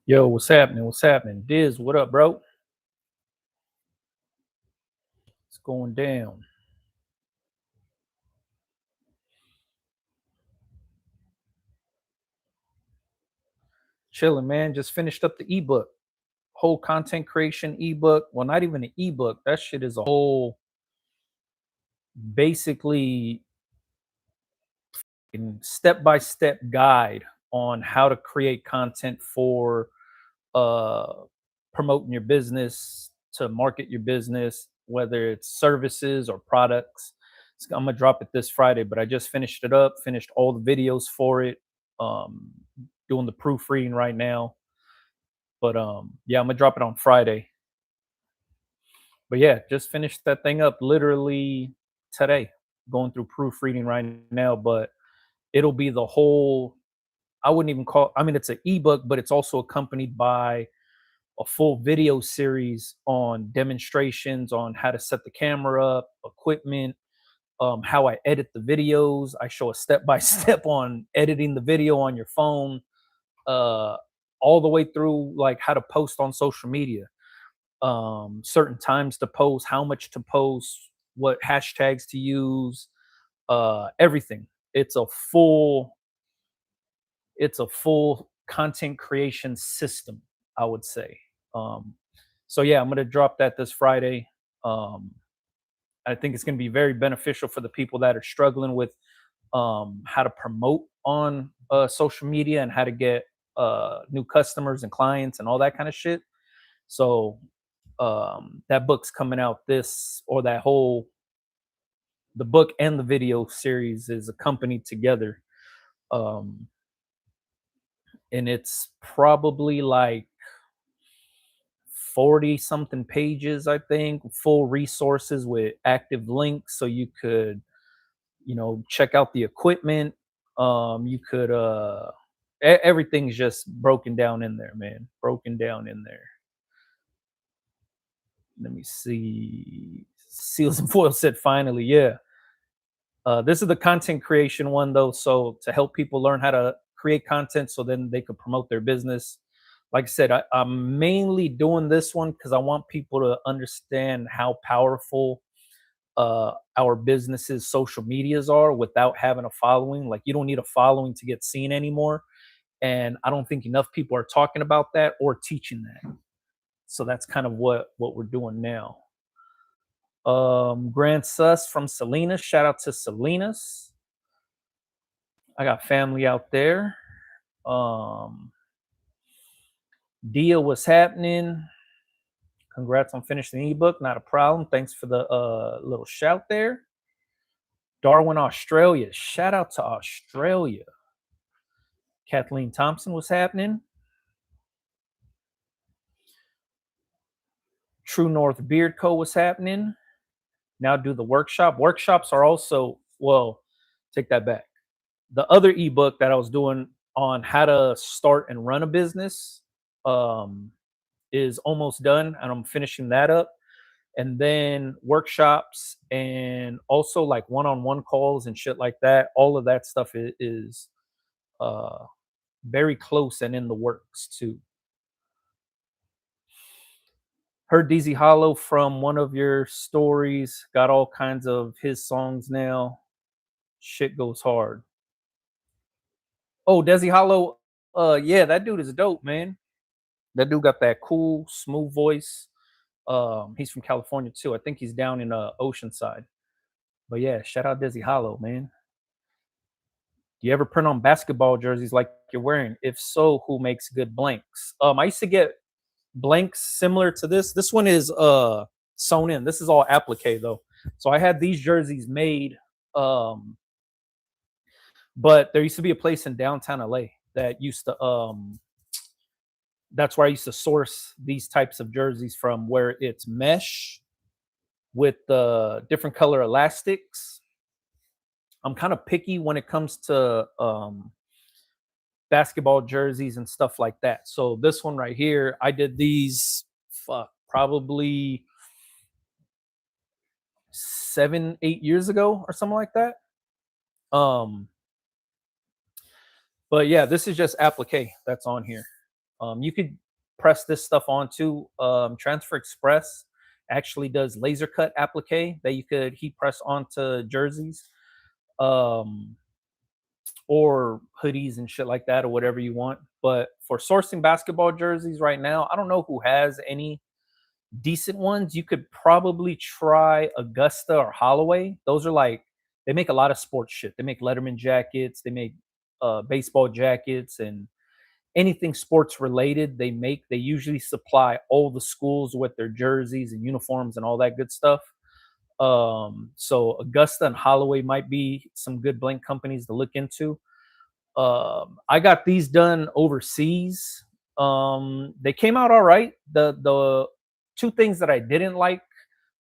Yo, what's happening? What's happening? Diz, what up, bro? It's going down. Chilling, man. Just finished up the ebook. Whole content creation ebook. Well, not even an ebook. That shit is a whole basically step by step guide on how to create content for uh promoting your business, to market your business, whether it's services or products. I'm gonna drop it this Friday, but I just finished it up, finished all the videos for it. Um, Doing the proofreading right now. But yeah, I'm gonna drop it on Friday. But yeah, just finished that thing up literally today. Going through proofreading right now, but it'll be the whole. I wouldn't even call. I mean, it's an ebook, but it's also accompanied by a full video series on demonstrations on how to set the camera up, equipment, how I edit the videos. I show a step by step on editing the video on your phone, uh, all the way through like how to post on social media, certain times to post, how much to post, what hashtags to use, everything. It's a full, it's a full content creation system, I would say. Um, so yeah, I'm gonna drop that this Friday. Um, I think it's gonna be very beneficial for the people that are struggling with how to promote on social media and how to get new customers and clients and all that kind of shit. So that book's coming out this, or that whole, the book and the video series is accompanied together. Um, and it's probably like 40 something pages, I think, full resources with active links. So you could, check out the equipment. You could, everything's just broken down in there, man. Broken down in there. Let me see. Seals and Foil said finally, yeah. This is the content creation one though, so to help people learn how to create content so then they could promote their business. Like I said, I'm mainly doing this one because I want people to understand how powerful our businesses social medias are without having a following. Like, you don't need a following to get seen anymore, and I don't think enough people are talking about that or teaching that. So that's kind of what we're doing now. Grand Sus from Salinas. Shout out to Salinas. I got family out there. Um, Dia, what's happening? Congrats on finishing the ebook. Not a problem. Thanks for the little shout there. Darwin, Australia. Shout out to Australia. Kathleen Thompson, what's happening? True North Beard Co. what's happening? Now do the workshop. Workshops are also, well, take that back. The other ebook that I was doing on how to start and run a business is almost done, and I'm finishing that up. And then workshops and also like one-on-one calls and shit like that. All of that stuff is uh, very close and in the works too. Heard DZ Hollow from one of your stories. Got all kinds of his songs now. Shit goes hard. Oh, Desi Hollow. Yeah, that dude is dope, man. That dude got that cool, smooth voice. He's from California too. I think he's down in Oceanside. But yeah, shout out Desi Hollow, man. Do you ever print on basketball jerseys like you're wearing? If so, who makes good blanks? I used to get blanks similar to this. This one is sewn in. This is all applique though. So I had these jerseys made, but there used to be a place in downtown LA that used to that's where I used to source these types of jerseys from, where it's mesh with the different color elastics. I'm kind of picky when it comes to basketball jerseys and stuff like that. So this one right here, I did these probably 7-8 years ago or something like that. But yeah, this is just applique that's on here. You could press this stuff onto Transfer Express actually does laser cut applique that you could heat press onto jerseys. Um, or hoodies and shit like that, or whatever you want. But for sourcing basketball jerseys right now, I don't know who has any decent ones. You could probably try Augusta or Holloway. Those are like, they make a lot of sports shit. They make Letterman jackets, they make baseball jackets, and anything sports related they make. They usually supply all the schools with their jerseys and uniforms and all that good stuff. So Augusta and Holloway might be some good blank companies to look into. I got these done overseas. They came out all right. The two things that I didn't like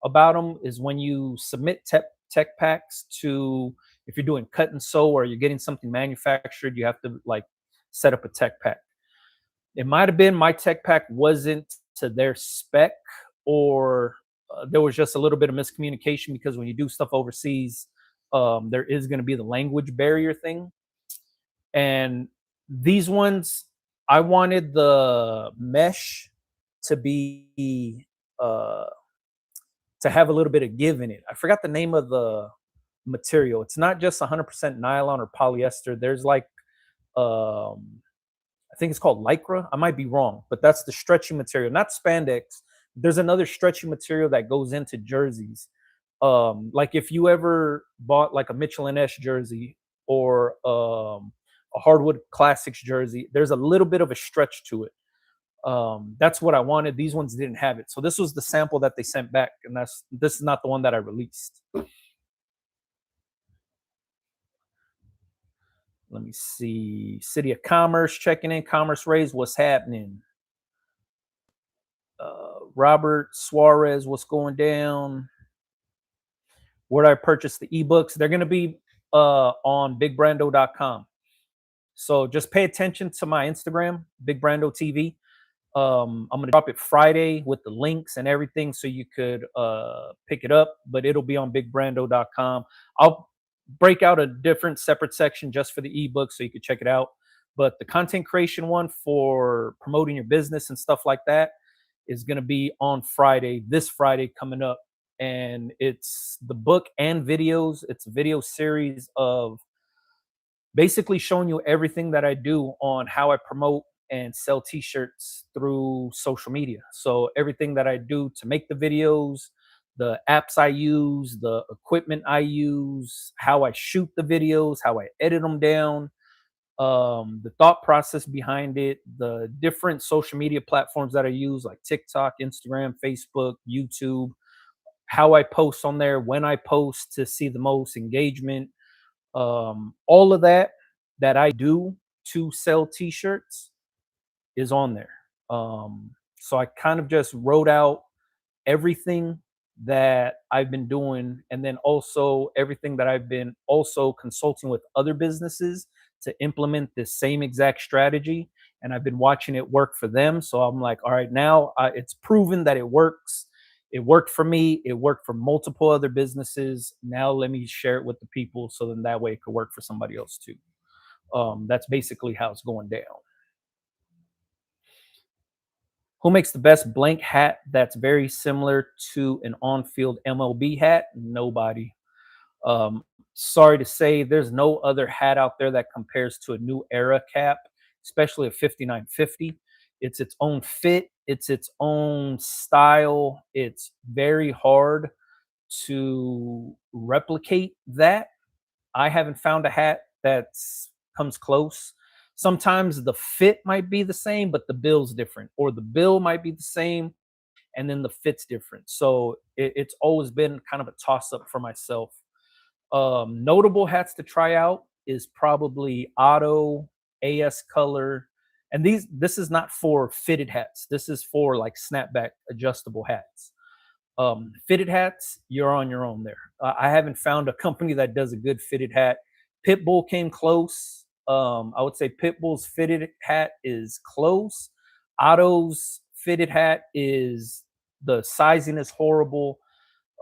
about them is when you submit tech packs to, if you're doing cut and sew or you're getting something manufactured, you have to like set up a tech pack. It might have been my tech pack wasn't to their spec, or there was just a little bit of miscommunication, because when you do stuff overseas, there is going to be the language barrier thing. And these ones, I wanted the mesh to be to have a little bit of give in it. I forgot the name of the material. It's not just 100% nylon or polyester. There's like I think it's called lycra. I might be wrong, but that's the stretchy material, not spandex. There's another stretchy material that goes into jerseys. Like if you ever bought like a Mitchell and Ness jersey, or a hardwood classics jersey, there's a little bit of a stretch to it. That's what I wanted. These ones didn't have it, so this was the sample that they sent back, and this is not the one that I released. Let me see. City of Commerce checking in. Commerce Rays, what's happening? Robert Suarez, what's going down? Where do I purchase the ebooks? They're going to be on bigbrando.com. So just pay attention to my Instagram, Big Brando TV. I'm going to drop it Friday with the links and everything, so you could pick it up, but it'll be on bigbrando.com. I'll break out a different separate section just for the ebook so you could check it out. But the content creation one for promoting your business and stuff like that is going to be on Friday, this Friday coming up. And it's the book and videos. It's a video series of basically showing you everything that I do on how I promote and sell t-shirts through social media. So everything that I do to make the videos, the apps I use, the equipment I use, how I shoot the videos, how I edit them down, the thought process behind it, the different social media platforms that I use, like TikTok, Instagram, Facebook, YouTube, how I post on there, when I post to see the most engagement, all of that I do to sell t-shirts is on there. So I kind of just wrote out everything that I've been doing, and then also everything that I've been also consulting with other businesses to implement this same exact strategy. And I've been watching it work for them. So I'm like, all right, now it's proven that it works. It worked for me. It worked for multiple other businesses. Now let me share it with the people, so then that way it could work for somebody else too. That's basically how it's going down. Who makes the best blank hat that's very similar to an on-field MLB hat? Nobody. Um, Sorry to say, there's no other hat out there that compares to a New Era cap, especially a 5950. It's its own fit, it's its own style. It's very hard to replicate that. I haven't found a hat that's comes close. Sometimes the fit might be the same, but the bill's different, or the bill might be the same and then the fit's different. So it's always been kind of a toss up for myself. Notable hats to try out is probably Otto, AS Color, and this is not for fitted hats. This is for like snapback adjustable hats. Fitted hats, you're on your own there. I haven't found a company that does a good fitted hat. Pitbull came close. I would say Pitbull's fitted hat is close. Otto's fitted hat is, the sizing is horrible.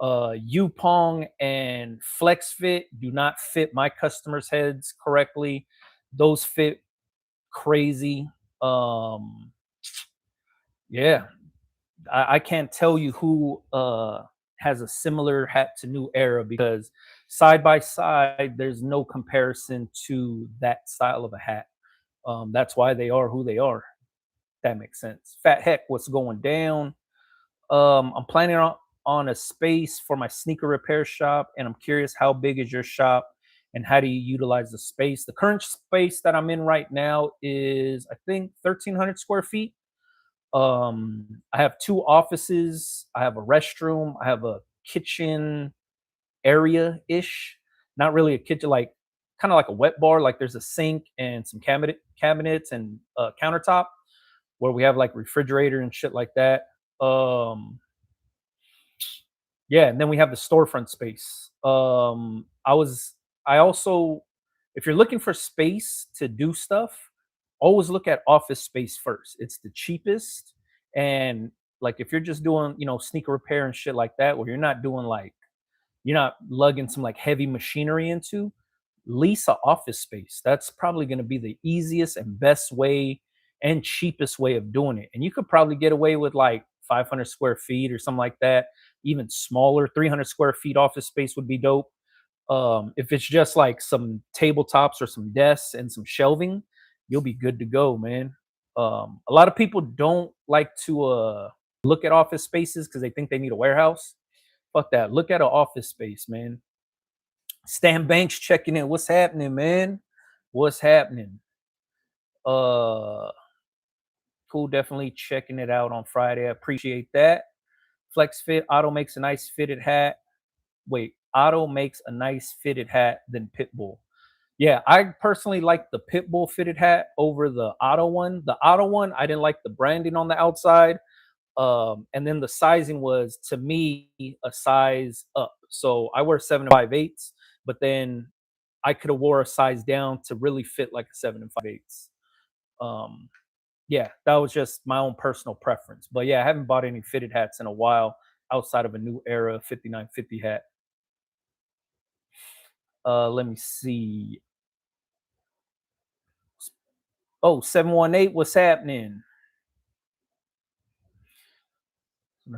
Yupong and Flex Fit do not fit my customers' heads correctly. Those fit crazy. Yeah, I can't tell you who has a similar hat to New Era because side by side, there's no comparison to that style of a hat. That's why they are who they are. That makes sense. Fat Heck, what's going down? I'm planning on a space for my sneaker repair shop, and I'm curious how big is your shop and how do you utilize the space? The current space that I'm in right now is I think 1,300 square feet. I have two offices. I have a restroom. I have a kitchen area ish. Not really a kitchen, like kind of like a wet bar. Like there's a sink and some cabinets and countertop where we have like refrigerator and shit like that. Um, yeah, and then we have the storefront space. I also, if you're looking for space to do stuff, always look at office space first. It's the cheapest. And like if you're just doing, sneaker repair and shit like that, where you're not doing like, you're not lugging some like heavy machinery into, lease a office space. That's probably going to be the easiest and best way and cheapest way of doing it. And you could probably get away with like 500 square feet or something like that. Even smaller, 300 square feet office space would be dope. If it's just like some tabletops or some desks and some shelving, you'll be good to go, man. A lot of people don't like to look at office spaces because they think they need a warehouse. Fuck that. Look at an office space, man. Stan Banks checking in. What's happening, man? What's happening? Uh cool, definitely checking it out on Friday. I appreciate that. Flex Fit Auto makes a nice fitted hat. Wait, Otto makes a nice fitted hat than Pitbull. Yeah, I personally like the Pitbull fitted hat over the Otto one. The Otto one, I didn't like the branding on the outside. And then the sizing was to me a size up. So I wear 7 and 5/8, but then I could have wore a size down to really fit like a 7 and 5/8. Um, yeah, that was just my own personal preference. But yeah, I haven't bought any fitted hats in a while outside of a New Era 5950 hat. Let me see. Oh, 718, what's happening?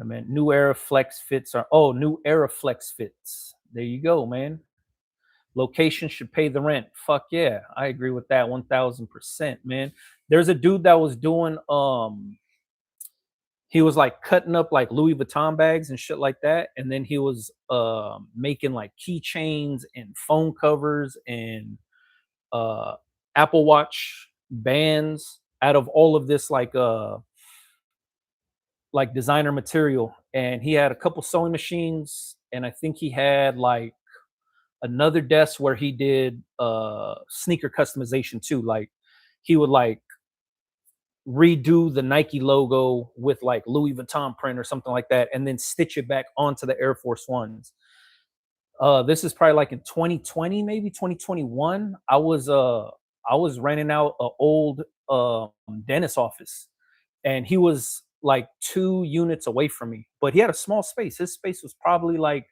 I meant New Era Flex Fits are New Era Flex Fits. There you go, man. Location should pay the rent. Fuck yeah. I agree with that 1000%, man. There's a dude that was doing he was like cutting up like Louis Vuitton bags and shit like that. And then he was making like keychains and phone covers and uh Apple Watch bands out of all of this like designer material. And he had a couple sewing machines, and I think he had like another desk where he did sneaker customization too. Like he would like redo the Nike logo with like Louis Vuitton print or something like that, and then stitch it back onto the Air Force Ones. This is probably like in 2020, maybe 2021. I was renting out an old dentist office, and he was like 2 units away from me, but he had a small space. His space was probably like,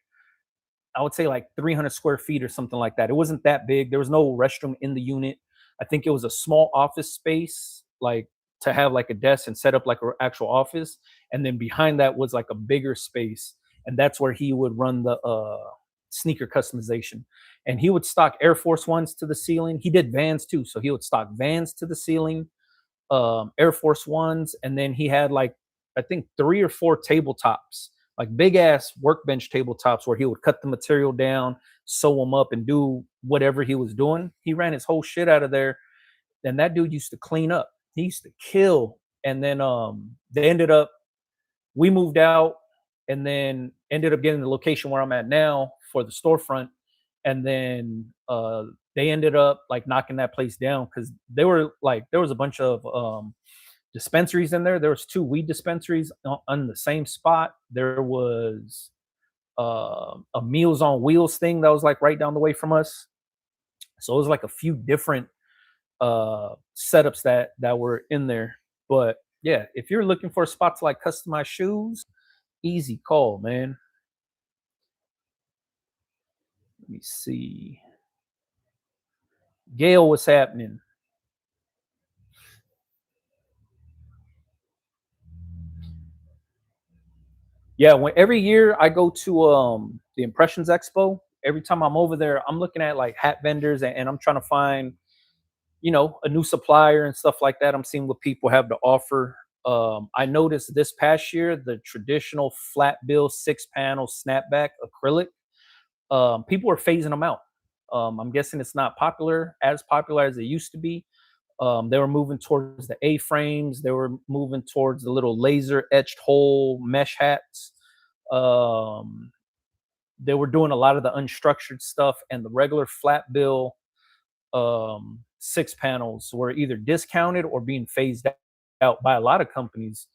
I would say like 300 square feet or something like that. It wasn't that big. There was no restroom in the unit. I think it was a small office space, like to have like a desk and set up like an actual office. And then behind that was like a bigger space. And that's where he would run the sneaker customization. And he would stock Air Force Ones to the ceiling. He did Vans too. So he would stock Vans to the ceiling, Air Force Ones, and then he had like I think 3 or 4 tabletops, like big ass workbench tabletops, where he would cut the material down, sew them up, and do whatever he was doing. He ran his whole shit out of there. And that dude used to clean up. He used to kill. And then they ended up we moved out and then ended up getting the location where I'm at now for the storefront. And then they ended up like knocking that place down because they were like there was a bunch of dispensaries in there. There was 2 weed dispensaries on the same spot. There was a Meals on Wheels thing that was like right down the way from us. So it was like a few different setups that were in there. But yeah, if you're looking for a spot to like customize shoes, easy call, man. Let me see. Gail, what's happening? Yeah, when every year I go to the Impressions Expo, every time I'm over there, I'm looking at like hat vendors, and I'm trying to find, a new supplier and stuff like that. I'm seeing what people have to offer. I noticed this past year the traditional flat bill 6 panel snapback acrylic, people are phasing them out. I'm guessing it's not as popular as it used to be. They were moving towards the A frames. They were moving towards the little laser etched hole mesh hats. Um, they were doing a lot of the unstructured stuff, and the regular flat bill 6 panels were either discounted or being phased out by a lot of companies.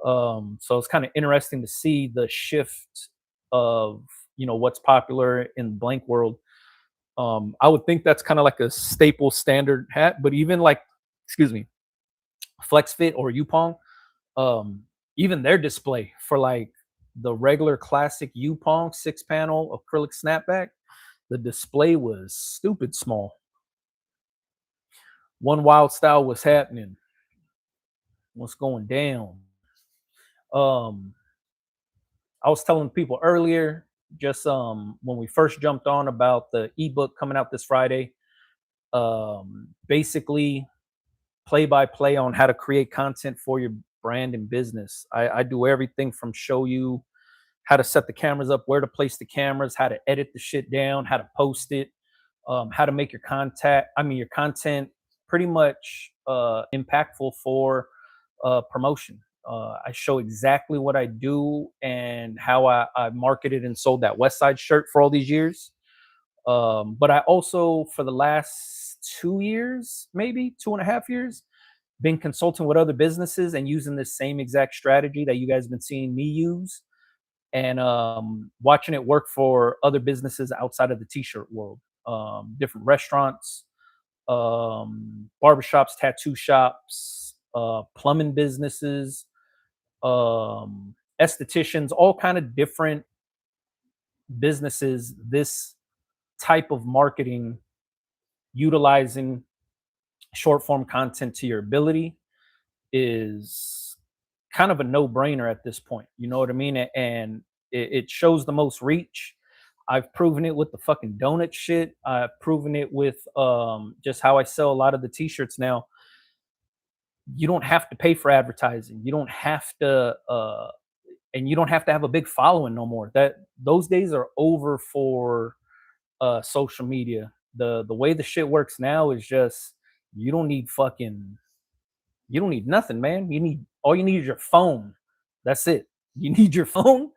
So it's kind of interesting to see the shift of what's popular in the blank world. I would think that's kind of like a staple standard hat, but even like, excuse me, FlexFit or Yupong, um, even their display for like the regular classic Yupong 6 panel acrylic snapback, the display was stupid small. One wild style was happening. What's going down? Um, I was telling people earlier, just when we first jumped on about the ebook coming out this Friday. Basically, play by play on how to create content for your brand and business. I do everything from show you how to set the cameras up, where to place the cameras, how to edit the shit down, how to post it, how to make your content pretty much impactful for promotion. I show exactly what I do and how I marketed and sold that West Side shirt for all these years. But I also, for the last 2 years, maybe 2.5 years, been consulting with other businesses and using this same exact strategy that you guys have been seeing me use, and watching it work for other businesses outside of the t-shirt world, different restaurants, barbershops, tattoo shops, plumbing businesses, estheticians, all kind of different businesses. This type of marketing, utilizing short form content to your ability, is kind of a no brainer at this point. You know what I mean? And it shows the most reach. I've proven it with the fucking donut shit. I've proven it with just how I sell a lot of the t-shirts now. You don't have to pay for advertising. You don't have to and you don't have to have a big following no more. That those days are over for social media. The way the shit works now is just, you don't need fucking you don't need nothing, man. All you need is your phone. That's it. You need your phone,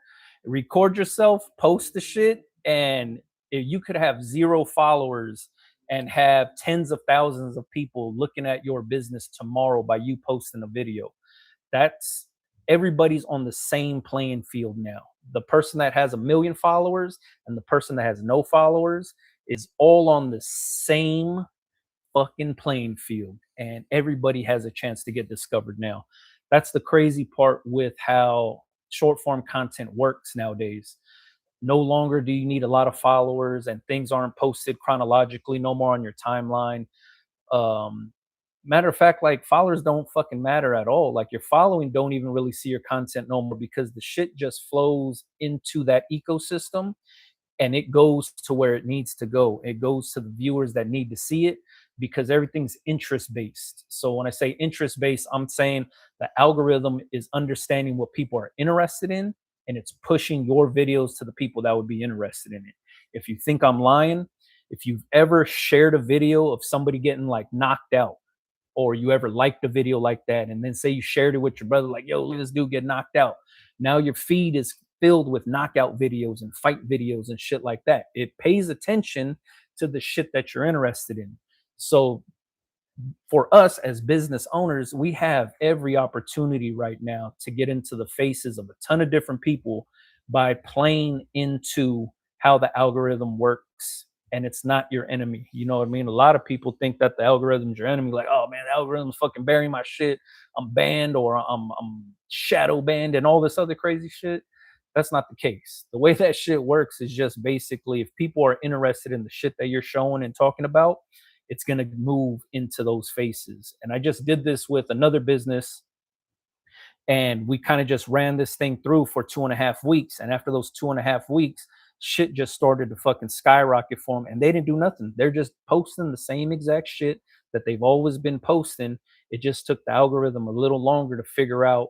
record yourself, post the shit, and if you could have 0 followers and have tens of thousands of people looking at your business tomorrow by you posting a video. That's Everybody's on the same playing field now. The person that has 1 million followers and the person that has no followers is all on the same fucking playing field, and everybody has a chance to get discovered now. That's the crazy part with how short form content works nowadays. No longer do you need a lot of followers, and things aren't posted chronologically no more on your timeline. um Matter of fact, like, followers don't fucking matter at all. Like, your following don't even really see your content no more, because the shit just flows into that ecosystem and it goes to where it needs to go. It goes to the viewers that need to see it, because everything's interest based. So when I say interest based, I'm saying the algorithm is understanding what people are interested in, and it's pushing your videos to the people that would be interested in it. If you think I'm lying, if you've ever shared a video of somebody getting like knocked out, or you ever liked a video like that, and then say you shared it with your brother, like, yo, look at this dude get knocked out. Now your feed is filled with knockout videos and fight videos and shit like that. It pays attention to the shit that you're interested in. So for us as business owners, we have every opportunity right now to get into the faces of a ton of different people by playing into how the algorithm works. And it's not your enemy. You know what I mean? A lot of people think that the algorithm's your enemy. Like, oh man, the algorithm's fucking burying my shit. I'm banned, or I'm shadow banned, and all this other crazy shit. That's not the case. The way that shit works is just basically, if people are interested in the shit that you're showing and talking about, it's going to move into those faces. And I just did this with another business, And we kind of just ran this thing through for 2.5 weeks. And after those 2.5 weeks, shit just started to fucking skyrocket for them. And they didn't do nothing. They're just posting the same exact shit that they've always been posting. It just took the algorithm a little longer to figure out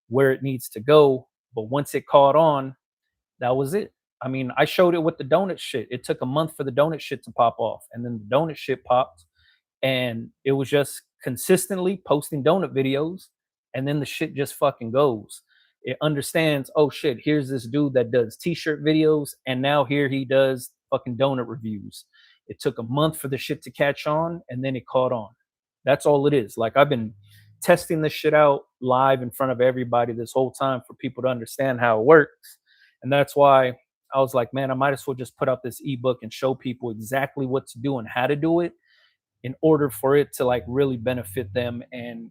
where it needs to go. But once it caught on, that was it. I mean, I showed it with the donut shit. It took a month for the donut shit to pop off. And then the donut shit popped, and it was just consistently posting donut videos, and then the shit just fucking goes. It understands, oh shit, here's this dude that does t-shirt videos, and now here he does fucking donut reviews. It took a month for the shit to catch on, and then it caught on. That's all it is. Like, I've been testing this shit out live in front of everybody this whole time for people to understand how it works. And that's why I was like, man, I might as well just put out this ebook and show people exactly what to do and how to do it, in order for it to like really benefit them and,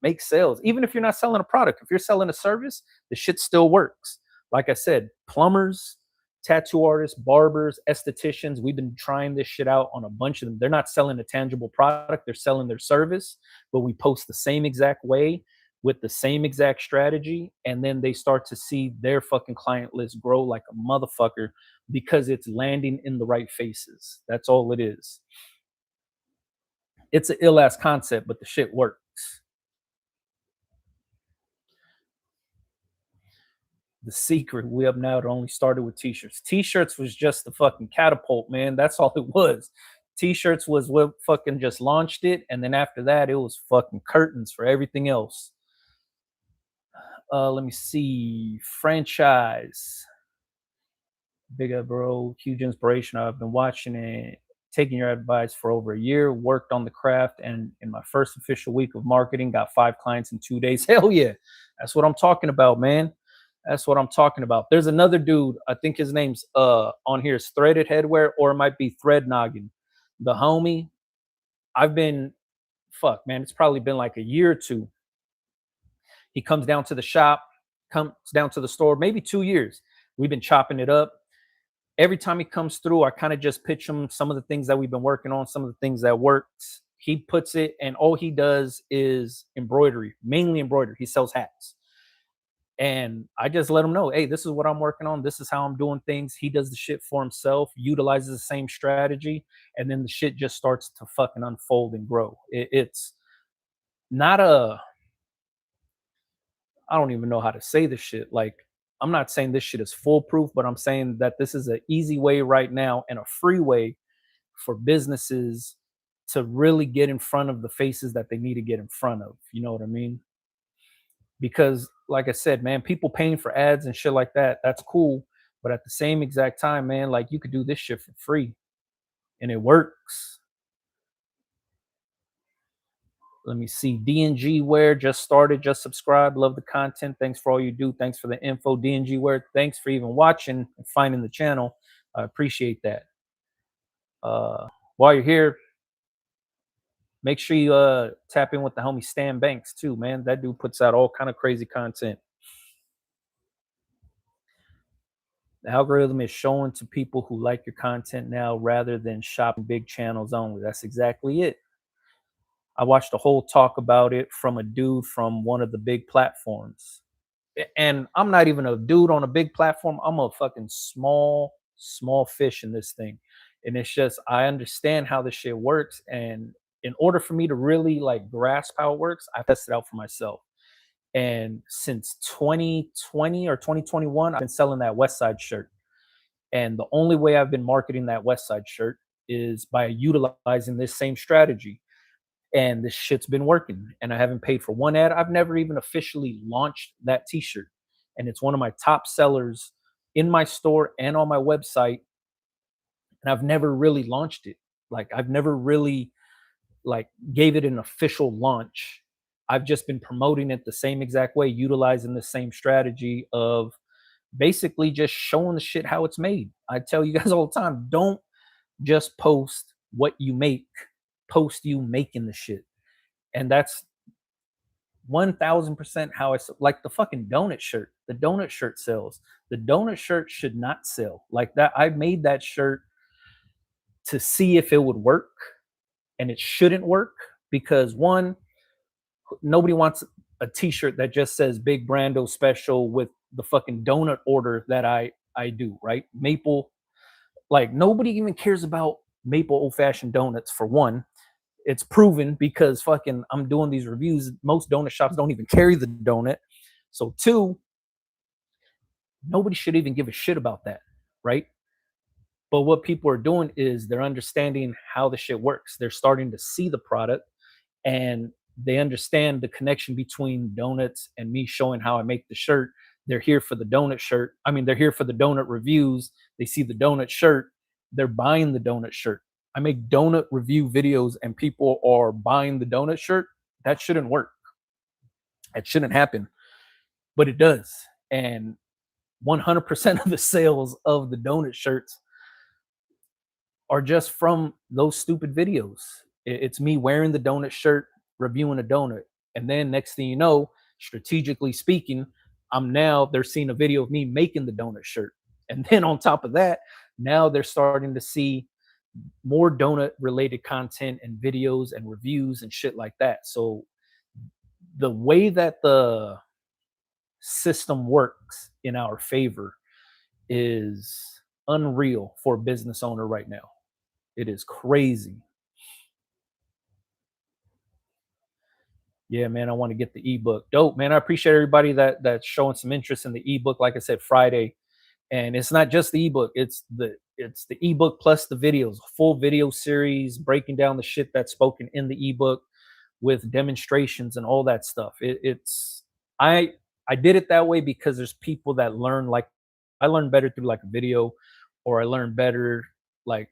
make sales. Even if you're not selling a product, if you're selling a service, the shit still works. Like I said, plumbers, tattoo artists, barbers, estheticians, we've been trying this shit out on a bunch of them. They're not selling a tangible product, they're selling their service, but we post the same exact way with the same exact strategy, and then they start to see their fucking client list grow like a motherfucker because it's landing in the right faces. That's all it is. It's an ill ass concept, but the shit works. The secret, we up now, it only started with t-shirts. T-shirts was just the fucking catapult, man. That's all it was. T-shirts was what fucking just launched it, and then after that, it was fucking curtains for everything else. Let me see. Franchise. Big up, bro. Huge inspiration. I've been watching it, taking your advice for over a year, worked on the craft, and in my first official week of marketing, got 5 clients in 2 days. Hell yeah. That's what I'm talking about, man. That's what I'm talking about. There's another dude, I think his name's on here is Threaded Headwear, or it might be Thread Noggin. The homie, I've been fuck, man, it's probably been like a year or two. He comes down to the shop, comes down to the store, maybe 2 years. We've been chopping it up. Every time he comes through, I kind of just pitch him some of the things that we've been working on, some of the things that works. He puts it, and all he does is embroidery, mainly embroidery. He sells hats. And I just let him know, hey, this is what I'm working on. This is how I'm doing things. He does the shit for himself, utilizes the same strategy, and then the shit just starts to fucking unfold and grow. It's not a, I don't even know how to say this shit. Like, I'm not saying this shit is foolproof, but I'm saying that this is an easy way right now and a free way for businesses to really get in front of the faces that they need to get in front of. You know what I mean? Because like I said, man, people paying for ads and shit like that, that's cool. But at the same exact time, man, like, you could do this shit for free and it works. Let me see. DNG Wear just started, just subscribed. Love the content. Thanks for all you do. Thanks for the info. DNG Wear, thanks for even watching and finding the channel. I appreciate that. While you're here, make sure you tap in with the homie Stan Banks too, man. That dude puts out all kind of crazy content. The algorithm is showing to people who like your content now rather than shopping big channels only. That's exactly it. I watched a whole talk about it from a dude from one of the big platforms. And I'm not even a dude on a big platform. I'm a fucking small fish in this thing. And it's just, I understand how this shit works. And in order for me to really like grasp how it works, I tested it out for myself. And since 2020 or 2021, I've been selling that West Side shirt. And the only way I've been marketing that West Side shirt is by utilizing this same strategy. And this shit's been working. And I haven't paid for one ad. I've never even officially launched that t-shirt. And it's one of my top sellers in my store and on my website. And I've never really launched it. Like, I've never really like gave it an official launch. I've just been promoting it the same exact way, utilizing the same strategy of basically just showing the shit how it's made. I tell you guys all the time, don't just post what you make, post you making the shit. And that's 1000% how it's like the fucking donut shirt. The donut shirt sells. The donut shirt should not sell like that. I made that shirt to see if it would work, and it shouldn't work because one, nobody wants a t-shirt that just says Big Brando special with the fucking donut order that I do, right? Maple, like nobody even cares about maple old fashioned donuts for one. It's proven because fucking I'm doing these reviews. Most donut shops don't even carry the donut. So two, nobody should even give a shit about that, right? But what people are doing is they're understanding how the shit works. They're starting to see the product and they understand the connection between donuts and me showing how I make the shirt. They're here for the donut shirt. I mean, they're here for the donut reviews. They see the donut shirt. They're buying the donut shirt. I make donut review videos and people are buying the donut shirt. That shouldn't work. It shouldn't happen, but it does. And 100% of the sales of the donut shirts are just from those stupid videos. It's me wearing the donut shirt, reviewing a donut. And then next thing you know, strategically speaking, they're seeing a video of me making the donut shirt. And then on top of that, now they're starting to see more donut related content and videos and reviews and shit like that. So the way that the system works in our favor is unreal for a business owner right now. It is crazy. Yeah, man, I want to get the ebook. Dope, man. I appreciate everybody that's showing some interest in the ebook. Like I said, Friday, and it's not just the ebook; it's the ebook plus the videos, a full video series breaking down the shit that's spoken in the ebook with demonstrations and all that stuff. It's I did it that way because there's people that learn like I learn better through like a video, or I learn better like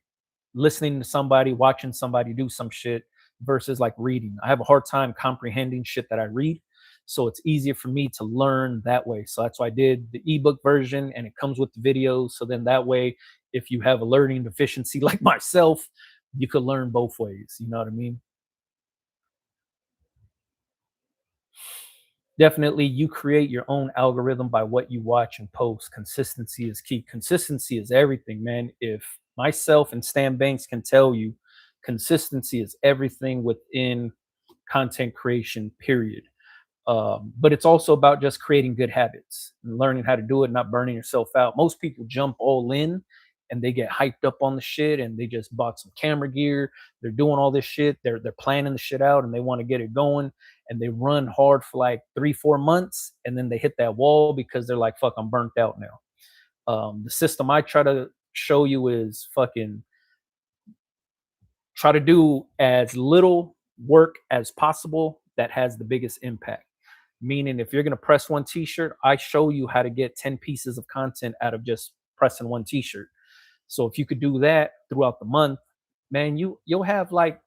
listening to somebody, watching somebody do some shit versus like reading. I have a hard time comprehending shit that I read. So it's easier for me to learn that way. So that's why I did the ebook version and it comes with the videos. So then that way, if you have a learning deficiency like myself, you could learn both ways. You know what I mean? Definitely, you create your own algorithm by what you watch and post. Consistency is key. Consistency is everything, man. If myself and Stan Banks can tell you, consistency is everything within content creation, period. But it's also about just creating good habits and learning how to do it, not burning yourself out. Most people jump all in and they get hyped up on the shit and they just bought some camera gear. They're doing all this shit. They're planning the shit out and they want to get it going and they run hard for like 3-4 months and then they hit that wall because they're like, fuck, I'm burnt out now. The system I try to show you is fucking try to do as little work as possible that has the biggest impact. Meaning, if you're going to press one t shirt, I show you how to get 10 pieces of content out of just pressing one t shirt. So if you could do that throughout the month, man, you'll have like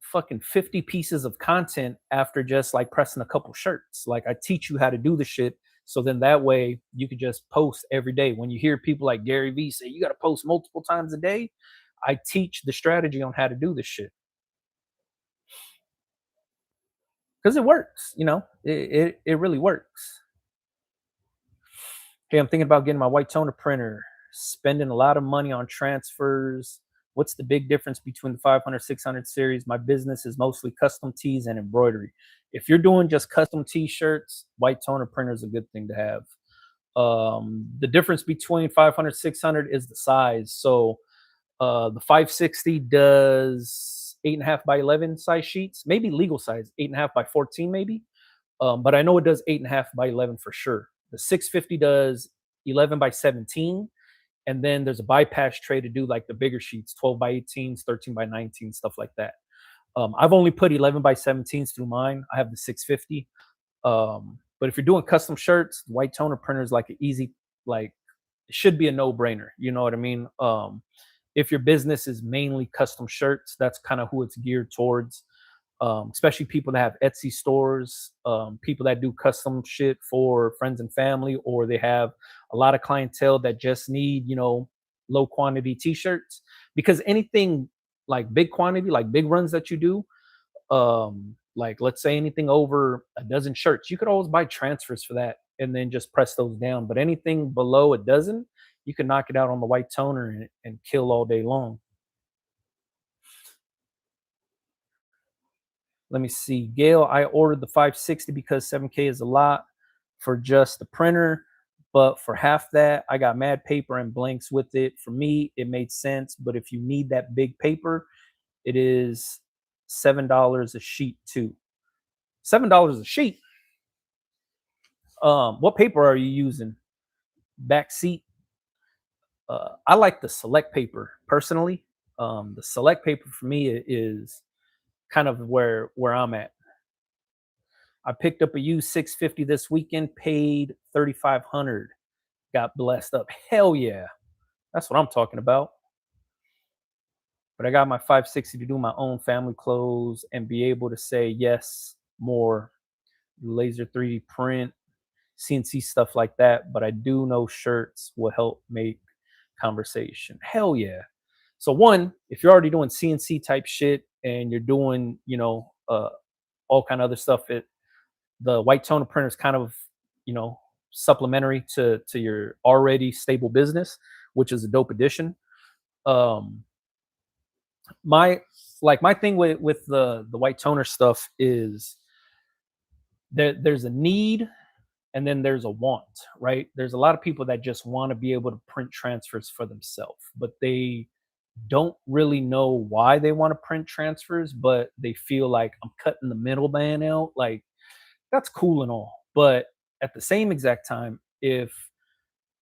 fucking 50 pieces of content after just like pressing a couple shirts. Like I teach you how to do the shit. So then that way you could just post every day. When you hear people like Gary Vee say you got to post multiple times a day, I teach the strategy on how to do this shit because it works. It really works. Hey, I'm thinking about getting my white toner printer, spending a lot of money on transfers. What's the big difference between the 500, 600 series? My business is mostly custom tees and embroidery. If you're doing just custom t-shirts, white toner printer is a good thing to have. The difference between 500, 600 is the size. So the 560 does 8.5 by 11 size sheets, maybe legal size, 8.5 by 14, maybe. But I know it does 8.5 by 11 for sure. The 650 does 11 by 17, and then there's a bypass tray to do like the bigger sheets, 12 by 18s, 13 by 19, stuff like that. I've only put 11 by 17s through mine. I have the 650. But if you're doing custom shirts, white toner printer is like an easy, like it should be a no-brainer. You know what I mean? If your business is mainly custom shirts, that's kind of who it's geared towards. Especially people that have Etsy stores, people that do custom shit for friends and family, or they have a lot of clientele that just need, low quantity t-shirts. Because anything like big quantity, like big runs that you do, like let's say anything over a dozen shirts, you could always buy transfers for that and then just press those down. But anything below a dozen, you can knock it out on the white toner and kill all day long. Let me see. Gail, I ordered the 560 because 7K is a lot for just the printer. But for half that, I got mad paper and blanks with it. For me, it made sense. But if you need that big paper, it is $7 a sheet too. $7 a sheet. What paper are you using? Back seat. I like the select paper personally. The select paper for me is kind of where I'm at. I picked up a used 650 this weekend, paid 3,500. Got blessed up. Hell yeah. That's what I'm talking about. But I got my 560 to do my own family clothes and be able to say yes more. Laser 3D print, CNC stuff like that. But I do know shirts will help make conversation. Hell yeah. So one, if you're already doing CNC type shit and you're doing, all kind of other stuff, the white toner printer is kind of, you know, supplementary to your already stable business, which is a dope addition. Um, my thing with the white toner stuff is there's a need and then there's a want, right? There's a lot of people that just want to be able to print transfers for themselves, but they don't really know why they want to print transfers, but they feel like I'm cutting the middleman out. Like, that's cool and all. But at the same exact time, if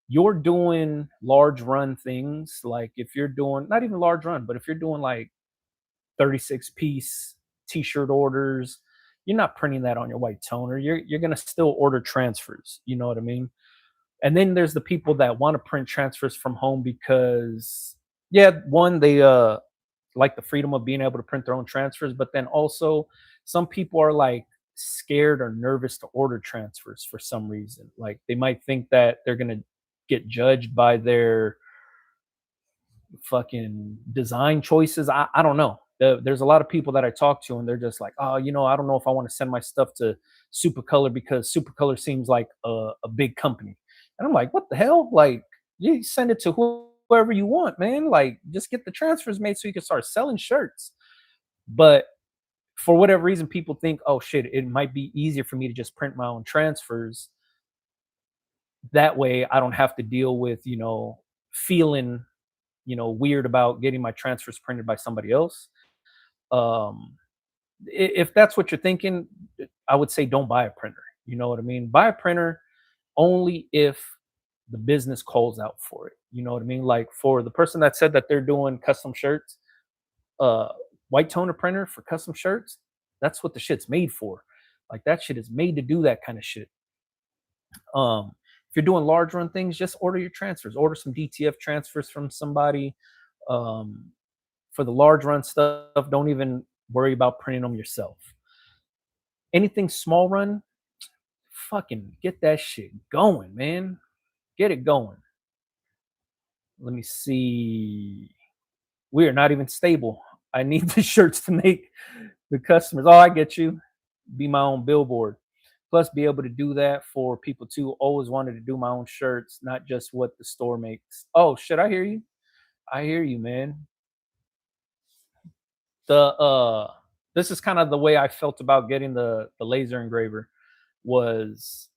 you're doing large run things, like if you're doing not even large run, but if you're doing like 36-piece t-shirt orders, you're not printing that on your white toner. You're gonna still order transfers. You know what I mean? And then there's the people that want to print transfers from home because yeah, one, they like the freedom of being able to print their own transfers, but then also some people are like scared or nervous to order transfers for some reason. Like they might think that they're gonna get judged by their fucking design choices. I don't know. There's a lot of people that I talk to, and they're just like, oh, I don't know if I want to send my stuff to Supercolor because Supercolor seems like a big company. And I'm like, what the hell? Like, you send it to whoever you want, man. Like, just get the transfers made so you can start selling shirts. But for whatever reason, people think, oh shit, it might be easier for me to just print my own transfers. That way, I don't have to deal with feeling weird about getting my transfers printed by somebody else. um if that's what you're thinking, I would say don't buy a printer. You know what I mean? Buy a printer only if the business calls out for it. You know what I mean? Like for the person that said that they're doing custom shirts, uh white toner printer for custom shirts, that's what the shit's made for. Like that shit is made to do that kind of shit. If you're doing large run things, just order your transfers. Order some DTF transfers from somebody. Um, for the large run stuff, don't even worry about printing them yourself. Anything small run, fucking get that shit going, man. Get it going. Let me see. We are not even stable. I need the shirts to make the customers. Oh, I get you. Be my own billboard. Plus, be able to do that for people too. Always wanted to do my own shirts, not just what the store makes. Oh shit, I hear you. I hear you, man. The this is kind of the way I felt about getting the laser engraver was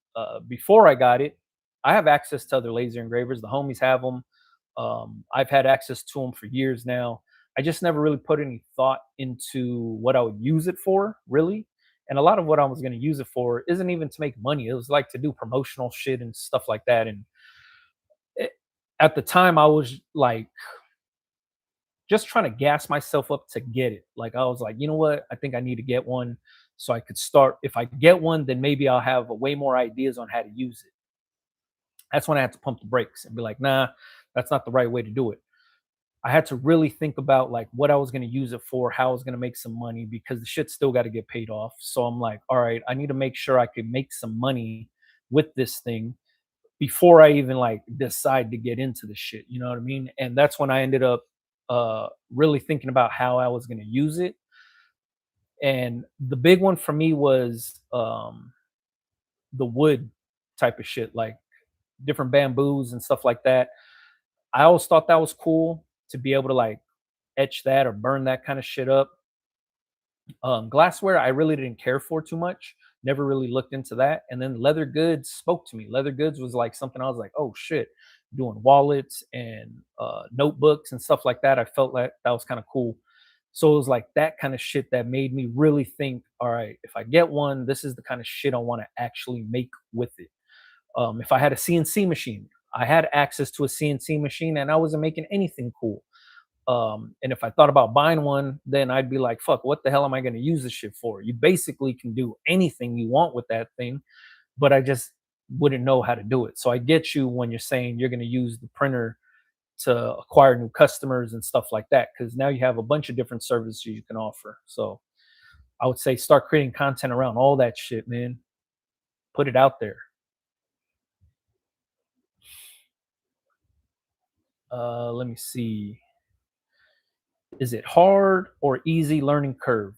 before I got it. I have access to other laser engravers. The homies have them. I've had access to them for years now. I just never really put any thought into what I would use it for, really. And a lot of what I was going to use it for isn't even to make money. It was like to do promotional shit and stuff like that. And it, at the time, I was like just trying to gas myself up to get it. Like I was like, you know what? I think I need to get one so I could start. If I get one, then maybe I'll have way more ideas on how to use it. That's when I had to pump the brakes and be like, nah, that's not the right way to do it. I had to really think about like what I was going to use it for, how I was going to make some money because the shit still got to get paid off. So I'm like, all right, I need to make sure I can make some money with this thing before I even like decide to get into the shit. You know what I mean? And that's when I ended up really thinking about how I was going to use it. And the big one for me was the wood type of shit, like different bamboos and stuff like that. I always thought that was cool to be able to like etch that or burn that kind of shit up. Glassware, I really didn't care for too much. Never really looked into that. And then leather goods spoke to me. Leather goods was like something I was like, oh shit, doing wallets and notebooks and stuff like that. I felt like that was kind of cool. So it was like that kind of shit that made me really think, all right, if I get one, this is the kind of shit I want to actually make with it. If I had a CNC machine, I had access to a CNC machine and I wasn't making anything cool. And if I thought about buying one, then I'd be like, fuck, what the hell am I going to use this shit for? You basically can do anything you want with that thing, but I just wouldn't know how to do it. So I get you when you're saying you're going to use the printer to acquire new customers and stuff like that, because now you have a bunch of different services you can offer. So I would say start creating content around all that shit, man. Put it out there. Let me see. Is it hard or easy learning curve?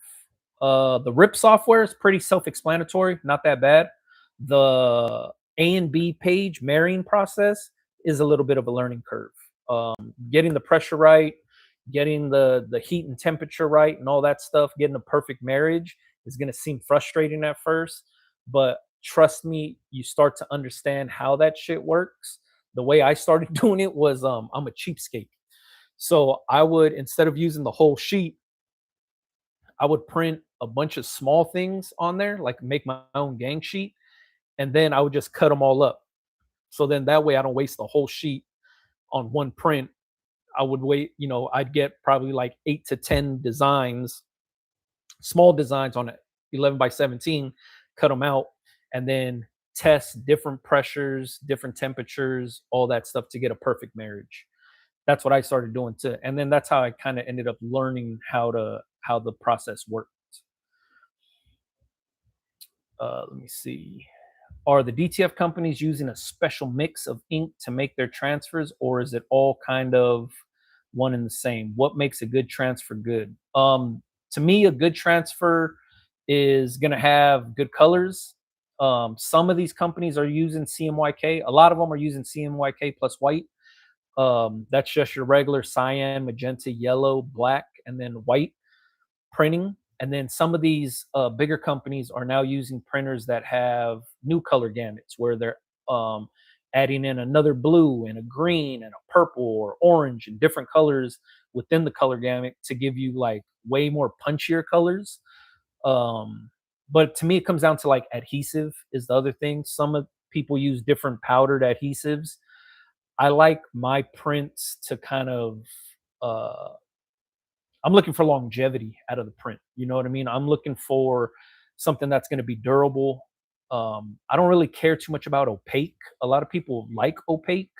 The RIP software is pretty self-explanatory, not that bad. The A and B page marrying process is a little bit of a learning curve. Getting the pressure right, getting the heat and temperature right, and all that stuff, getting a perfect marriage is going to seem frustrating at first, but trust me, you start to understand how that shit works. The way I started doing it was I'm a cheapskate. So I would, instead of using the whole sheet, I would print a bunch of small things on there, like make my own gang sheet, and then I would just cut them all up. So then that way I don't waste the whole sheet on one print. I would wait, I'd get probably like 8 to 10 designs, small designs on it, 11 by 17, cut them out, and then test different pressures, different temperatures, all that stuff to get a perfect marriage. That's what I started doing too. And then that's how I kind of ended up learning how the process worked. Let me see. Are the DTF companies using a special mix of ink to make their transfers, or is it all kind of one and the same? What makes a good transfer good? To me, a good transfer is going to have good colors. Some of these companies are using CMYK. A lot of them are using CMYK plus white. That's just your regular cyan, magenta, yellow, black, and then white printing. And then some of these bigger companies are now using printers that have new color gamuts where they're um, adding in another blue and a green and a purple or orange and different colors within the color gamut to give you like way more punchier colors. But to me, it comes down to like adhesive is the other thing. Some of people use different powdered adhesives. I like my prints to kind of uh, I'm looking for longevity out of the print. You know what I mean? I'm looking for something that's going to be durable. I don't really care too much about opaque. A lot of people like opaque.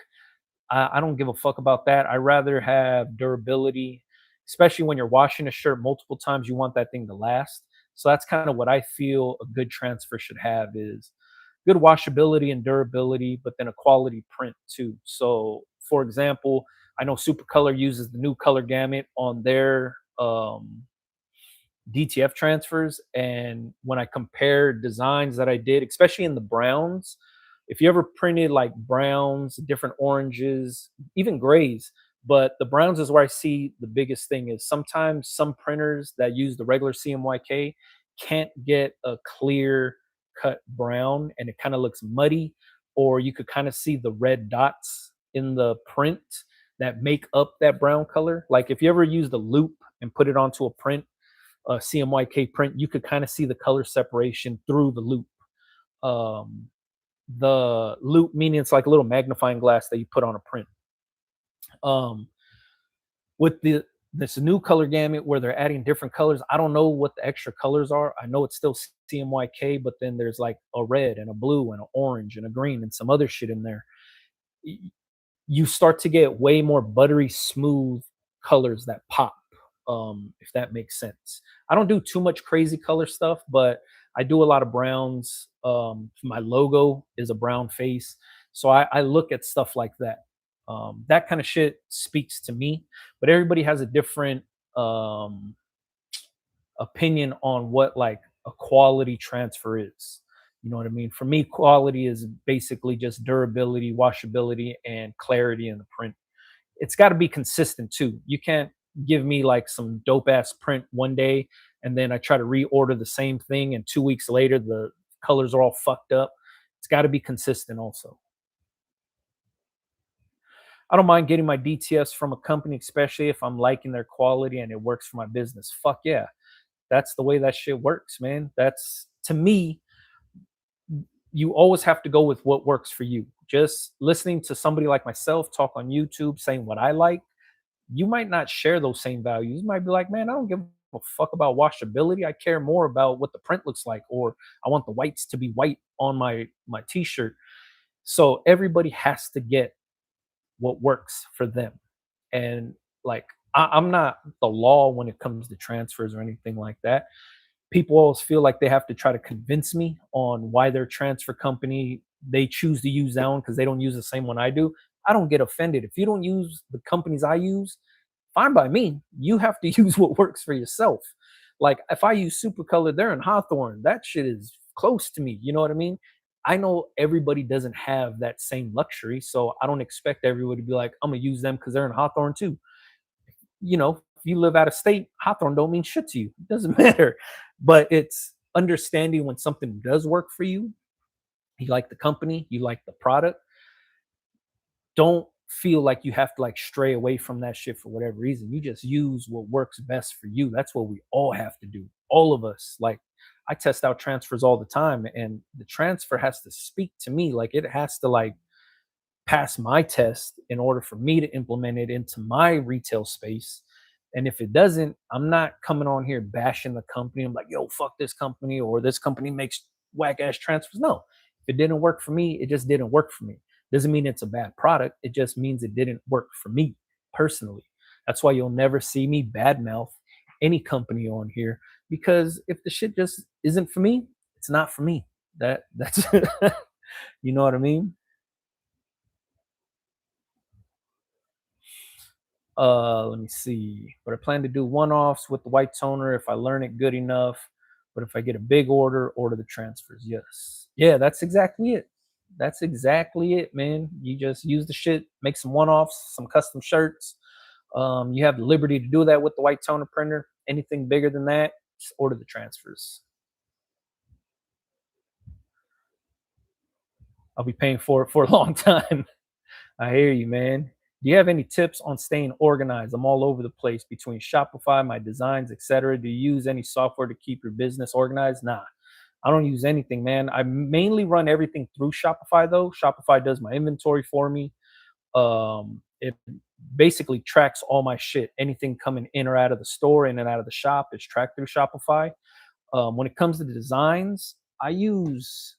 I don't give a fuck about that. I rather have durability, especially when you're washing a shirt multiple times. You want that thing to last. So that's kind of what I feel a good transfer should have is good washability and durability, but then a quality print too. So, for example, I know Supercolor uses the new color gamut on their DTF transfers, and when I compare designs that I did, especially in the browns, if you ever printed like browns, different oranges, even grays, but the browns is where I see the biggest thing is sometimes some printers that use the regular CMYK can't get a clear cut brown and it kind of looks muddy, or you could kind of see the red dots in the print that make up that brown color. Like if you ever use the loop and put it onto a print, a CMYK print, you could kind of see the color separation through the loop. Um, the loop meaning it's like a little magnifying glass that you put on a print. Um, with this new color gamut where they're adding different colors, I don't know what the extra colors are. I know it's still CMYK, but then there's like a red and a blue and an orange and a green and some other shit in there. You start to get way more buttery smooth colors that pop, if that makes sense. I don't do too much crazy color stuff, but I do a lot of browns. My logo is a brown face, so I look at stuff like that. That kind of shit speaks to me, but everybody has a different um, opinion on what like a quality transfer is. You know what I mean? For me, quality is basically just durability, washability, and clarity in the print. It's got to be consistent too. You can't give me like some dope ass print one day and then I try to reorder the same thing, and 2 weeks later the colors are all fucked up. It's got to be consistent also. I don't mind getting my DTS from a company, especially if I'm liking their quality and it works for my business. Fuck yeah. That's the way that shit works, man. That's, to me, you always have to go with what works for you. Just listening to somebody like myself talk on YouTube saying what I like, you might not share those same values. You might be like, man, I don't give a fuck about washability. I care more about what the print looks like, or I want the whites to be white on my t-shirt. So everybody has to get what works for them. And like, I'm not the law when it comes to transfers or anything like that. People always feel like they have to try to convince me on why their transfer company they choose to use that one because they don't use the same one I do. I don't get offended if you don't use the companies I use. Fine by me. You have to use what works for yourself. Like if I use Supercolor, they're in Hawthorne. That shit is close to me. You know what I mean? I know everybody doesn't have that same luxury, so I don't expect everybody to be like, I'm gonna use them because they're in Hawthorne too. You know, if you live out of state, Hawthorne don't mean shit to you. It doesn't matter. But it's understanding when something does work for you. You like the company, you like the product. Don't feel like you have to like stray away from that shit for whatever reason. You just use what works best for you. That's what we all have to do. All of us. Like I test out transfers all the time and the transfer has to speak to me. Like it has to like pass my test in order for me to implement it into my retail space. And if it doesn't, I'm not coming on here bashing the company. I'm like, yo, fuck this company or this company makes whack ass transfers. No, if it didn't work for me, it just didn't work for me. Doesn't mean it's a bad product. It just means it didn't work for me personally. That's why you'll never see me badmouth any company on here because if the shit just isn't for me, it's not for me. That's you know what I mean? Let me see. But I plan to do one-offs with the white toner if I learn it good enough. But if I get a big order the transfers. Yes. Yeah, that's exactly it. That's exactly it, man. You just use the shit, make some one-offs, some custom shirts. You have the liberty to do that with the white toner printer. Anything bigger than that, just order the transfers. I'll be paying for it for a long time. I hear you, man. Do you have any tips on staying organized? I'm all over the place between Shopify, my designs, etc. Do you use any software to keep your business organized? Nah, I don't use anything, man. I mainly run everything through Shopify, though. Shopify does my inventory for me. It basically tracks all my shit. Anything coming in or out of the store, in and out of the shop, is tracked through Shopify. When it comes to the designs, I use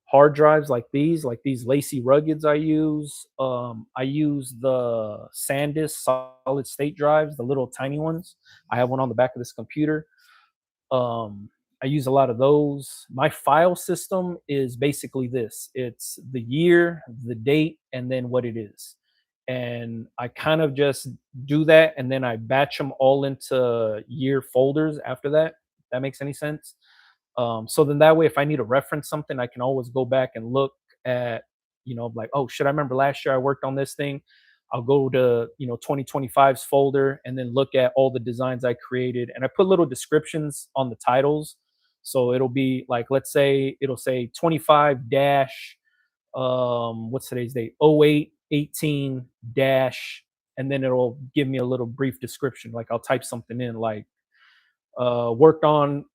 hard drives like these Lacy Ruggeds I use. I use the SanDisk solid state drives, the little tiny ones. I have one on the back of this computer. I use a lot of those. My file system is basically this. It's the year, the date, and then what it is. And I kind of just do that and then I batch them all into year folders after that. If that makes any sense. So then that way, if I need to reference something, I can always go back and look at, like, oh shit, I remember last year I worked on this thing. I'll go to, 2025's folder and then look at all the designs I created. And I put little descriptions on the titles. So it'll be like, let's say it'll say 25 dash, what's today's date? 0818 dash, and then it'll give me a little brief description. Like I'll type something in like, worked on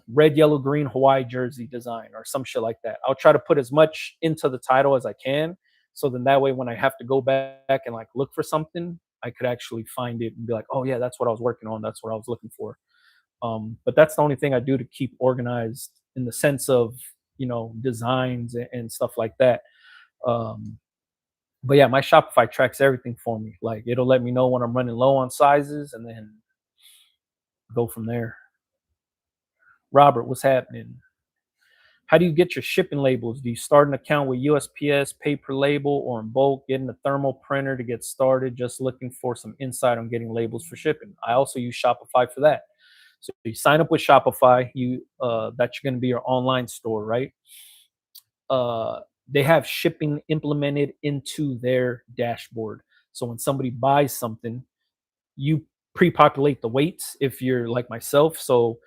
red yellow green Hawaii jersey design or some shit like that. I'll try to put as much into the title as I can, so then that way when I have to go back and like look for something, I could actually find it and be like, oh yeah, that's what I was working on, that's what I was looking for. But that's the only thing I do to keep organized in the sense of designs and stuff like that. um, but yeah, my Shopify tracks everything for me. Like it'll let me know when I'm running low on sizes and then go from there. Robert, what's happening? How do you get your shipping labels? Do you start an account with USPS, pay per label, or in bulk, getting a thermal printer to get started? Just looking for some insight on getting labels for shipping. I also use Shopify for that. So you sign up with Shopify, that's going to be your online store, right? They have shipping implemented into their dashboard. So when somebody buys something, you pre-populate the weights if you're like myself. So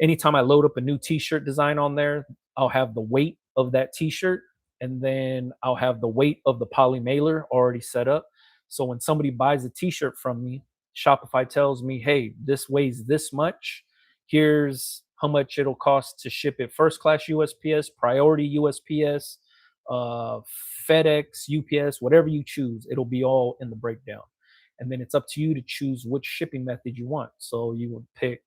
anytime I load up a new t-shirt design on there, I'll have the weight of that t-shirt, and then I'll have the weight of the poly mailer already set up. So when somebody buys a t-shirt from me, Shopify tells me, hey, this weighs this much. Here's how much it'll cost to ship it first class USPS, priority USPS, uh, FedEx, UPS, whatever you choose, it'll be all in the breakdown. And then it's up to you to choose which shipping method you want. So you would pick,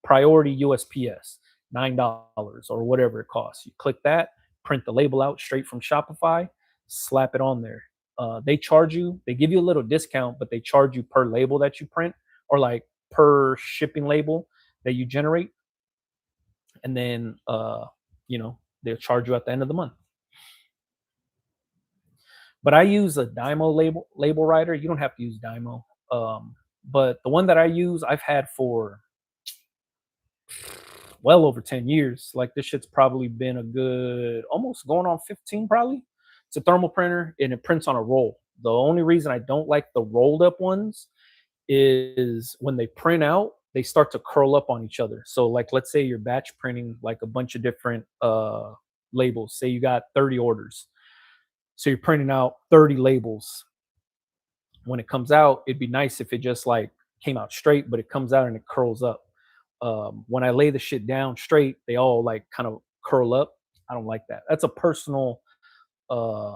priority USPS, $9 or whatever it costs. You click that, print the label out straight from Shopify, slap it on there. They give you a little discount, but they charge you per label that you print, or like per shipping label that you generate. And then, they'll charge you at the end of the month. But I use a Dymo label writer. You don't have to use Dymo. But the one that I use, I've had for well over 10 years. Like this shit's probably been a good almost going on 15 probably. It's a thermal printer and it prints on a roll. The only reason I don't like the rolled up ones is when they print out, they start to curl up on each other. So like let's say you're batch printing like a bunch of different labels. Say you got 30 orders. So you're printing out 30 labels. When it comes out, it'd be nice if it just like came out straight, but it comes out and it curls up. When I lay the shit down straight, they all like kind of curl up. I don't like that. That's a personal uh,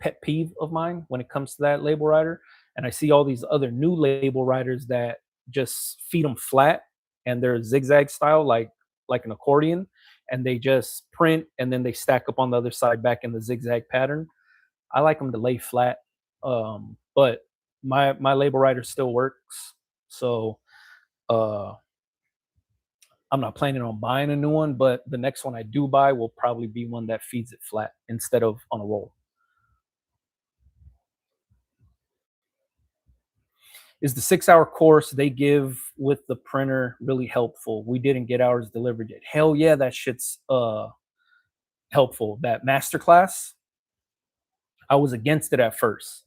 pet peeve of mine when it comes to that label writer. And I see all these other new label writers that just feed them flat and they're zigzag style, like an accordion, and they just print and then they stack up on the other side back in the zigzag pattern. I like them to lay flat, but my label writer still works. So uh, I'm not planning on buying a new one, but the next one I do buy will probably be one that feeds it flat instead of on a roll. Is the 6 hour course they give with the printer really helpful? We didn't get ours delivered yet. Hell yeah, that shit's helpful. That masterclass, I was against it at first.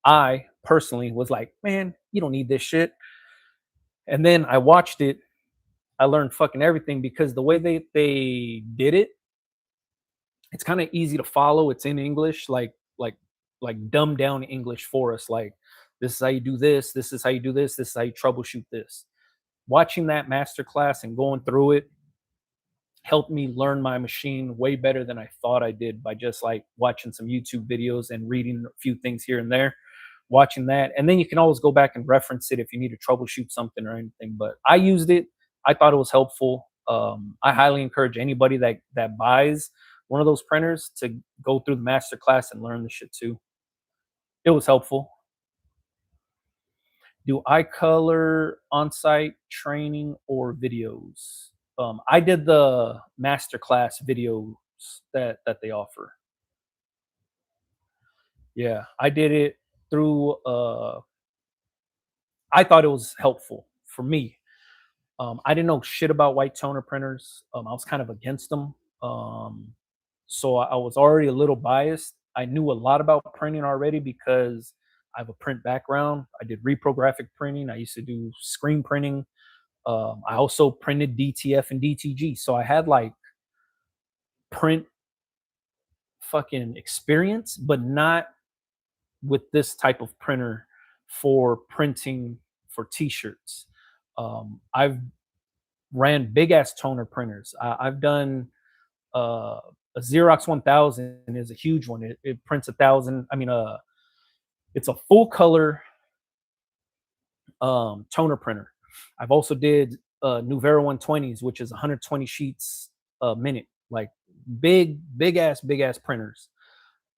I personally was like, man, you don't need this shit. And then I watched it. I learned fucking everything because the way they did it, it's kind of easy to follow. It's in English, like dumbed down English for us. Like this is how you do this. This is how you do this. This is how you troubleshoot this. Watching that masterclass and going through it helped me learn my machine way better than I thought I did by just like watching some YouTube videos and reading a few things here and there. Watching that, and then you can always go back and reference it if you need to troubleshoot something or anything. But I used it. I thought it was helpful. I highly encourage anybody that buys one of those printers to go through the master class and learn the shit too. It was helpful. Do I color on-site training or videos? I did the master class videos that they offer. Yeah, I did it through. I thought it was helpful for me. I didn't know shit about white toner printers. I was kind of against them. So I was already a little biased. I knew a lot about printing already because I have a print background. I did reprographic printing. I used to do screen printing. I also printed DTF and DTG. So I had like print fucking experience, but not with this type of printer for printing for t-shirts. I've ran big ass toner printers. I've done a Xerox 1000 is a huge one. It prints 1,000. I mean, it's a full color toner printer. I've also did Nuvera 120s, which is 120 sheets a minute, like big ass printers.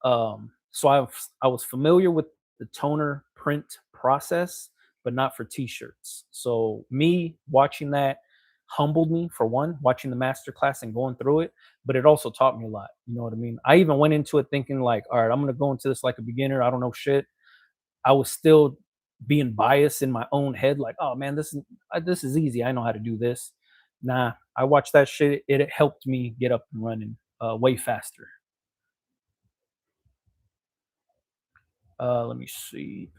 So I was familiar with the toner print process, but not for t-shirts. So me watching that humbled me for one, watching the master class and going through it, but it also taught me a lot. You know what I mean? I even went into it thinking like, all right, I'm gonna go into this like a beginner. I don't know shit. I was still being biased in my own head, like, oh man, this is easy. I know how to do this. Nah, I watched that shit. It helped me get up and running way faster. Let me see.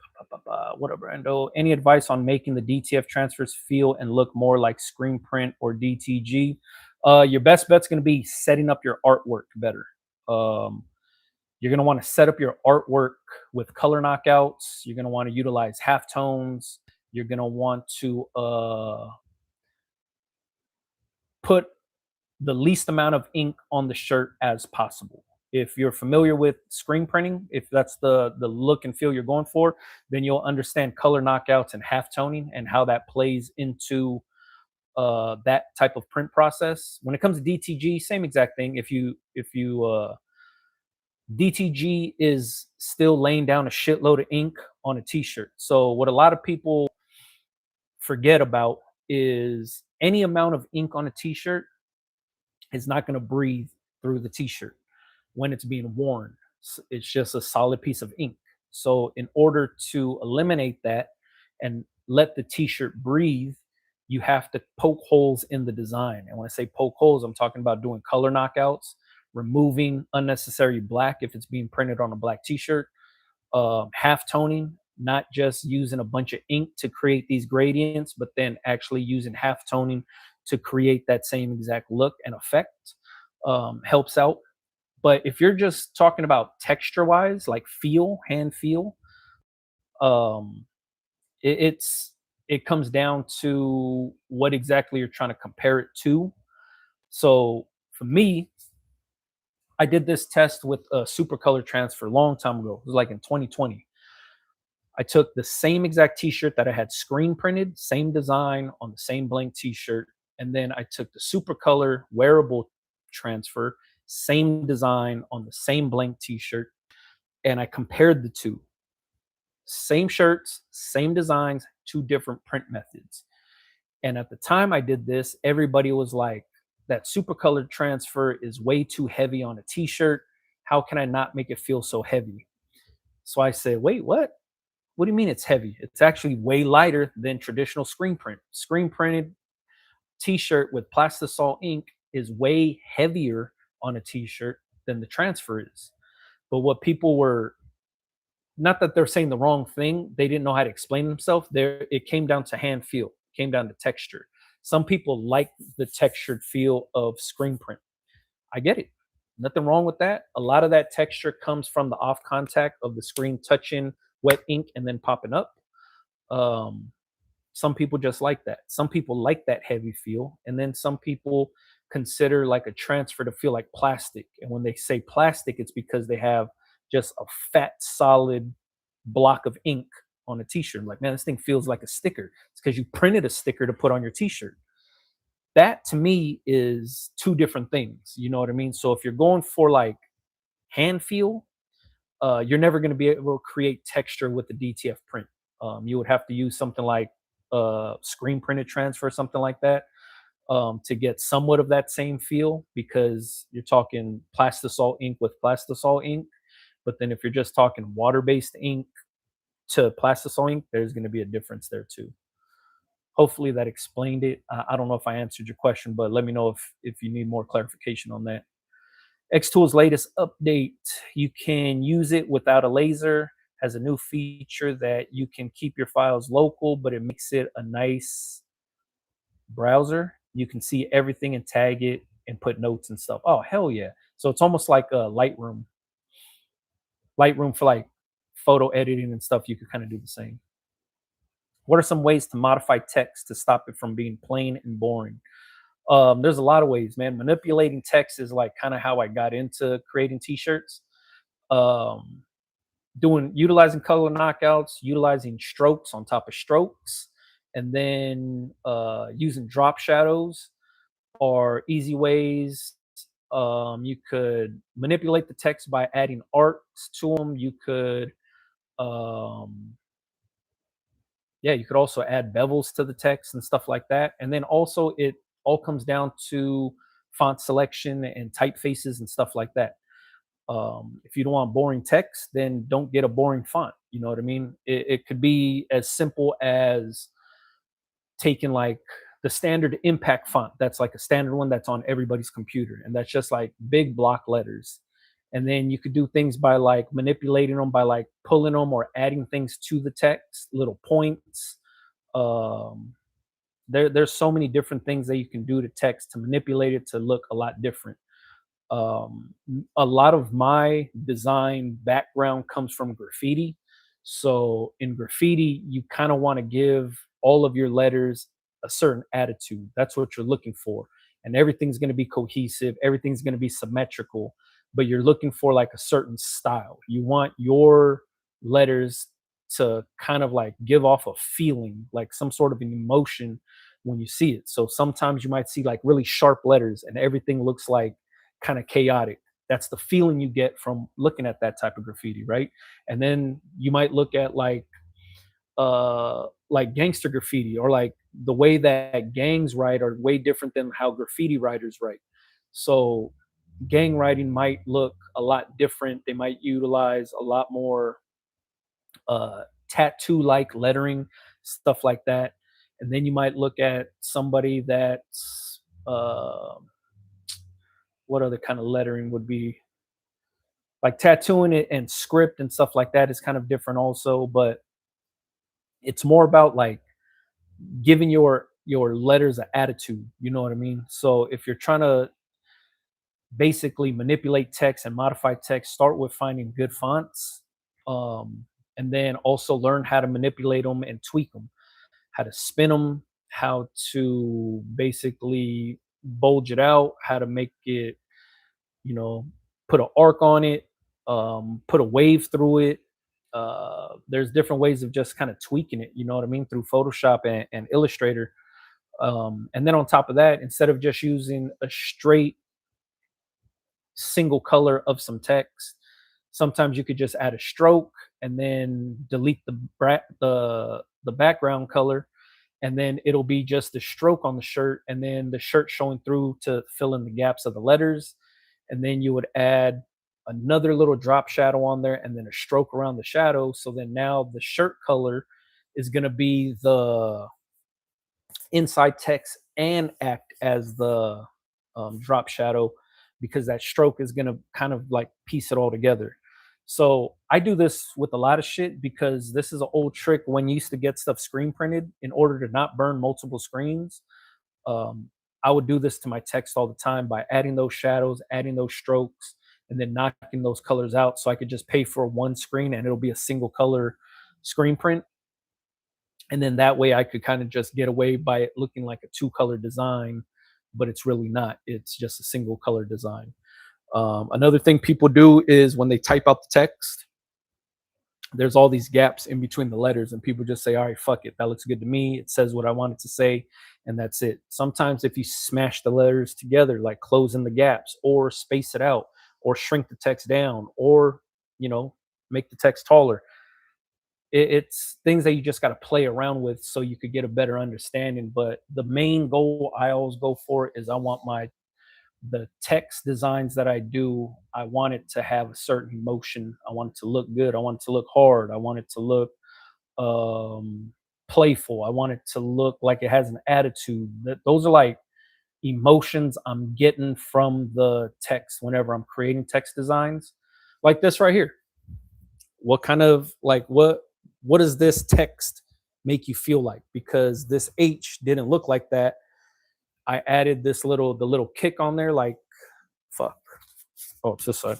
What up, Brando? Any advice on making the DTF transfers feel and look more like screen print or DTG? Your best bet's going to be setting up your artwork better. Um, you're going to want to set up your artwork with color knockouts. You're going to want to utilize halftones. You're going to want to put the least amount of ink on the shirt as possible. If you're familiar with screen printing, if that's the look and feel you're going for, then you'll understand color knockouts and half toning and how that plays into that type of print process. When it comes to DTG, same exact thing. If you DTG is still laying down a shitload of ink on a t-shirt. So what a lot of people forget about is any amount of ink on a t-shirt is not going to breathe through the t-shirt when it's being worn. It's just a solid piece of ink. So in order to eliminate that and let the t-shirt breathe, you have to poke holes in the design. And when I say poke holes, I'm talking about doing color knockouts, removing unnecessary black if it's being printed on a black t-shirt, half toning, not just using a bunch of ink to create these gradients, but then actually using half toning to create that same exact look and effect, helps out. But if you're just talking about texture wise, like feel, hand feel, um, it comes down to what exactly you're trying to compare it to. So for me, I did this test with a super color transfer a long time ago. It was like in 2020. I took the same exact t-shirt that I had screen printed, same design on the same blank t-shirt, and then I took the super color wearable transfer, same design on the same blank t-shirt, and I compared the two. Same shirts, same designs, two different print methods. And at the time I did this, everybody was like, that super colored transfer is way too heavy on a t-shirt. How can I not make it feel so heavy? So I said, wait, what? What do you mean it's heavy? It's actually way lighter than traditional screen print. Screen printed t-shirt with plastisol ink is way heavier on a t-shirt than the transfer is. But what people were, not that they're saying the wrong thing, they didn't know how to explain themselves. There, it came down to hand feel, it came down to texture. Some people like the textured feel of screen print. I get it. Nothing wrong with that. A lot of that texture comes from the off contact of the screen touching wet ink and then popping up. Um, some people just like that. Some people like that heavy feel, and then some people consider like a transfer to feel like plastic. And when they say plastic, it's because they have just a fat, solid block of ink on a t-shirt. Like, man, this thing feels like a sticker. It's because you printed a sticker to put on your t-shirt. That to me is two different things. You know what I mean? So if you're going for like hand feel, you're never going to be able to create texture with the DTF print. You would have to use something like screen printed transfer, something like that, to get somewhat of that same feel, because you're talking plastisol ink with plastisol ink. But then if you're just talking water based ink to plastisol ink, there's going to be a difference there too. Hopefully that explained it. I don't know if I answered your question, but let me know if you need more clarification on that. Xtool's latest update, you can use it without a laser. Has a new feature that you can keep your files local, but it makes it a nice browser. You can see everything and tag it and put notes and stuff. Oh, hell yeah. So it's almost like a Lightroom for like photo editing and stuff. You could kind of do the same. What are some ways to modify text to stop it from being plain and boring? There's a lot of ways, man. Manipulating text is like kind of how I got into creating t-shirts. Um, utilizing color knockouts, utilizing strokes on top of strokes, and then using drop shadows are easy ways. You could manipulate the text by adding arcs to them. You could, yeah, you could also add bevels to the text and stuff like that. And then also, it all comes down to font selection and typefaces and stuff like that. If you don't want boring text, then don't get a boring font. You know what I mean? It could be as simple as taking like the standard impact font. That's like a standard one that's on everybody's computer, and that's just like big block letters. And then you could do things by like manipulating them, by like pulling them or adding things to the text, little points. Um, there's so many different things that you can do to text to manipulate it to look a lot different. A lot of my design background comes from graffiti. So in graffiti, you kind of want to give all of your letters a certain attitude. That's what you're looking for. And everything's going to be cohesive, everything's going to be symmetrical, but you're looking for like a certain style. You want your letters to kind of like give off a feeling, like some sort of an emotion when you see it. So sometimes you might see like really sharp letters and everything looks kind of chaotic. That's the feeling you get from looking at that type of graffiti, right? And then you might look at like gangster graffiti, or like the way that gangs write are way different than how graffiti writers write. So gang writing might look a lot different. They might utilize a lot more tattoo like lettering, stuff like that. And then you might look at somebody that's what other kind of lettering would be, like tattooing it and script and stuff like that is kind of different also, but it's more about like giving your letters an attitude, you know what I mean? So if you're trying to basically manipulate text and modify text, start with finding good fonts, um, and then also learn how to manipulate them and tweak them, how to spin them, how to basically bulge it out, how to make it, you know, put an arc on it, put a wave through it. There's different ways of just kind of tweaking it, you know what I mean, through Photoshop and Illustrator. And then on top of that, instead of just using a straight single color of some text, sometimes you could just add a stroke and then delete the background color, and then it'll be just the stroke on the shirt, and then the shirt showing through to fill in the gaps of the letters. And then you would add another little drop shadow on there and then a stroke around the shadow. So then now the shirt color is going to be the inside text and act as the drop shadow, because that stroke is going to kind of like piece it all together. So I do this with a lot of shit because this is an old trick when you used to get stuff screen printed in order to not burn multiple screens. um, I would do this to my text all the time by adding those shadows, adding those strokes, and then knocking those colors out. So I could just pay for one screen and it'll be a single color screen print. And then that way I could kind of just get away by it looking like a two color design, but it's really not. It's just a single color design. Another thing people do is when they type out the text, there's all these gaps in between the letters, and people just say, all right, fuck it, that looks good to me, it says what I want it to say, and that's it. Sometimes if you smash the letters together, like close in the gaps or space it out or shrink the text down, or you know make the text taller, it's things that you just got to play around with so you could get a better understanding. But the main goal I always go for is I want the text designs that I do, I want it to have a certain emotion. I want it to look good. I want it to look hard. I want it to look um, playful. I want it to look like it has an attitude. Those are like emotions I'm getting from the text whenever I'm creating text designs, like this right here. What kind of like what does this text make you feel like? Because this H didn't look like that. I added the little kick on there, like fuck. Oh, it's this side.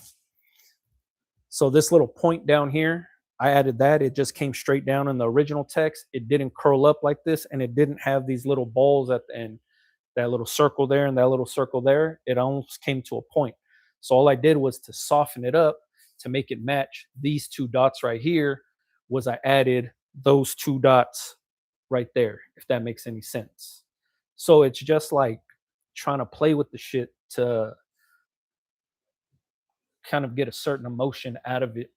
So this little point down here, I added that. It just came straight down in the original text. It didn't curl up like this, and it didn't have these little balls at the end. That little circle there and that little circle there, it almost came to a point. So all I did was to soften it up to make it match these two dots right here. Was I added those two dots right there, if that makes any sense. So it's just like trying to play with the shit to kind of get a certain emotion out of it.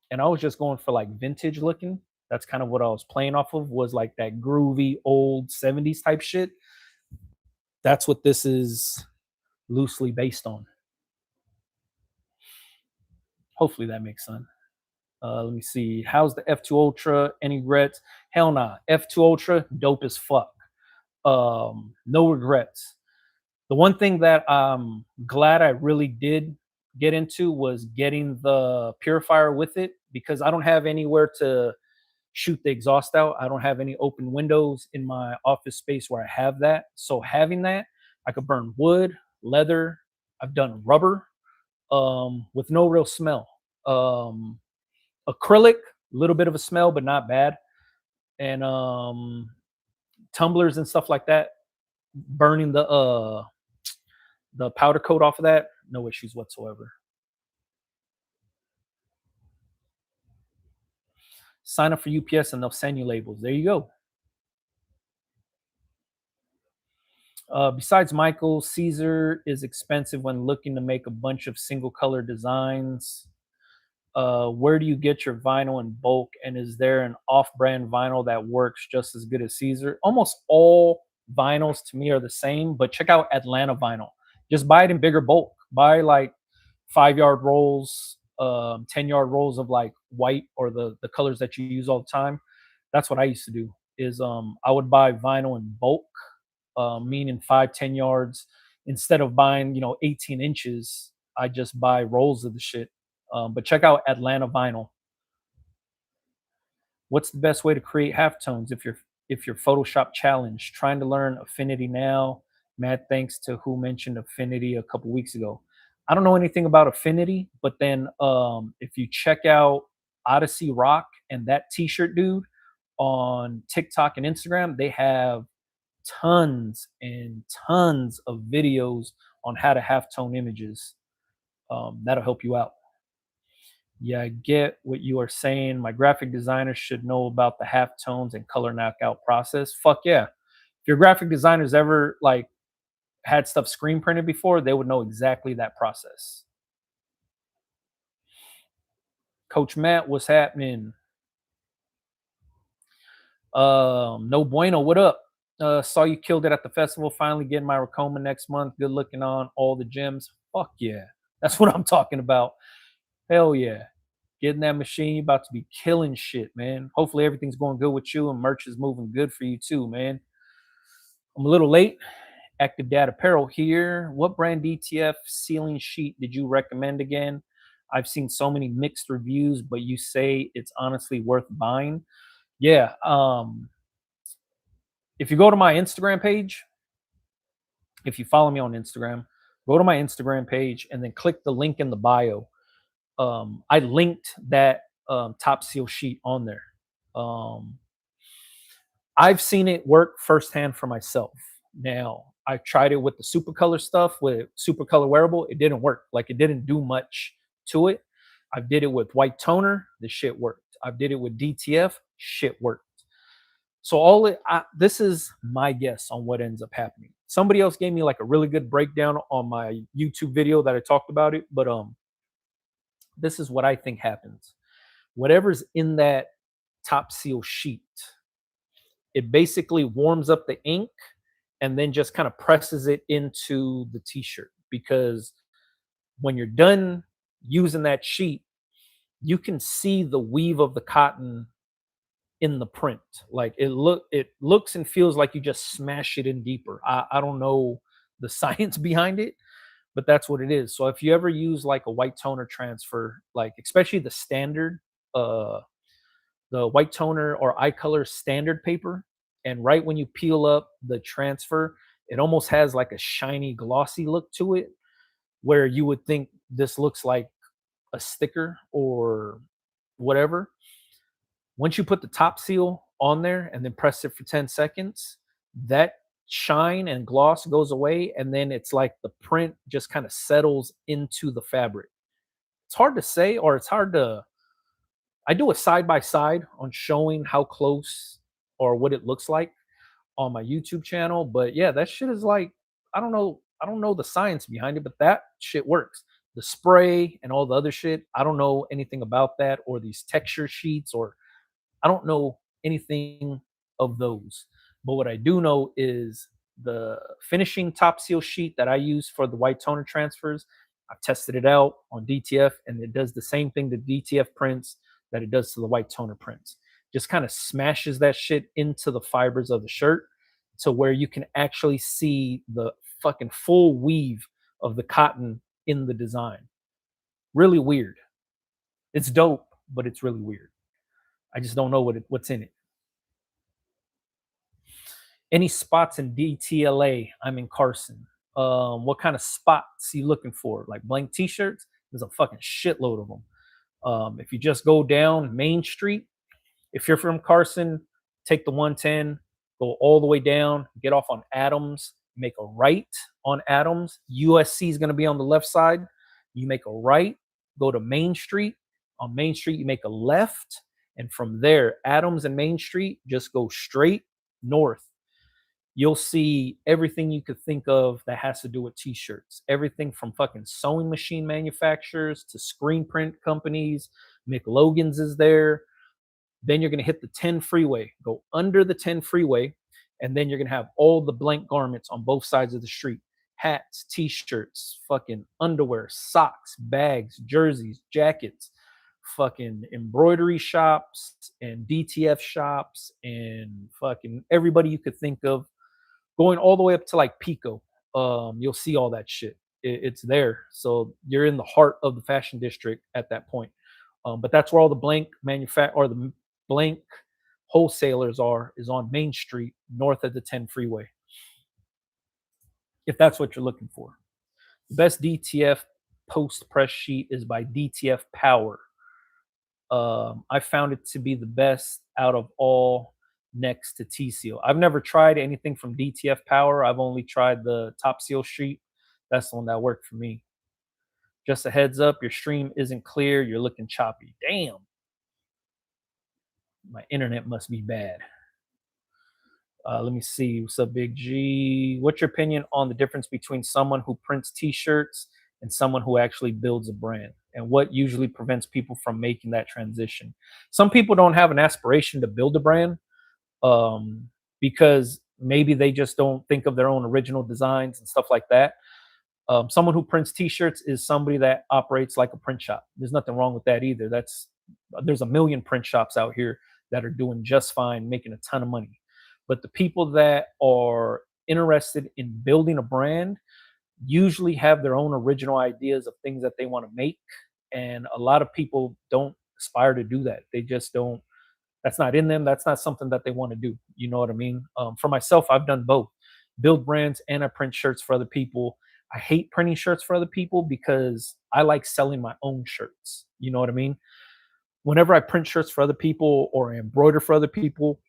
And I was just going for like vintage looking. That's kind of what I was playing off of, was like that groovy old 70s type shit. That's what this is loosely based on. Hopefully that makes sense. Let me see. How's the F2 Ultra? Any regrets? Hell nah. F2 Ultra, dope as fuck. No regrets. The one thing that I'm glad I really did get into was getting the purifier with it, because I don't have anywhere to shoot the exhaust out. I don't have any open windows in my office space where I have that. So having that, I could burn wood, leather. I've done rubber with no real smell. Um, Acrylic, a little bit of a smell, but not bad. And tumblers and stuff like that. Burning the powder coat off of that, no issues whatsoever. Sign up for UPS and they'll send you labels. There you go. Besides Michael, Caesar is expensive when looking to make a bunch of single color designs. Where do you get your vinyl in bulk? And is there an off brand vinyl that works just as good as Caesar? Almost all vinyls to me are the same, but check out Atlanta Vinyl. Just buy it in bigger bulk. Buy like 5 yard rolls, 10 yard rolls of like white or the colors that you use all the time. That's what I used to do. Is I would buy vinyl in bulk, meaning 5, 10 yards. Instead of buying 18 inches, I just buy rolls of the shit. But check out Atlanta Vinyl. What's the best way to create halftones if you're Photoshop challenged? Trying to learn Affinity now. Mad thanks to who mentioned Affinity a couple weeks ago. I don't know anything about Affinity, but then if you check out Odyssey Rock and that T-shirt dude on TikTok and Instagram, they have tons and tons of videos on how to halftone images. That'll help you out. Yeah, I get what you are saying. My graphic designer should know about the halftones and color knockout process. Fuck yeah. If your graphic designers ever like had stuff screen printed before, they would know exactly that process. Coach Matt, what's happening? No bueno, what up? Saw you killed it at the festival. Finally getting my Racoma next month. Good looking on all the gyms. Fuck yeah. That's what I'm talking about. Hell yeah. Getting that machine, you about to be killing shit, man. Hopefully everything's going good with you and merch is moving good for you too, man. I'm a little late. Active Data Apparel here. What brand DTF ceiling sheet did you recommend again? I've seen so many mixed reviews, but you say it's honestly worth buying. Yeah. If you go to my Instagram page, if you follow me on Instagram, go to my Instagram page and then click the link in the bio. I linked that top seal sheet on there. I've seen it work firsthand for myself. Now, I tried it with the super color stuff with super color wearable. It didn't work. Like it didn't do much to it. I did it with white toner. The shit worked. I did it with DTF. Shit worked. So this is my guess on what ends up happening. Somebody else gave me like a really good breakdown on my YouTube video that I talked about it, but this is what I think happens. Whatever's in that top seal sheet, it basically warms up the ink and then just kind of presses it into the t-shirt, because when you're done using that sheet, you can see the weave of the cotton in the print. Like it looks and feels like you just smash it in deeper. I don't know the science behind it, but that's what it is. So if you ever use like a white toner transfer, like especially the standard, uh, the white toner or eye color standard paper, and right when you peel up the transfer, it almost has like a shiny, glossy look to it, where you would think this looks like a sticker or whatever. Once you put the top seal on there and then press it for 10 seconds, that shine and gloss goes away. And then it's like the print just kind of settles into the fabric. It's hard to say, or it's hard to. I do a side by side on showing how close or what it looks like on my YouTube channel. But yeah, that shit is like, I don't know the science behind it, but that shit works. The spray and all the other shit, I don't know anything about that, or these texture sheets, or I don't know anything of those. But what I do know is the finishing top seal sheet that I use for the white toner transfers. I've tested it out on DTF, and it does the same thing to DTF prints that it does to the white toner prints. Just kind of smashes that shit into the fibers of the shirt to where you can actually see the fucking full weave of the cotton in the design. Really weird. It's dope, but it's really weird. I just don't know what's in it. Any spots in DTLA? I'm in Carson. What kind of spots you looking for? Like blank T-shirts? There's a fucking shitload of them. If you just go down Main Street, if you're from Carson, take the 110, go all the way down, get off on Adams, make a right on Adams. USC is going to be on the left side. You make a right, go to Main Street. On Main Street, you make a left. And from there, Adams and Main Street, just go straight north. You'll see everything you could think of that has to do with t-shirts. Everything from fucking sewing machine manufacturers to screen print companies. McLogan's is there. Then you're going to hit the 10 freeway, go under the 10 freeway, and then you're going to have all the blank garments on both sides of the street. Hats, t-shirts, fucking underwear, socks, bags, jerseys, jackets, fucking embroidery shops and DTF shops and fucking everybody you could think of, going all the way up to like Pico. You'll see all that shit. It's there. So you're in the heart of the fashion district at that point. But that's where all the blank or the blank wholesalers is on Main Street, north of the 10 freeway. If that's what you're looking for. The best DTF post press sheet is by DTF Power. I found it to be the best out of all next to T-Seal. I've never tried anything from DTF Power. I've only tried the Top Seal sheet. That's the one that worked for me. Just a heads up, your stream isn't clear. You're looking choppy. Damn. My internet must be bad. Let me see. What's up, Big G? What's your opinion on the difference between someone who prints T-shirts and someone who actually builds a brand? And what usually prevents people from making that transition? Some people don't have an aspiration to build a brand because maybe they just don't think of their own original designs and stuff like that. Someone who prints T-shirts is somebody that operates like a print shop. There's nothing wrong with that either. There's a million print shops out here that are doing just fine, making a ton of money. But the people that are interested in building a brand usually have their own original ideas of things that they want to make. And a lot of people don't aspire to do that. They just don't, that's not in them. That's not something that they want to do. You know what I mean? For myself, I've done both, build brands and I print shirts for other people. I hate printing shirts for other people because I like selling my own shirts. You know what I mean? Whenever I print shirts for other people or embroider for other people,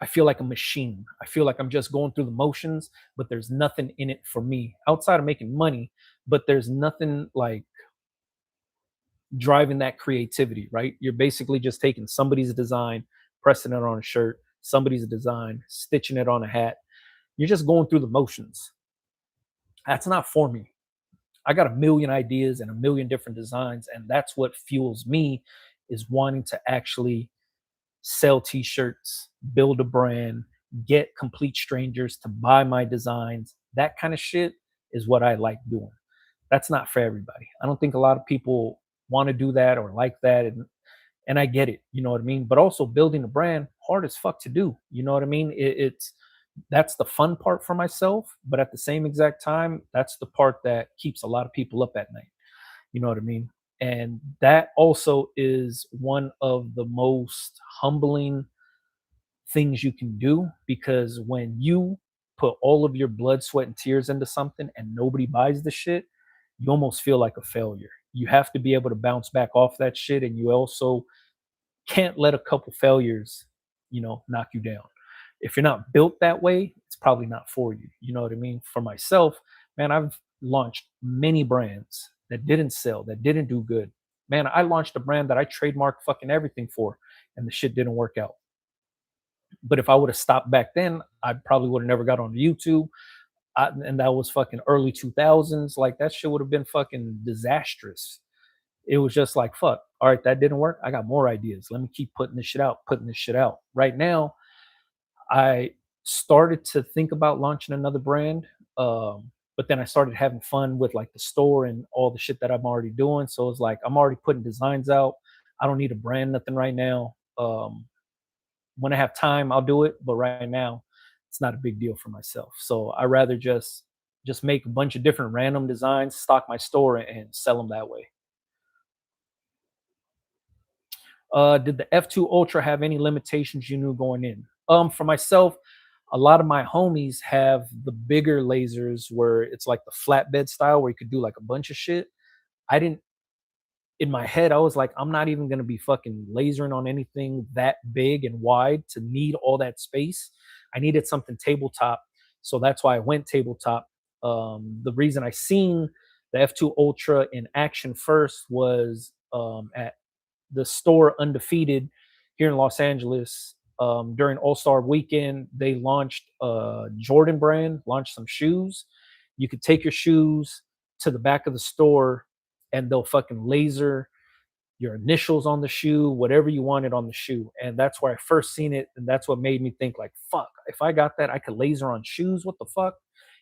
I feel like a machine. I feel like I'm just going through the motions, but there's nothing in it for me outside of making money. But there's nothing like driving that creativity, right? You're basically just taking somebody's design, pressing it on a shirt, somebody's design, stitching it on a hat. You're just going through the motions. That's not for me. I got a million ideas and a million different designs, and that's what fuels me is wanting to actually sell t-shirts, build a brand, get complete strangers to buy my designs. That kind of shit is what I like doing. That's not for everybody. I don't think a lot of people want to do that or like that, and I get it, you know what I mean? But also building a brand, hard as fuck to do. You know what I mean? It's that's the fun part for myself, but at the same exact time, that's the part that keeps a lot of people up at night. You know what I mean? And that also is one of the most humbling things you can do because when you put all of your blood, sweat, and tears into something and nobody buys the shit, you almost feel like a failure. You have to be able to bounce back off that shit, and you also can't let a couple failures, knock you down. If you're not built that way, it's probably not for you. You know what I mean? For myself, man, I've launched many brands that didn't sell, that didn't do good. Man, I launched a brand that I trademarked fucking everything for, and the shit didn't work out. But if I would have stopped back then, I probably would have never got on YouTube. And that was fucking early 2000s. Like that shit would have been fucking disastrous. It was just like, fuck, all right, that didn't work. I got more ideas. Let me keep putting this shit out. Right now, I started to think about launching another brand. But then I started having fun with like the store and all the shit that I'm already doing. So it's like, I'm already putting designs out. I don't need a brand, nothing right now. When I have time, I'll do it. But right now, it's not a big deal for myself. So I rather just make a bunch of different random designs, stock my store, and sell them that way. Did the F2 Ultra have any limitations you knew going in? For myself, a lot of my homies have the bigger lasers where it's like the flatbed style where you could do like a bunch of shit. I didn't In my head, I was like, I'm not even gonna be fucking lasering on anything that big and wide to need all that space. I needed something tabletop, so that's why I went tabletop. The reason I seen the F2 Ultra in action first was at the store Undefeated here in Los Angeles. During All Star Weekend, they launched Jordan brand, launched some shoes. You could take your shoes to the back of the store, and they'll fucking laser your initials on the shoe, whatever you wanted on the shoe. And that's where I first seen it. And that's what made me think, like, fuck, if I got that, I could laser on shoes. What the fuck?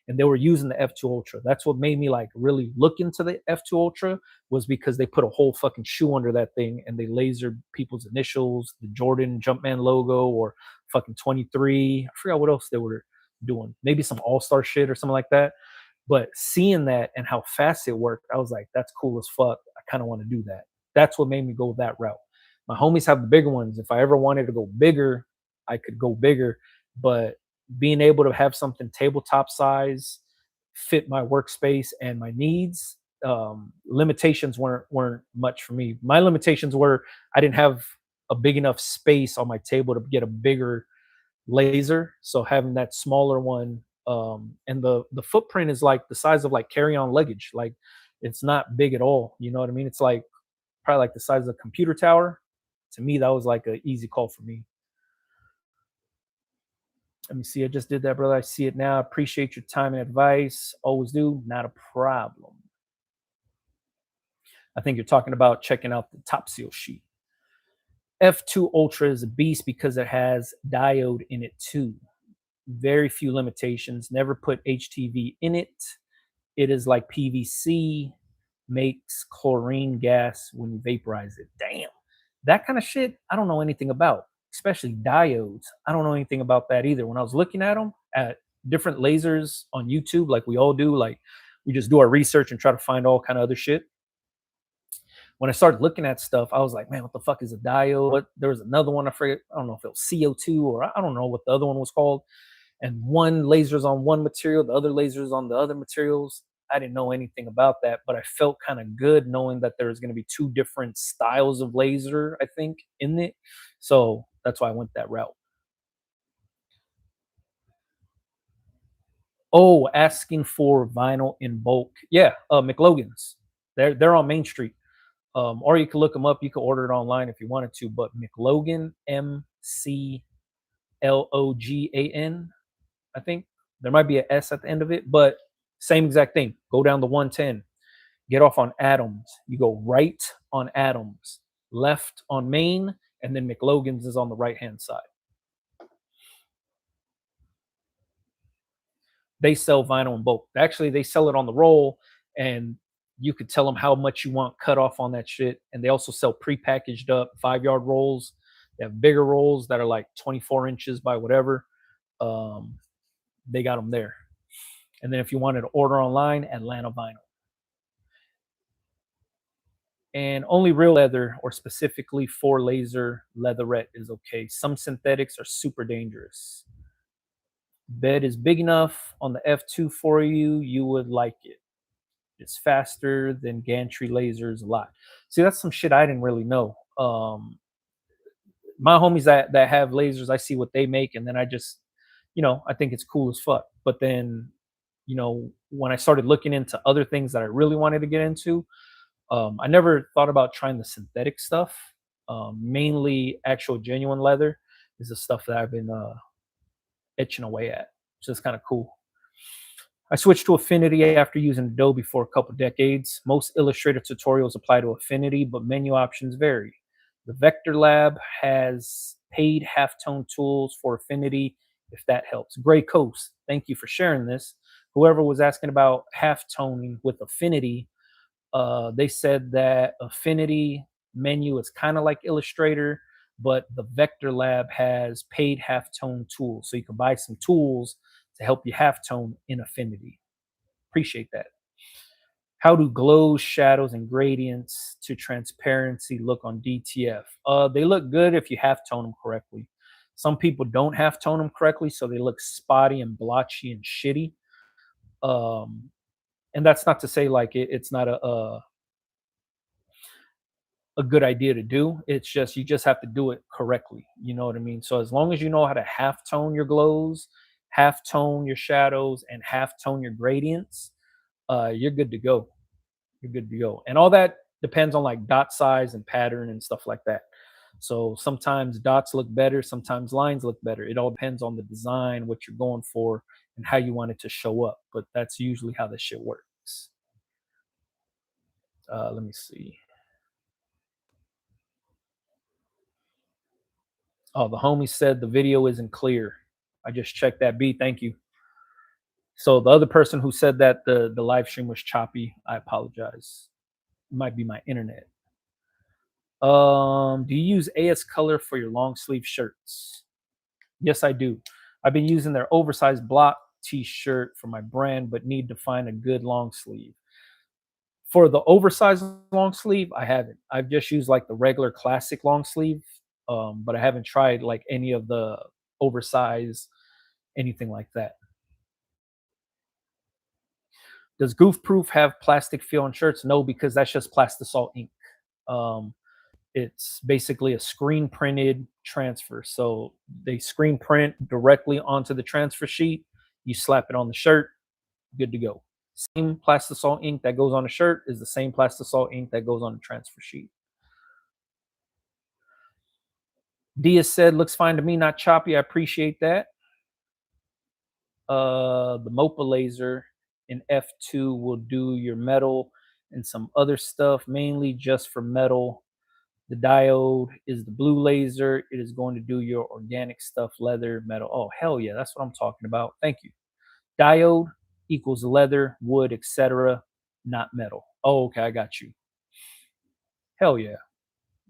And they were using the F2 Ultra. That's what made me like really look into the F2 Ultra, was because they put a whole fucking shoe under that thing and they lasered people's initials, the Jordan Jumpman logo, or fucking 23. I forgot what else they were doing. Maybe some all-star shit or something like that. But seeing that and how fast it worked, I was like, that's cool as fuck. I kind of want to do that. That's what made me go that route. My homies have the bigger ones. If I ever wanted to go bigger, I could go bigger. But being able to have something tabletop size fit my workspace and my needs, limitations weren't much for me. My limitations were I didn't have a big enough space on my table to get a bigger laser. So having that smaller one, and the footprint is like the size of like carry-on luggage. Like it's not big at all. You know what I mean? It's like probably like the size of a computer tower. To me, that was like an easy call for me. Let me see. I just did that, brother. I see it now. Appreciate your time and advice. Always do. Not a problem. I think you're talking about checking out the top seal sheet. F2 Ultra is a beast because it has diode in it too. Very few limitations. Never put HTV in it. It is like PVC, makes chlorine gas when you vaporize it. Damn. That kind of shit, I don't know anything about, especially diodes. I don't know anything about that either. When I was looking at them at different lasers on YouTube, like we all do, like we just do our research and try to find all kind of other shit. When I started looking at stuff, I was like, man, what the fuck is a diode? What, there was another one, I forget, I don't know if it was CO2 or I don't know what the other one was called. And one laser's on one material, the other laser's on the other materials. I didn't know anything about that, but I felt kind of good knowing that there's going to be two different styles of laser, I think, in it. So that's why I went that route. Oh, asking for vinyl in bulk. Yeah, McLogan's. They're on Main Street. Or you can look them up. You can order it online if you wanted to. But McLogan, MCLOGAN, I think there might be an S at the end of it, but same exact thing. Go down the 110, get off on Adams. You go right on Adams, left on Main, and then McLogan's is on the right hand side. They sell vinyl in bulk. Actually, they sell it on the roll, and you could tell them how much you want cut off on that shit. And they also sell prepackaged up 5 yard rolls. They have bigger rolls that are like 24 inches by whatever. Um, they got them there. And then if you wanted to order online, Atlanta Vinyl. And only real leather or specifically for laser leatherette is okay. Some synthetics are super dangerous. Bed is big enough on the F2 for you, you would like it. It's faster than gantry lasers a lot. See, that's some shit I didn't really know. My homies that have lasers, I see what they make, and then I just, I think it's cool as fuck. But then, when I started looking into other things that I really wanted to get into, I never thought about trying the synthetic stuff. Mainly actual genuine leather is the stuff that I've been itching away at, which is kind of cool. I switched to Affinity after using Adobe for a couple decades. Most Illustrator tutorials apply to Affinity, but menu options vary. The Vector Lab has paid halftone tools for Affinity, if that helps. Gray Coast, thank you for sharing this. Whoever was asking about halftoning with Affinity, they said that Affinity menu is kind of like Illustrator, but the Vector Lab has paid halftone tools. So you can buy some tools to help you halftone in Affinity. Appreciate that. How do glows, shadows, and gradients to transparency look on DTF? They look good if you half tone them correctly. Some people don't half tone them correctly, so they look spotty and blotchy and shitty. Um, and that's not to say like it's not a good idea to do. It's just you just have to do it correctly. You know what I mean? So as long as you know how to half tone your glows, half tone your shadows, and half tone your gradients, you're good to go. You're good to go. And all that depends on like dot size and pattern and stuff like that. So sometimes dots look better, sometimes lines look better. It all depends on the design, what you're going for, and how you want it to show up. But that's usually how this shit works. Let me see. Oh, the homie said the video isn't clear. I just checked that B. Thank you. So the other person who said that the live stream was choppy, I apologize. It might be my internet. Do you use AS Color for your long sleeve shirts? Yes, I do. I've been using their oversized block t-shirt for my brand, but need to find a good long sleeve. For the oversized long sleeve, I haven't. I've just used like the regular classic long sleeve, but I haven't tried like any of the oversized anything like that. Does Goof Proof have plastic feel on shirts? No, because that's just plastisol ink. Um, it's basically a screen printed transfer. So they screen print directly onto the transfer sheet. You slap it on the shirt, good to go. Same plastisol ink that goes on a shirt is the same plastisol ink that goes on the transfer sheet. Diaz said, looks fine to me, not choppy. I appreciate that. The MOPA laser in F2 will do your metal and some other stuff, mainly just for metal. The diode is the blue laser. It is going to do your organic stuff, leather, metal. Oh, hell yeah, that's what I'm talking about. Thank you. Diode equals leather, wood, etc., not metal. Oh, okay, I got you. Hell yeah.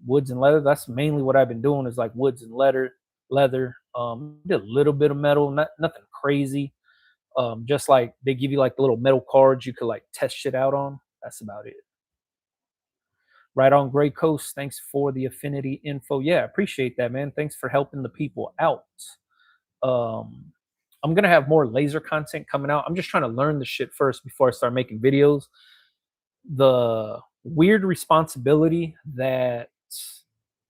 Woods and leather. That's mainly what I've been doing is like woods and leather. Did a little bit of metal, nothing crazy. Just like they give you like the little metal cards you could like test shit out on. That's about it. Right on, Gray Coast. Thanks for the affinity info. Yeah, appreciate that, man. Thanks for helping the people out. Um, I'm gonna have more laser content coming out. I'm just trying to learn the shit first before I start making videos. The weird responsibility that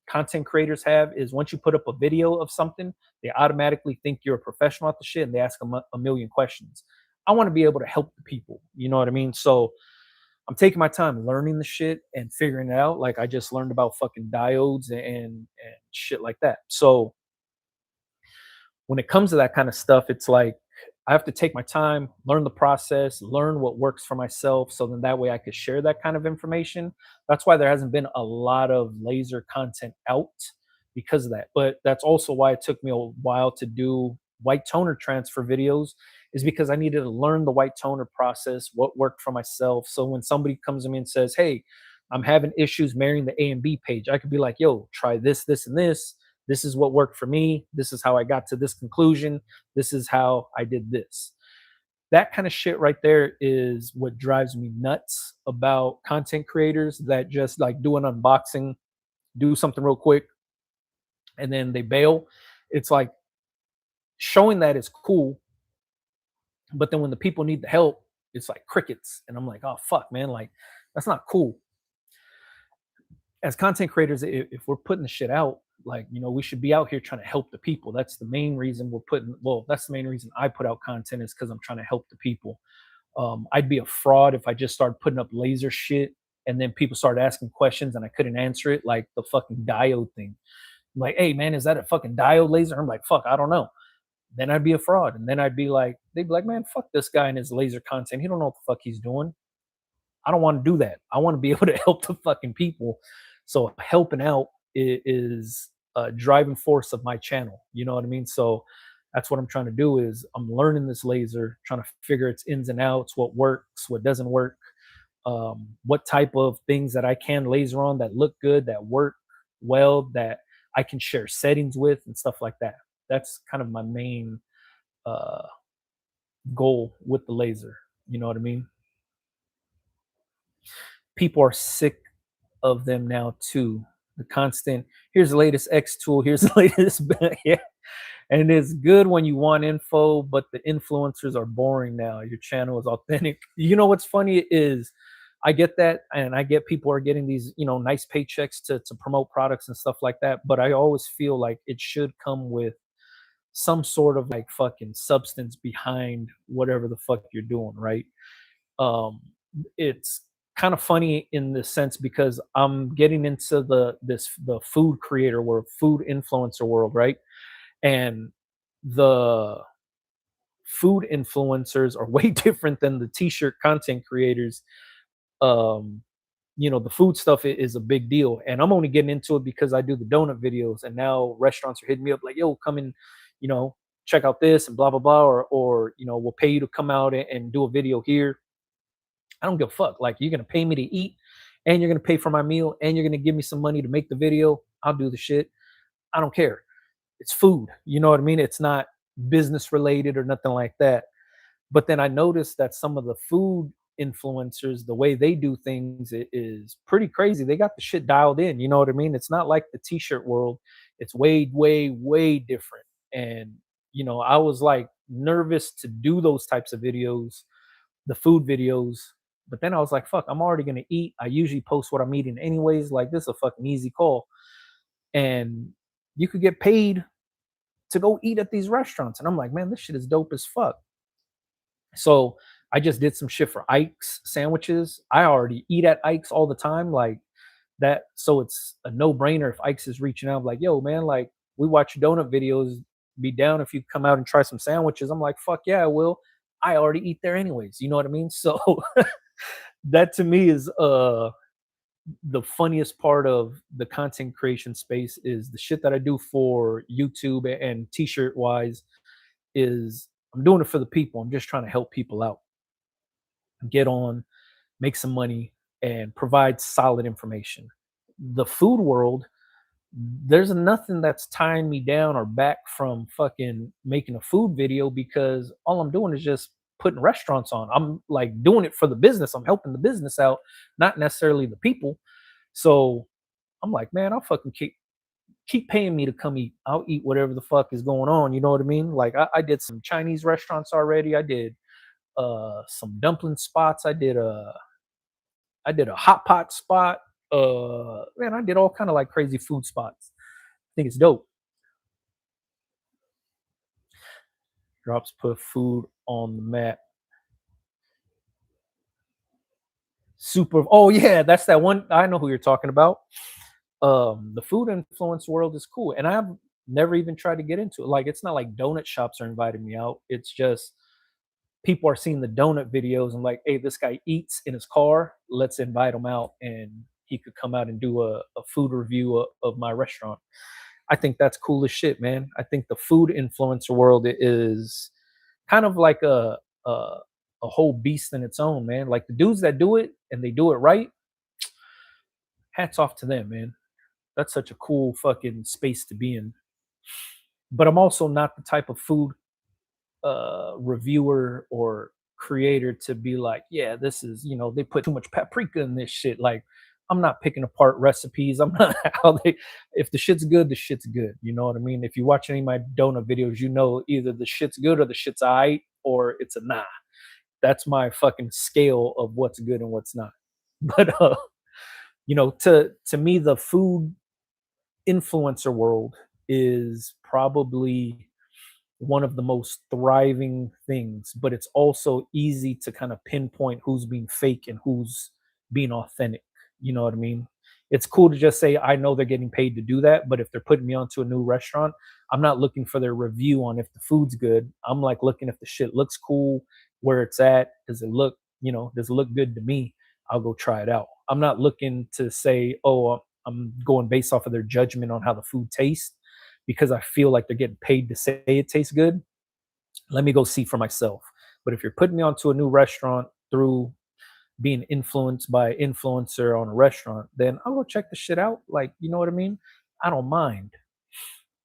content creators have is once you put up a video of something, they automatically think you're a professional at the shit and they ask a million questions. I want to be able to help the people. You know what I mean? So I'm taking my time learning the shit and figuring it out. Like I just learned about fucking diodes and shit like that. So when it comes to that kind of stuff, it's like I have to take my time, learn the process, learn what works for myself, so then that way I could share that kind of information. That's why there hasn't been a lot of laser content out because of that. But that's also why it took me a while to do white toner transfer videos, is because I needed to learn the white toner process, what worked for myself. So when somebody comes to me and says, "Hey, I'm having issues marrying the A and B page," I could be like, "Yo, try this, this, and this. This is what worked for me. This is how I got to this conclusion. This is how I did this." That kind of shit right there is what drives me nuts about content creators that just like do an unboxing, do something real quick, and then they bail. It's like showing that is cool, but then when the people need the help, it's like crickets. And I'm like, oh fuck, man, like that's not cool. As content creators, if we're putting the shit out, like, you know, we should be out here trying to help the people. That's the main reason we're putting, well, that's the main reason I put out content, is because I'm trying to help the people. I'd be a fraud if I just started putting up laser shit and then people started asking questions and I couldn't answer it, like the fucking diode thing. I'm like, hey man, is that a fucking diode laser? I'm like, fuck, I don't know. Then I'd be a fraud. And then I'd be like, they'd be like, man, fuck this guy and his laser content. He don't know what the fuck he's doing. I don't want to do that. I want to be able to help the fucking people. So helping out is a driving force of my channel. You know what I mean? So that's what I'm trying to do is I'm learning this laser, trying to figure its ins and outs, what works, what doesn't work, what type of things that I can laser on that look good, that work well, that I can share settings with and stuff like that. That's kind of my main uh, goal with the laser. You know what I mean? people are sick of them now too. The constant, here's the latest X tool, here's the latest, yeah. And it's good when you want info, but the influencers are boring now. Your channel is authentic. You know what's funny is I get that, and I get people are getting these, nice paychecks to promote products and stuff like that. But I always feel like it should come with some sort of like fucking substance behind whatever the fuck you're doing, right? Um, it's kind of funny in the sense because I'm getting into the food creator world, food influencer world, right? And the food influencers are way different than the t-shirt content creators. um the food stuff is a big deal, and I'm only getting into it because I do the donut videos, and now restaurants are hitting me up like, yo, come in, you know check out this and blah blah blah, or we'll pay you to come out and do a video here. I don't give a fuck. Like, you're gonna pay me to eat, and you're gonna pay for my meal, and you're gonna give me some money to make the video. I'll do the shit. I don't care. It's food. You know what I mean? It's not business related or nothing like that. But then I noticed that some of the food influencers, the way they do things is pretty crazy. They got the shit dialed in. You know what I mean? It's not like the t-shirt world. It's way, way, way different. And I was like nervous to do those types of videos, the food videos. But then I was like, fuck, I'm already gonna eat. I usually post what I'm eating anyways. Like, this is a fucking easy call. And you could get paid to go eat at these restaurants. And I'm like, man, this shit is dope as fuck. So I just did some shit for Ike's sandwiches. I already eat at Ike's all the time, like that. So it's a no brainer if Ike's is reaching out, like, yo, man, like, we watch donut videos. Be down if you come out and try some sandwiches. I'm like, fuck yeah, I will. I already eat there anyways. You know what I mean? So that to me is the funniest part of the content creation space is the shit that I do for YouTube and t-shirt wise is I'm doing it for the people. I'm just trying to help people out, get on, make some money, and provide solid information. The food world, there's nothing that's tying me down or back from fucking making a food video because all I'm doing is just putting restaurants on. I'm like doing it for the business. I'm helping the business out, not necessarily the people. So I'm like, man, I'll fucking keep paying me to come eat. I'll eat whatever the fuck is going on. You know what I mean? Like, I did some Chinese restaurants already. I did some dumpling spots. I did a hot pot spot. Man, I did all kind of like crazy food spots. I think it's dope. Drops put food on the map. Super. Oh yeah, that's that one. I know who you're talking about. The food influence world is cool, and I've never even tried to get into it. Like, it's not like donut shops are inviting me out. It's just people are seeing the donut videos and like, hey, this guy eats in his car. Let's invite him out, and he could come out and do a food review of my restaurant. I think that's cool as shit, man. I think the food influencer world is kind of like a, a whole beast in its own, man. Like, the dudes that do it and they do it right, hats off to them, man. That's such a cool fucking space to be in. But I'm also not the type of food reviewer or creator to be like, yeah, this is, they put too much paprika in this shit. Like, I'm not picking apart recipes. I'm not how they, if the shit's good, the shit's good. You know what I mean? If you watch any of my donut videos, either the shit's good or the shit's aight or it's a nah. That's my fucking scale of what's good and what's not. But to me, the food influencer world is probably one of the most thriving things, but it's also easy to kind of pinpoint who's being fake and who's being authentic. You know what I mean? It's cool to just say, I know they're getting paid to do that, but if they're putting me onto a new restaurant, I'm not looking for their review on if the food's good. I'm like looking if the shit looks cool, where it's at. Does it look good to me? I'll go try it out. I'm not looking to say, oh, I'm going based off of their judgment on how the food tastes because I feel like they're getting paid to say it tastes good. Let me go see for myself. But if you're putting me onto a new restaurant through being influenced by influencer on a restaurant, then I'll go check the shit out. Like, you know what I mean? I don't mind.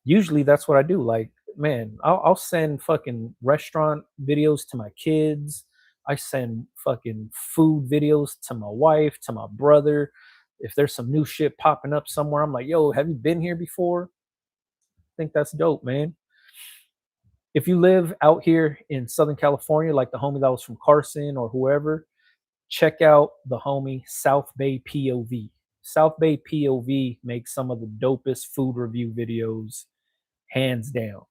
Usually that's what I do. Like, man, I'll send fucking restaurant videos to my kids. I send fucking food videos to my wife, to my brother. If there's some new shit popping up somewhere, I'm like, yo, have you been here before? I think that's dope, man. If you live out here in Southern California, like the homie that was from Carson or whoever, check out the homie South Bay POV. South Bay POV makes some of the dopest food review videos, hands down.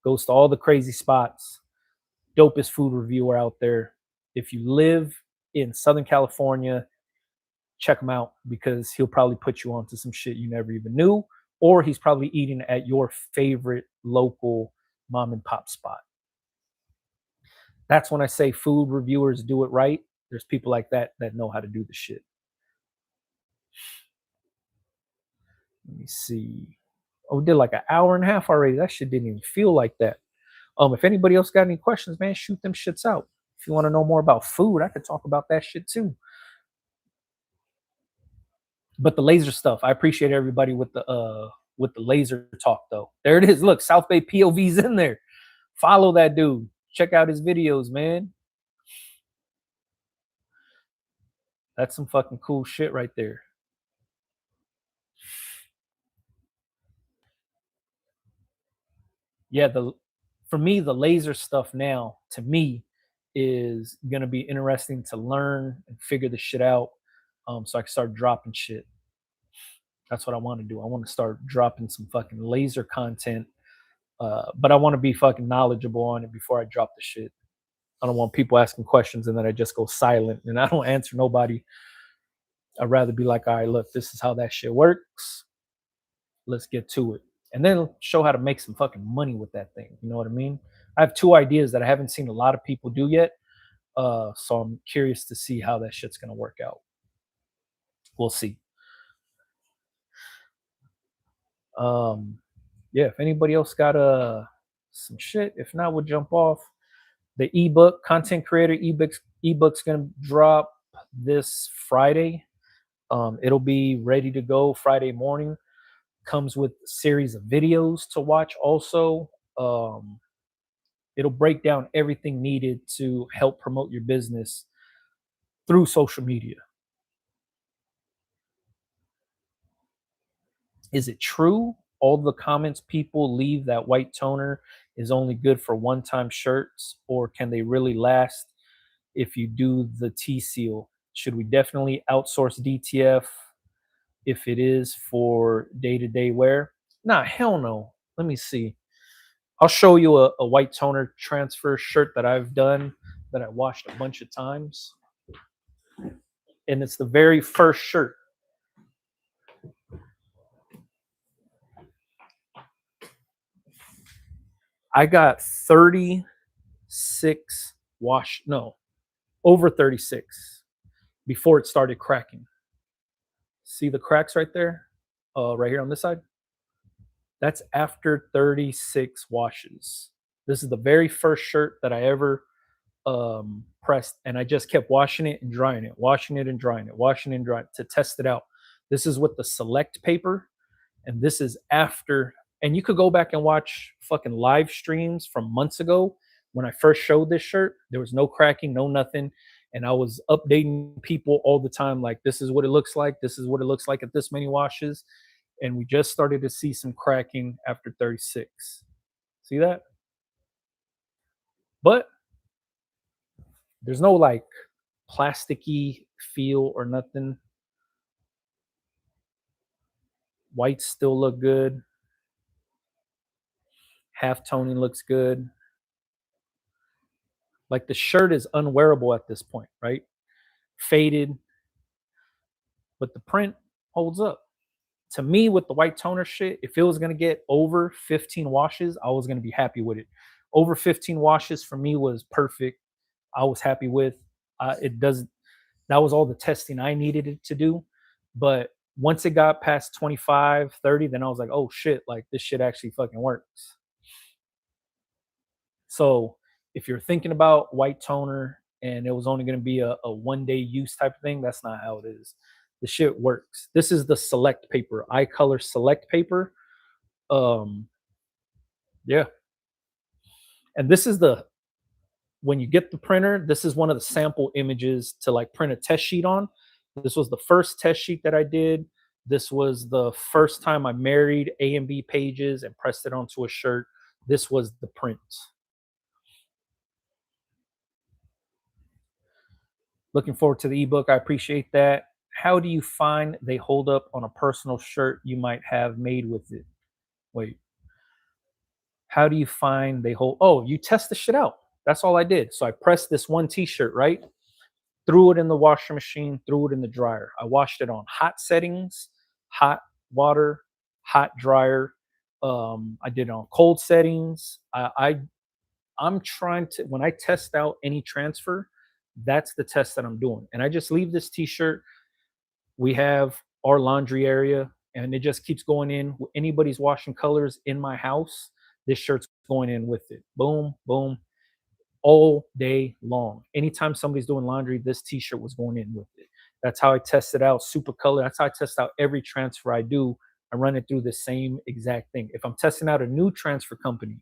Goes to all the crazy spots, dopest food reviewer out there. If you live in Southern California, check him out because he'll probably put you onto some shit you never even knew, or he's probably eating at your favorite local mom and pop spot. That's when I say food reviewers do it right. There's people like that that know how to do the shit. Let me see. Oh, we did like an hour and a half already. That shit didn't even feel like that. If anybody else got any questions, man, shoot them shits out. If you want to know more about food, I could talk about that shit too. But the laser stuff, I appreciate everybody with the laser talk though. There it is. Look, South Bay POV's in there. Follow that dude. Check out his videos, man. That's some fucking cool shit right there. Yeah, the for me, the laser stuff now, to me, is gonna be interesting to learn and figure the shit out. So I can start dropping shit. That's what I want to do. I want to start dropping some fucking laser content. But I want to be fucking knowledgeable on it before I drop the shit. I don't want people asking questions and then I just go silent and I don't answer nobody. I'd rather be like, all right, look, this is how that shit works. Let's get to it. And then show how to make some fucking money with that thing. You know what I mean? I have two ideas that I haven't seen a lot of people do yet. So I'm curious to see how that shit's gonna work out. We'll see. Um, yeah, if anybody else got some shit, if not, we'll jump off. The ebook, content creator ebook's gonna drop this Friday. It'll be ready to go Friday morning. Comes with a series of videos to watch also. It'll break down everything needed to help promote your business through social media. Is it true all the comments people leave that white toner is only good for one-time shirts, or can they really last if you do the T seal? Should we definitely outsource DTF if it is for day-to-day wear? Nah, hell no. Let me see. I'll show you a white toner transfer shirt that I've done that I washed a bunch of times. And it's the very first shirt. I got 36 wash, no, over 36 before it started cracking. See the cracks right there? Right here on this side? That's after 36 washes. This is the very first shirt that I ever pressed, and I just kept washing it and drying it, washing it and drying it, washing it and drying it to test it out. This is with the select paper, and this is after. And you could go back and watch fucking live streams from months ago when I first showed this shirt. There was no cracking, no nothing, and I was updating people all the time, like this is what it looks like. This is what it looks like at this many washes, and we just started to see some cracking after 36. See that? But there's no like plasticky feel or nothing. Whites still look good. Half toning looks good. Like the shirt is unwearable at this point, right? Faded, but the print holds up. To me, with the white toner shit, if it was gonna get over 15 washes, I was gonna be happy with it. Over 15 washes for me was perfect. I was happy with. It doesn't. That was all the testing I needed it to do. But once it got past 25, 30, then I was like, oh shit, like this shit actually fucking works. So if you're thinking about white toner and it was only going to be a 1 day use type of thing, that's not how it is. The shit works. This is the select paper, eye color select paper. Um, yeah. And this is the when you get the printer, this is one of the sample images to like print a test sheet on. This was the first test sheet that I did. This was the first time I married A and B pages and pressed it onto a shirt. This was the print. Looking forward to the ebook. I appreciate that. How do you find they hold up on a personal shirt you might have made with it? Wait, how do you find they hold? Oh, you test the shit out. That's all I did. So I pressed this one t-shirt, right? Threw it in the washer machine, threw it in the dryer. I washed it on hot settings, hot water, hot dryer. I did it on cold settings. I'm trying to, when I test out any transfer, that's the test that I'm doing. And I just leave this t-shirt. We have our laundry area and it just keeps going in. Anybody's washing colors in my house, this shirt's going in with it. Boom, boom, all day long. Anytime somebody's doing laundry, this t-shirt was going in with it. That's how I test it out. Super color. That's how I test out every transfer I do. I run it through the same exact thing. If I'm testing out a new transfer company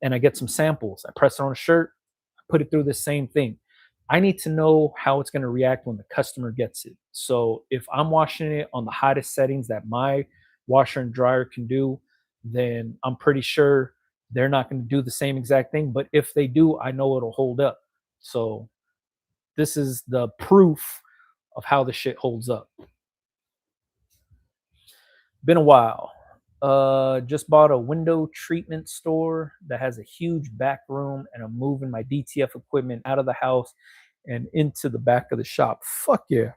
and I get some samples, I press it on a shirt, I put it through the same thing. I need to know how it's going to react when the customer gets it. So if I'm washing it on the hottest settings that my washer and dryer can do, then I'm pretty sure they're not going to do the same exact thing. But if they do, I know it'll hold up. So this is the proof of how the shit holds up. Been a while. Just bought a window treatment store that has a huge back room, and I'm moving my DTF equipment out of the house and into the back of the shop. Fuck yeah.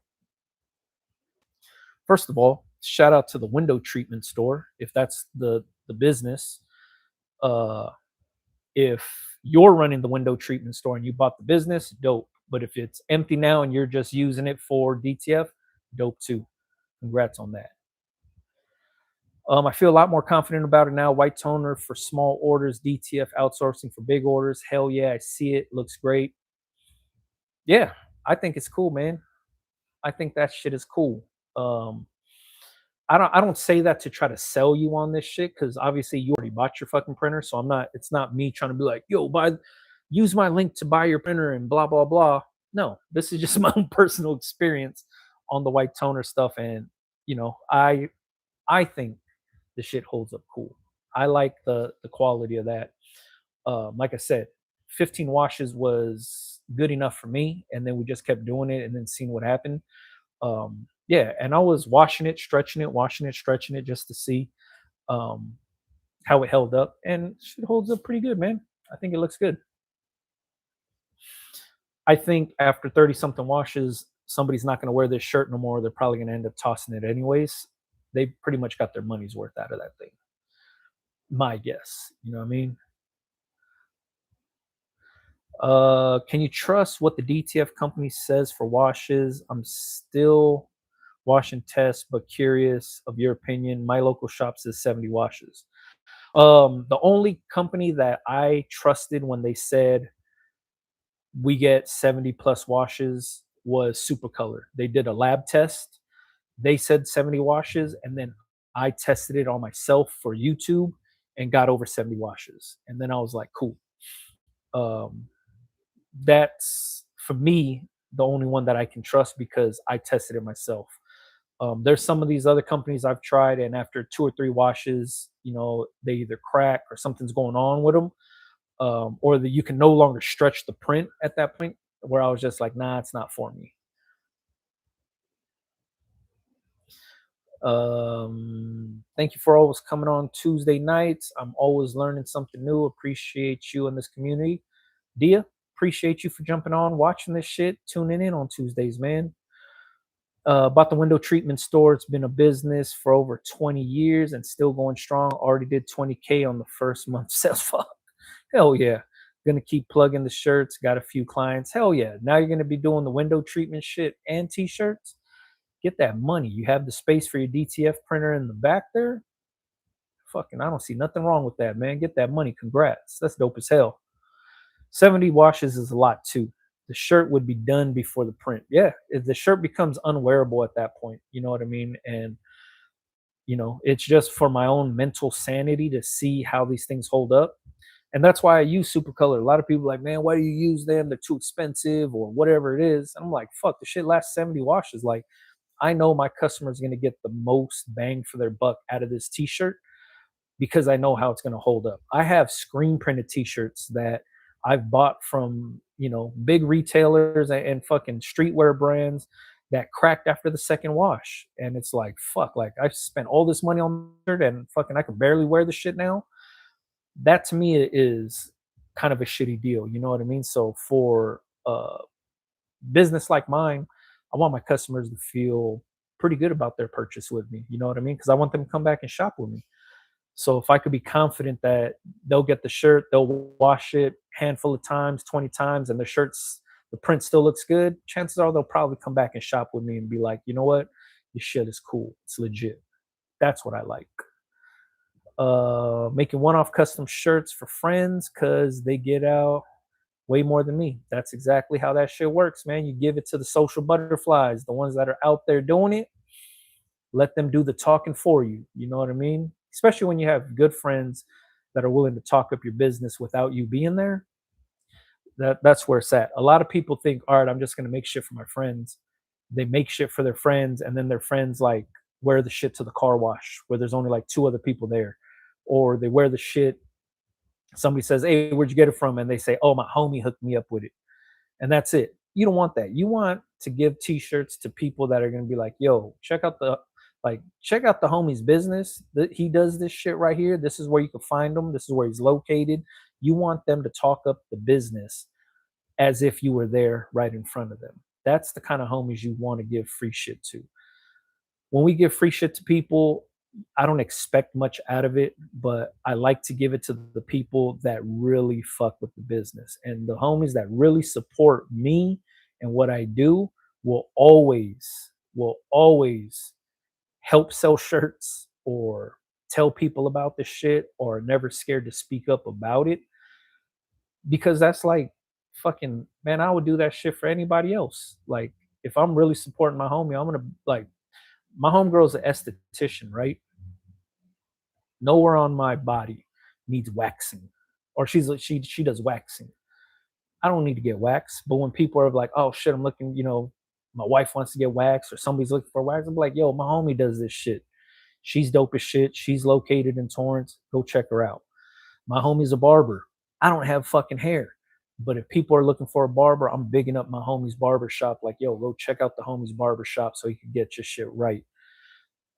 First of all, shout out to the window treatment store if that's the business. Uh if you're running the window treatment store and you bought the business, dope. But if it's empty now and you're just using it for DTF, dope too. Congrats on that. I feel a lot more confident about it now. White toner for small orders, DTF outsourcing for big orders. Hell yeah, I see it. Looks great. Yeah, I think it's cool, man. I think that shit is cool. Um, I don't say that to try to sell you on this shit because obviously you already bought your fucking printer. So I'm not. It's not me trying to be like, yo, use my link to buy your printer and blah blah blah. No, this is just my own personal experience on the white toner stuff, and I think the shit holds up cool. I like the quality of that. Like I said, 15 washes was good enough for me, and then we just kept doing it and then seeing what happened. Yeah, and I was washing it, stretching it, washing it, stretching it just to see um, how it held up, and it holds up pretty good, man. I think it looks good. I think after 30 something washes, somebody's not going to wear this shirt no more. They're probably going to end up tossing it anyways. They pretty much got their money's worth out of that thing. My guess. You know what I mean? Can you trust what the DTF company says for washes? I'm still washing tests, but curious of your opinion. My local shop says 70 washes. The only company that I trusted when they said we get 70 plus washes was Supercolor. They did a lab test. They said 70 washes, and then I tested it on myself for YouTube and got over 70 washes. And then I was like, cool. Um, that's for me the only one that I can trust because I tested it myself. There's some of these other companies I've tried, and after 2 or 3 washes, they either crack or something's going on with them, or that you can no longer stretch the print at that point. Where I was just like, nah, it's not for me. Thank you for always coming on Tuesday nights. I'm always learning something new. Appreciate you in this community. Dia, appreciate you for jumping on, watching this shit, tuning in on Tuesdays, man. About the window treatment store, it's been a business for over 20 years and still going strong. Already did 20K on the first month sales. Fuck. Hell yeah. Gonna keep plugging the shirts. Got a few clients. Hell yeah. Now you're gonna be doing the window treatment shit and t-shirts. Get that money. You have the space for your DTF printer in the back there. Fucking, I don't see nothing wrong with that, man. Get that money. Congrats. That's dope as hell. 70 washes is a lot too. The shirt would be done before the print. Yeah, if the shirt becomes unwearable at that point, you know what I mean? And it's just for my own mental sanity to see how these things hold up. And that's why I use Supercolor. A lot of people are like, man, why do you use them? They're too expensive or whatever it is. And I'm like, fuck, the shit lasts 70 washes. Like, I know my customer's gonna get the most bang for their buck out of this t-shirt because I know how it's gonna hold up. I have screen printed t-shirts that I've bought from, big retailers and fucking streetwear brands that cracked after the second wash. And it's like, fuck, like I spent all this money on the shirt and fucking I can barely wear the shit now. That to me is kind of a shitty deal. You know what I mean? So for business like mine, I want my customers to feel pretty good about their purchase with me. You know what I mean? Because I want them to come back and shop with me. So if I could be confident that they'll get the shirt, they'll wash it handful of times, 20 times, and the print still looks good, chances are they'll probably come back and shop with me and be like, you know what? Your shit is cool. It's legit. That's what I like. Making one-off custom shirts for friends because they get out way more than me. That's exactly how that shit works, man. You give it to the social butterflies, the ones that are out there doing it. Let them do the talking for you. You know what I mean? Especially when you have good friends that are willing to talk up your business without you being there. That's where it's at. A lot of people think, all right, I'm just gonna make shit for my friends. They make shit for their friends, and then their friends like wear the shit to the car wash where there's only like two other people there, or they wear the shit. Somebody says, "Hey, where'd you get it from?" And they say, "Oh, my homie hooked me up with it." And that's it. You don't want that. You want to give t-shirts to people that are going to be like, "Yo, check out the homie's business. He does this shit right here. This is where you can find him. This is where he's located." You want them to talk up the business as if you were there right in front of them. That's the kind of homies you want to give free shit to. When we give free shit to people, I don't expect much out of it, but I like to give it to the people that really fuck with the business. And the homies that really support me and what I do will always help sell shirts or tell people about the shit or never scared to speak up about it because that's like fucking man, I would do that shit for anybody else. Like if I'm really supporting my homie, I'm gonna like my homegirl's an esthetician, right? Nowhere on my body needs waxing, or she does waxing. I don't need to get waxed, but when people are like, "Oh shit, I'm looking," my wife wants to get waxed, or somebody's looking for wax, I'm like, "Yo, my homie does this shit. She's dope as shit. She's located in Torrance. Go check her out." My homie's a barber. I don't have fucking hair. But if people are looking for a barber, I'm bigging up my homie's barber shop. Like, yo, go check out the homie's barber shop so he can get your shit right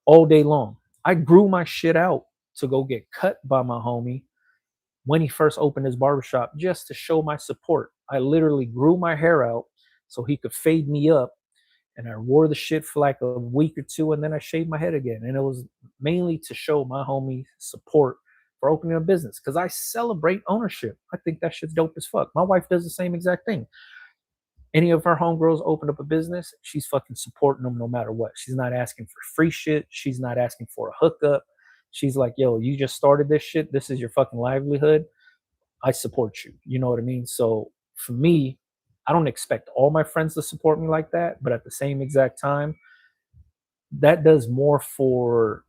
all day long. I grew my shit out to go get cut by my homie when he first opened his barbershop just to show my support. I literally grew my hair out so he could fade me up. And I wore the shit for like a week or two and then I shaved my head again. And it was mainly to show my homie support for opening a business because I celebrate ownership. I think that shit's dope as fuck. My wife does the same exact thing. Any of her homegirls open up a business, she's fucking supporting them no matter what. She's not asking for free shit. She's not asking for a hookup. She's like, yo, you just started this shit. This is your fucking livelihood. I support you. You know what I mean? So for me, I don't expect all my friends to support me like that. But at the same exact time, that does more for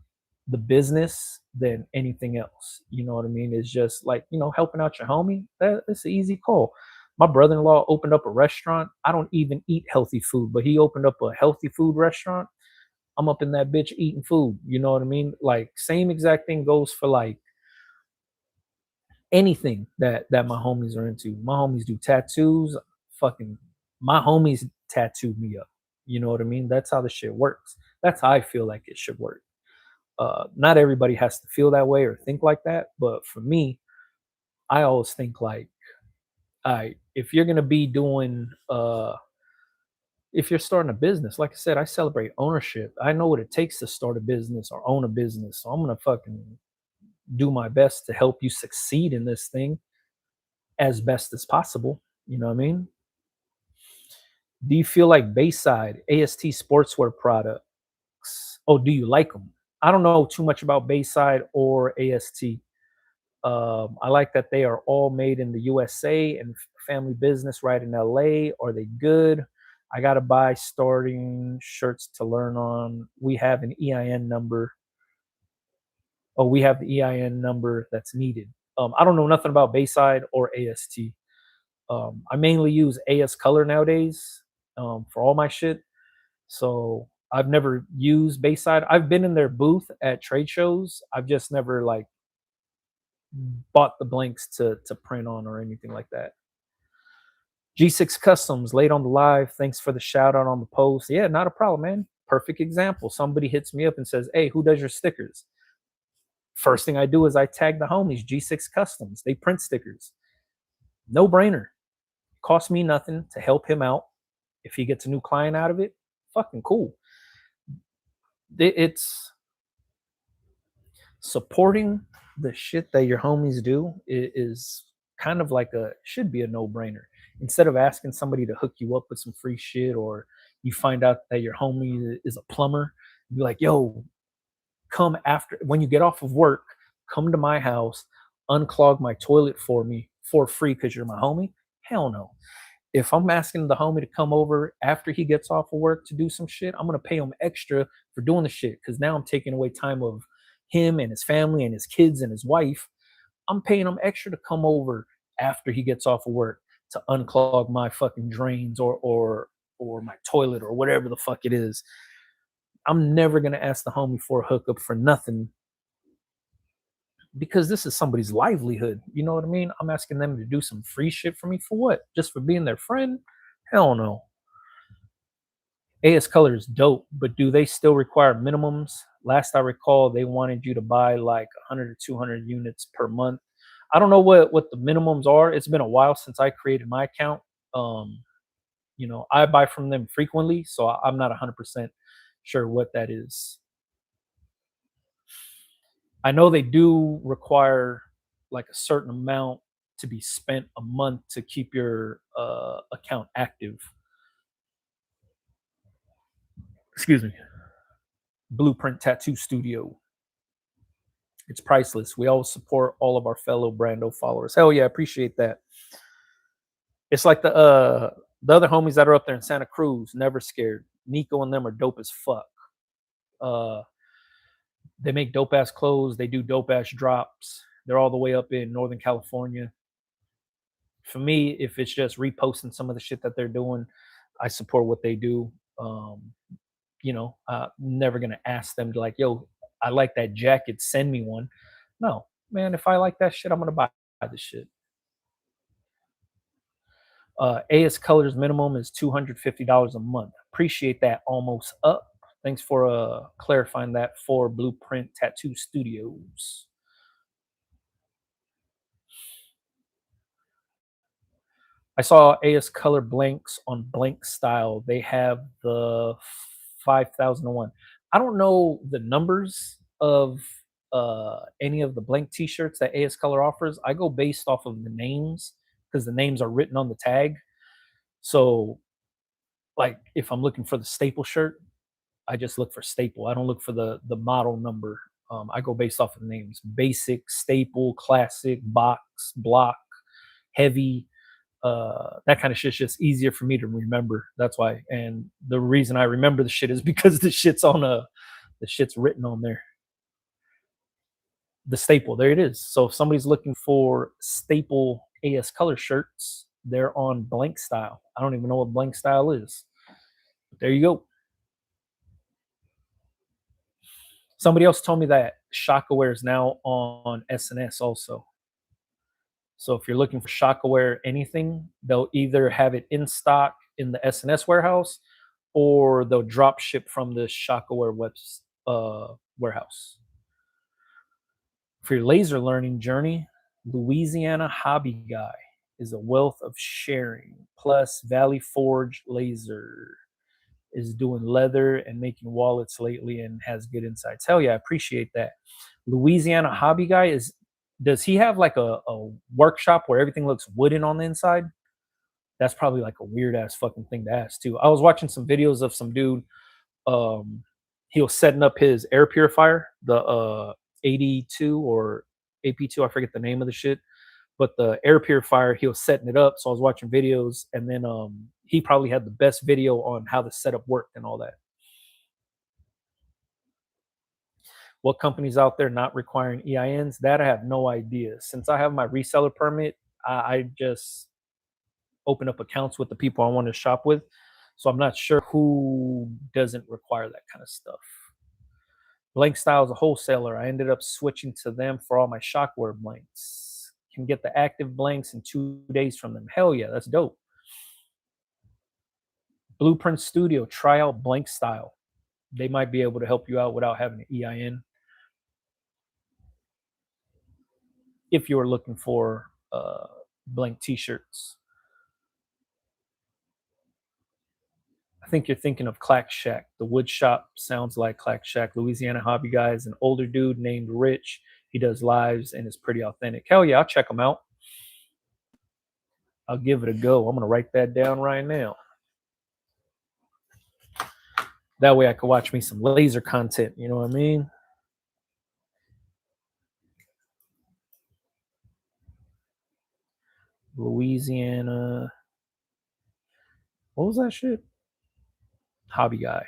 the business than anything else. You know what I mean? It's just like, helping out your homie. That's an easy call. My brother-in-law opened up a restaurant. I don't even eat healthy food, but he opened up a healthy food restaurant. I'm up in that bitch eating food. You know what I mean? Like same exact thing goes for like anything that my homies are into. My homies do tattoos. Fucking my homies tattooed me up. You know what I mean? That's how the shit works. That's how I feel like it should work. Not everybody has to feel that way or think like that, but for me, I always think like, all right, if you're gonna be doing, if you're starting a business, like I said, I celebrate ownership. I know what it takes to start a business or own a business, so I'm gonna fucking do my best to help you succeed in this thing as best as possible. You know what I mean? Do you feel like Bayside AST sportswear products? Oh, do you like them? I don't know too much about Bayside or AST. I like that they are all made in the USA and family business right in LA. Are they good? I got to buy starting shirts to learn on. We have an EIN number. Oh, we have the EIN number that's needed. I don't know nothing about Bayside or AST. I mainly use AS Color nowadays for all my shit. So I've never used Bayside. I've been in their booth at trade shows. I've just never like bought the blanks to print on or anything like that. G6 Customs late on the live. Thanks for the shout out on the post. Yeah, not a problem, man. Perfect example. Somebody hits me up and says, "Hey, who does your stickers?" First thing I do is I tag the homies, G6 Customs. They print stickers. No brainer. Cost me nothing to help him out. If he gets a new client out of it, fucking cool. It's supporting the shit that your homies do is kind of like should be a no-brainer. Instead of asking somebody to hook you up with some free shit, or you find out that your homie is a plumber, be like, yo, come after when you get off of work, come to my house, unclog my toilet for me for free because you're my homie. Hell no. If I'm asking the homie to come over after he gets off of work to do some shit, I'm gonna pay him extra for doing the shit because now I'm taking away time of him and his family and his kids and his wife. I'm paying him extra to come over after he gets off of work to unclog my fucking drains or my toilet or whatever the fuck it is. I'm never gonna ask the homie for a hookup for nothing because this is somebody's livelihood. You know what I mean? I'm asking them to do some free shit for me for what? Just for being their friend? Hell no. AS Color is dope, but do they still require minimums? Last I recall, they wanted you to buy like 100 or 200 units per month. I don't know what the minimums are. It's been a while since I created my account. Um, I buy from them frequently, so I'm not 100% sure what that is. I know they do require like a certain amount to be spent a month to keep your account active. Excuse me. Blueprint Tattoo Studio. It's priceless. We always support all of our fellow Brando followers. Hell yeah, appreciate that. It's like the other homies that are up there in Santa Cruz, never scared. Nico and them are dope as fuck. Uh, they make dope ass clothes. They do dope ass drops. They're all the way up in Northern California. For me, if it's just reposting some of the shit that they're doing, I support what they do. Never gonna ask them to like, yo, I like that jacket, send me one. No, man, if I like that shit, I'm gonna buy the shit. AS Colors minimum is $250 a month. Appreciate that. Almost up. Thanks for clarifying that for Blueprint Tattoo Studios. I saw AS Color blanks on Blank Style. They have the 5001. I don't know the numbers of any of the blank T-shirts that AS Color offers. I go based off of the names because the names are written on the tag. So, like, if I'm looking for the staple shirt, I just look for staple. I don't look for the model number. I go based off of the names: basic, staple, classic, box, block, heavy. That kind of shit's just easier for me to remember. That's why. And the reason I remember the shit is because the shit's written on there. The staple, there it is. So if somebody's looking for staple AS Color shirts, they're on Blank Style. I don't even know what Blank Style is. But there you go. Somebody else told me that Shockaware is now on SNS also. So if you're looking for Shockaware anything, they'll either have it in stock in the SNS warehouse or they'll drop ship from the Shockaware warehouse. For your laser learning journey, Louisiana Hobby Guy is a wealth of sharing. Plus, Valley Forge Laser is doing leather and making wallets lately and has good insights. Hell yeah, I appreciate that. Louisiana Hobby Guy does he have like a workshop where everything looks wooden on the inside? That's probably like a weird ass fucking thing to ask too. I was watching some videos of some dude. He was setting up his air purifier, the 82 or AP2, I forget the name of the shit, but the air purifier, he was setting it up. So I was watching videos, and then he probably had the best video on how the setup worked and all that. What companies out there not requiring EINs? That I have no idea. Since I have my reseller permit, I just open up accounts with the people I want to shop with. So I'm not sure who doesn't require that kind of stuff. Blank Style is a wholesaler. I ended up switching to them for all my Shockware blanks. Can get the active blanks in 2 days from them. Hell yeah, that's dope. Blueprint Studio, try out Blank Style. They might be able to help you out without having an EIN if you are looking for blank t-shirts. I think you're thinking of Clack Shack. The wood shop sounds like Clack Shack. Louisiana hobby guy is an older dude named Rich. He does lives and is pretty authentic. Hell yeah, I'll check him out. I'll give it a go. I'm going to write that down right now. That way I can watch me some laser content. You know what I mean? Louisiana. What was that shit? Hobby guy.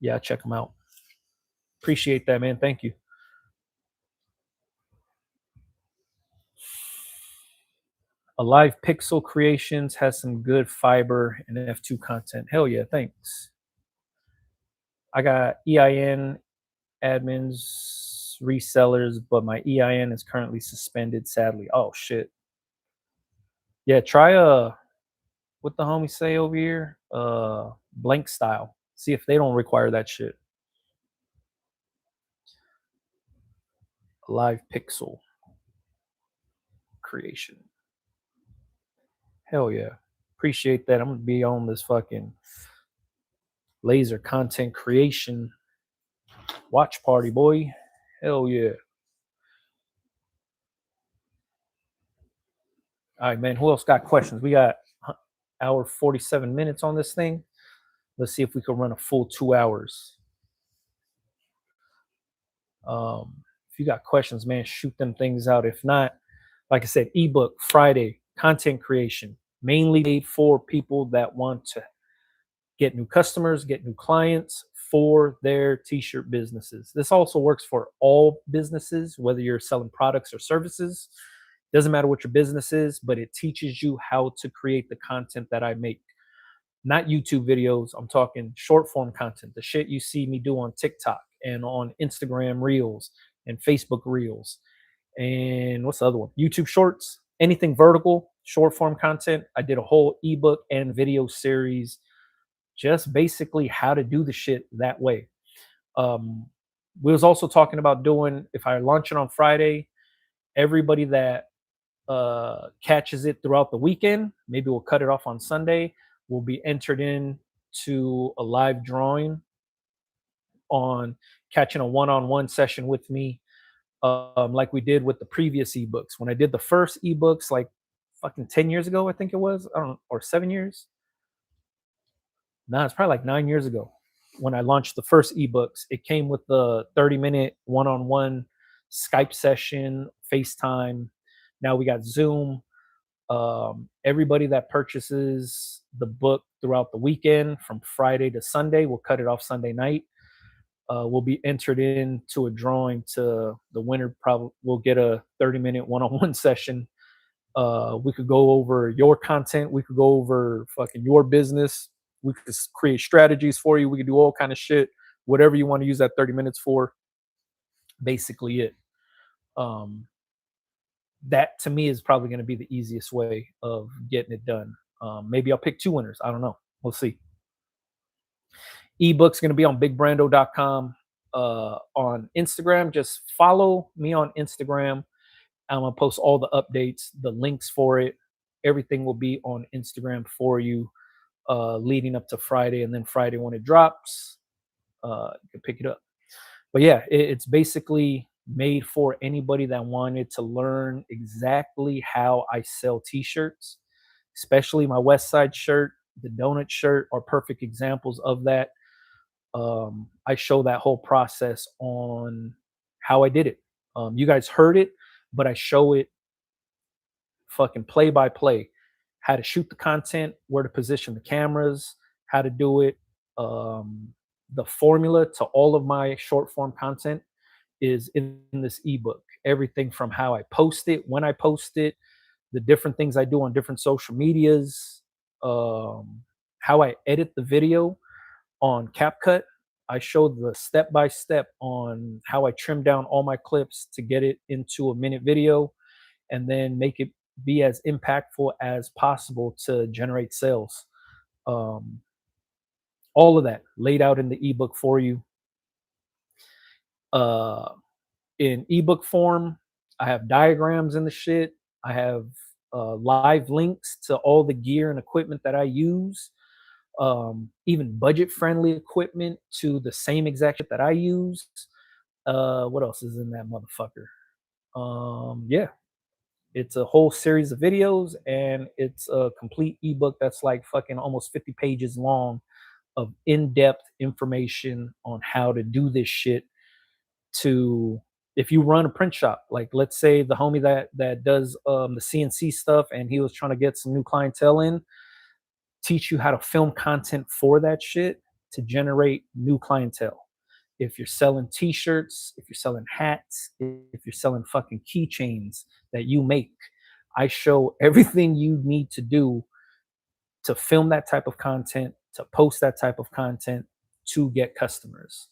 Yeah, check him out. Appreciate that, man. Thank you. Alive Pixel Creations has some good fiber and F2 content. Hell yeah, thanks. I got EIN admins, resellers, but my EIN is currently suspended, sadly. Oh shit. Yeah, try what the homies say over here? Blank Style. See if they don't require that shit. Live Pixel Creation. Hell yeah. Appreciate that. I'm gonna be on this fucking laser content creation watch party, boy. Hell yeah. All right, man. Who else got questions? We got hour 47 minutes on this thing. Let's see if we can run a full 2 hours. If you got questions, man, shoot them things out. If not, like I said, ebook Friday, content creation, mainly made for people that want to get new customers, get new clients for their t-shirt businesses. This also works for all businesses, whether you're selling products or services. Doesn't matter what your business is, but it teaches you how to create the content that I make. Not YouTube videos. I'm talking short form content, the shit you see me do on TikTok and on Instagram Reels and Facebook Reels. And what's the other one? YouTube Shorts, anything vertical, short form content. I did a whole ebook and video series, just basically how to do the shit that way. We was also talking about doing, if I launch it on Friday, everybody that catches it throughout the weekend, maybe we'll cut it off on Sunday, will be entered in to a live drawing on catching a one-on-one session with me, like we did with the previous ebooks. When I did the first ebooks, like fucking 10 years ago, I think it was, I don't know, or 7 years. No, it's probably like 9 years ago when I launched the first ebooks. It came with the 30-minute one-on-one Skype session, FaceTime. Now we got Zoom. Everybody that purchases the book throughout the weekend from Friday to Sunday, we'll cut it off Sunday night. Will be entered into a drawing to the winner. Probably will get a 30-minute one-on-one session. We could go over your content. We could go over fucking your business. We could create strategies for you. We could do all kind of shit, whatever you want to use that 30 minutes for. Basically it. That to me is probably going to be the easiest way of getting it done. Maybe I'll pick two winners. I don't know. We'll see. Ebook's going to be on bigbrando.com. On Instagram, just follow me on Instagram. I'm going to post all the updates, the links for it. Everything will be on Instagram for you leading up to Friday. And then Friday when it drops, you can pick it up. But yeah, it's basically made for anybody that wanted to learn exactly how I sell t-shirts, especially my West Side shirt, the donut shirt are perfect examples of that. I show that whole process on how I did it. You guys heard it, but I show it fucking play by play, how to shoot the content, where to position the cameras, how to do it. the formula to all of my short form content is in this ebook. Everything from how I post it, when I post it, the different things I do on different social medias, how I edit the video on CapCut. I showed the step by step on how I trim down all my clips to get it into a minute video and then make it be as impactful as possible to generate sales. Um, all of that laid out in the ebook for you. Uh, in ebook form, I have diagrams in the shit. I have live links to all the gear and equipment that I use, even budget friendly equipment to the same exact shit that I use. What else is in that motherfucker? Yeah, it's a whole series of videos and it's a complete ebook that's like fucking almost 50 pages long of in-depth information on how to do this shit. To if you run a print shop, like let's say the homie that does the CNC stuff and he was trying to get some new clientele in, teach you how to film content for that shit to generate new clientele. If you're selling t-shirts, if you're selling hats, if you're selling fucking keychains that you make, I show everything you need to do to film that type of content, to post that type of content, to get customers.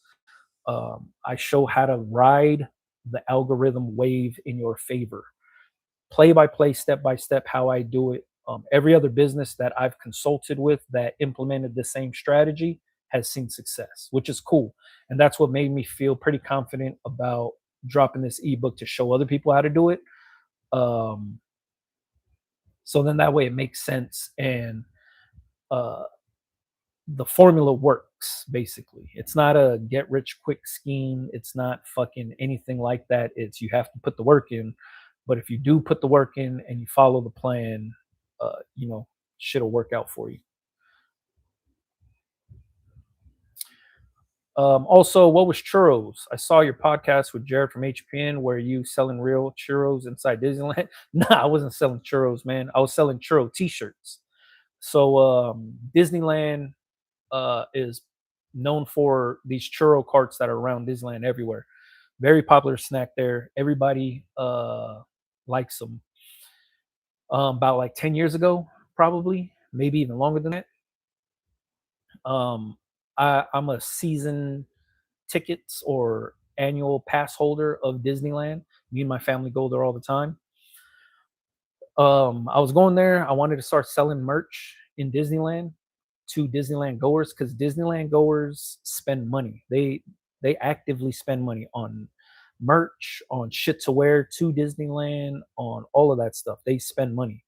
I show how to ride the algorithm wave in your favor, play by play, step by step, how I do it. Every other business that I've consulted with that implemented the same strategy has seen success, which is cool. And that's what made me feel pretty confident about dropping this ebook to show other people how to do it. Um, so then that way it makes sense and uh, the formula works basically. It's not a get rich quick scheme. It's not fucking anything like that. It's you have to put the work in. But if you do put the work in and you follow the plan, shit'll work out for you. Also, what was churros? I saw your podcast with Jared from HPN where you selling real churros inside Disneyland. Nah, I wasn't selling churros, man. I was selling churro t-shirts. So Disneyland is known for these churro carts that are around Disneyland everywhere. Very popular snack there. Everybody likes them. About like 10 years ago, probably, maybe even longer than that. Um, I'm a season tickets or annual pass holder of Disneyland. Me and my family go there all the time. I was going there. I wanted to start selling merch in Disneyland to Disneyland goers because Disneyland goers spend money. They actively spend money on merch, on shit to wear to Disneyland, on all of that stuff. They spend money.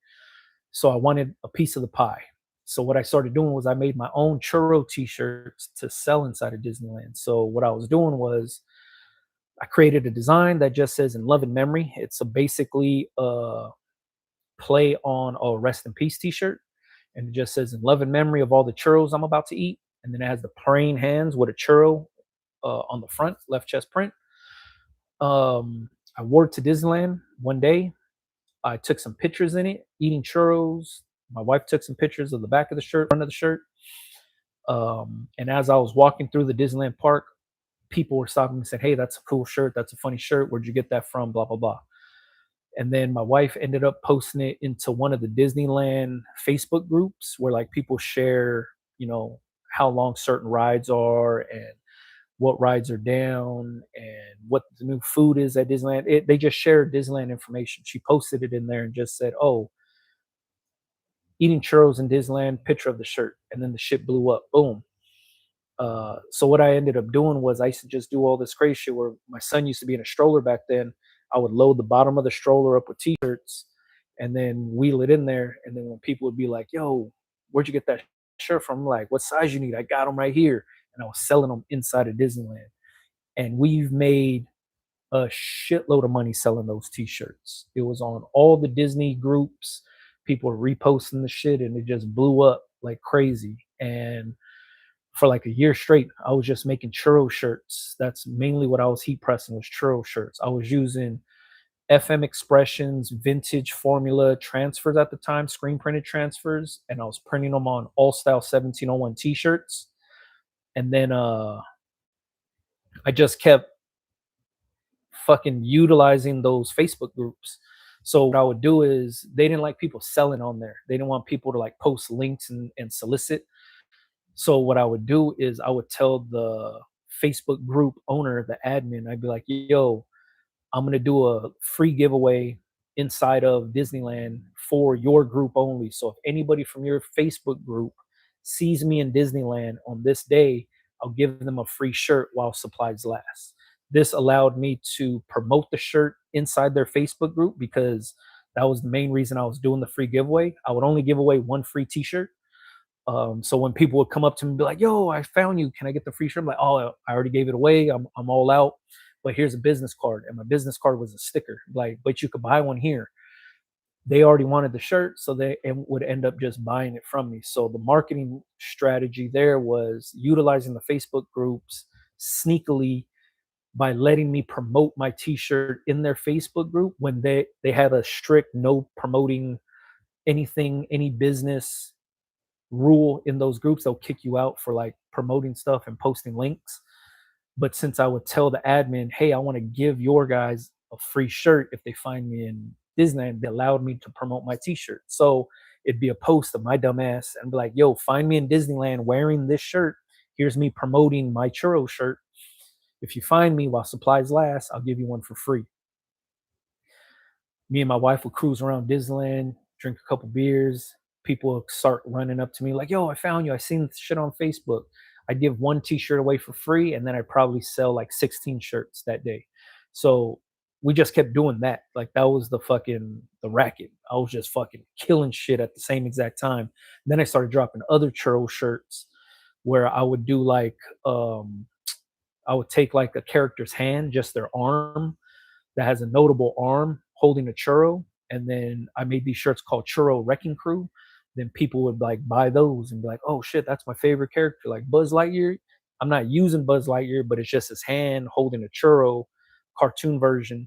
So I wanted a piece of the pie. So what I started doing was I made my own churro t-shirts to sell inside of Disneyland. So what I was doing was I created a design that just says "In Love and Memory." It's a basically play on a rest in peace t-shirt, and it just says "In love and memory of all the churros I'm about to eat," and then it has the praying hands with a churro on the front left chest print. I wore it to Disneyland one day. I took some pictures in it eating churros. My wife took some pictures of the back of the shirt, front of the shirt. And as I was walking through the Disneyland park, people were stopping me and saying, "Hey, that's a cool shirt. That's a funny shirt. Where'd you get that from?" Blah blah blah. And then my wife ended up posting it into one of the Disneyland Facebook groups where like people share, how long certain rides are and what rides are down and what the new food is at Disneyland. They just share Disneyland information. She posted it in there and just said, "Oh, eating churros in Disneyland, picture of the shirt." And then the shit blew up. Boom. So what I ended up doing was I used to just do all this crazy shit where my son used to be in a stroller back then. I would load the bottom of the stroller up with t-shirts and then wheel it in there. And then when people would be like, "Yo, where'd you get that shirt from?" I'm like, "What size you need? I got them right here." And I was selling them inside of Disneyland. And we've made a shitload of money selling those t-shirts. It was on all the Disney groups. People were reposting the shit and it just blew up like crazy. And for like a year straight, I was just making churro shirts. That's mainly what I was heat pressing was churro shirts. I was using FM Expressions, vintage formula transfers at the time, screen printed transfers, and I was printing them on all style 1701 t-shirts. And then I just kept fucking utilizing those Facebook groups. So what I would do is they didn't like people selling on there. They didn't want people to like post links and solicit. So what I would do is I would tell the Facebook group owner, the admin, I'd be like, yo, I'm gonna do a free giveaway inside of Disneyland for your group only. So if anybody from your Facebook group sees me in Disneyland on this day, I'll give them a free shirt while supplies last. This allowed me to promote the shirt inside their Facebook group because that was the main reason I was doing the free giveaway. I would only give away one free t-shirt. So when people would come up to me and be like, "Yo, I found you. Can I get the free shirt?" I'm like, "Oh, I already gave it away. I'm all out. But here's a business card." And my business card was a sticker. Like, but you could buy one here. They already wanted the shirt, so they would end up just buying it from me. So the marketing strategy there was utilizing the Facebook groups sneakily by letting me promote my T-shirt in their Facebook group when they had a strict no promoting anything, any business rule in those groups. They'll kick you out for like promoting stuff and posting links. But since I would tell the admin, hey, I want to give your guys a free shirt if they find me in Disneyland, they allowed me to promote my t-shirt. So it'd be a post of my dumbass and be like, yo, find me in Disneyland wearing this shirt. Here's me promoting my churro shirt. If you find me while supplies last, I'll give you one for free. Me and my wife would cruise around Disneyland, drink a couple beers. People would start running up to me like, "Yo, I found you. I seen this shit on Facebook." I'd give one T-shirt away for free, and then I'd probably sell like 16 shirts that day. So we just kept doing that. Like that was the racket. I was just fucking killing shit at the same exact time. Then I started dropping other churro shirts where I would do like I would take like a character's hand, just their arm, that has a notable arm holding a churro. And then I made these shirts called Churro Wrecking Crew. Then people would like buy those and be like, oh shit, that's my favorite character. Like Buzz Lightyear. I'm not using Buzz Lightyear, but it's just his hand holding a churro cartoon version.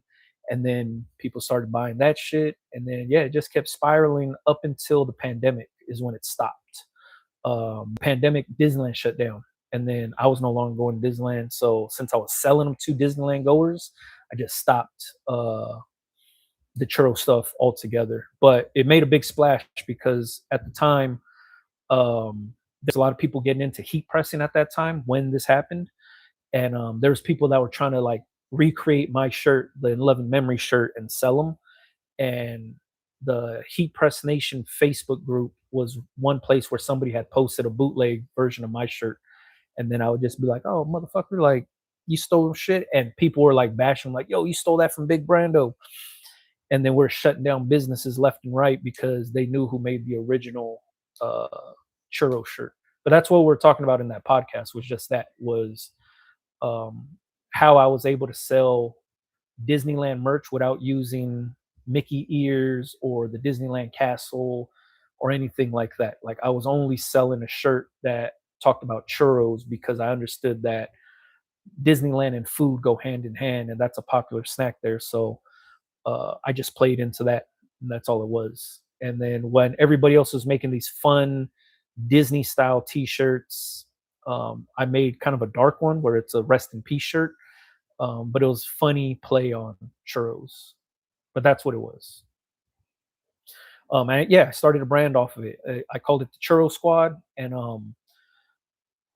And then people started buying that shit. And then, yeah, it just kept spiraling up until the pandemic is when it stopped. Pandemic, Disneyland shut down. And then I was no longer going to Disneyland. So since I was selling them to Disneyland goers, I just stopped the churro stuff altogether. But it made a big splash because at the time, there's a lot of people getting into heat pressing at that time when this happened, and there's people that were trying to like recreate my shirt, the 11 Memory shirt, and sell them. And the Heat Press Nation Facebook group was one place where somebody had posted a bootleg version of my shirt, and then I would just be like, "Oh, motherfucker, like you stole shit," and people were like bashing, like, "Yo, you stole that from Big Brando." And then we're shutting down businesses left and right because they knew who made the original uh, churro shirt. But that's what we're talking about in that podcast. Was just that was um, how I was able to sell Disneyland merch without using Mickey ears or the Disneyland castle or anything like that. Like I was only selling a shirt that talked about churros because I understood that Disneyland and food go hand in hand, and that's a popular snack there. So I just played into that, and that's all it was. And then when everybody else was making these fun Disney style T-shirts, I made kind of a dark one where it's a rest in peace shirt, but it was funny play on churros. But that's what it was. And yeah, I started a brand off of it. I called it the Churro Squad, and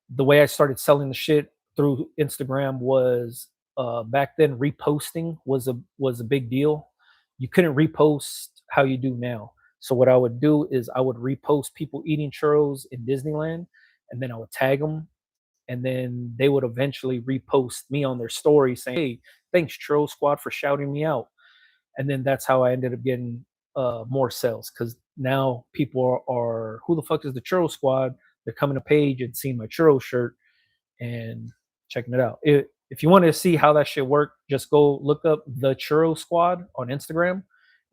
the way I started selling the shit through Instagram was back then reposting was a big deal. You couldn't repost how you do now. So what I would do is I would repost people eating churros in Disneyland, and then I would tag them, and then they would eventually repost me on their story saying, "Hey, thanks Churro Squad for shouting me out." And then that's how I ended up getting more sales because now people are, who the fuck is the Churro Squad? They're coming to page and seeing my churro shirt and checking it out. If you want to see how that shit worked, just go look up the Churro Squad on Instagram,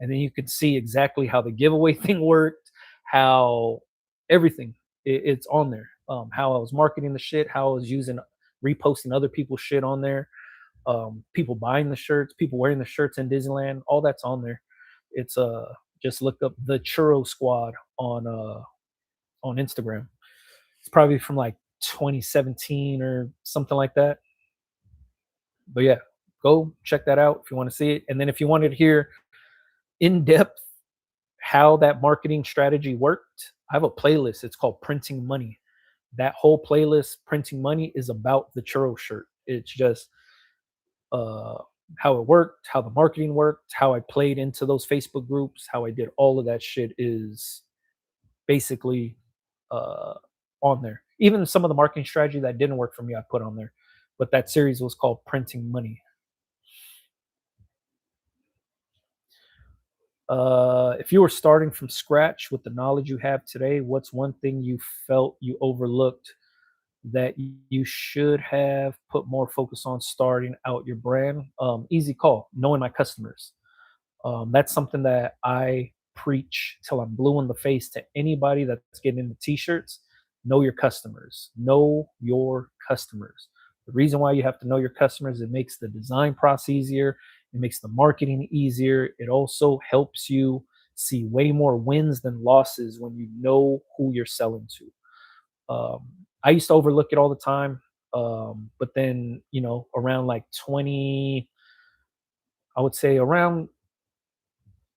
and then you can see exactly how the giveaway thing worked, how everything it's on there. How I was marketing the shit, how I was using reposting other people's shit on there, people buying the shirts, people wearing the shirts in Disneyland, all that's on there. It's just look up the Churro Squad on Instagram. It's probably from like 2017 or something like that. But yeah, go check that out if you want to see it. And then if you wanted to hear in depth how that marketing strategy worked, I have a playlist. It's called Printing Money. That whole playlist, Printing Money, is about the churro shirt. It's just uh, how it worked, how the marketing worked, how I played into those Facebook groups, how I did all of that shit is basically uh, on there. Even some of the marketing strategy that didn't work for me, I put on there. But that series was called Printing Money. If you were starting from scratch with the knowledge you have today, what's one thing you felt you overlooked that you should have put more focus on starting out your brand? Easy call, knowing my customers. That's something that I preach till I'm blue in the face to anybody that's getting into t-shirts. Know your customers. Know your customers. The reason why you have to know your customers, it makes the design process easier. It makes the marketing easier. It also helps you see way more wins than losses when you know who you're selling to. I used to overlook it all the time. But then, around like 20, I would say around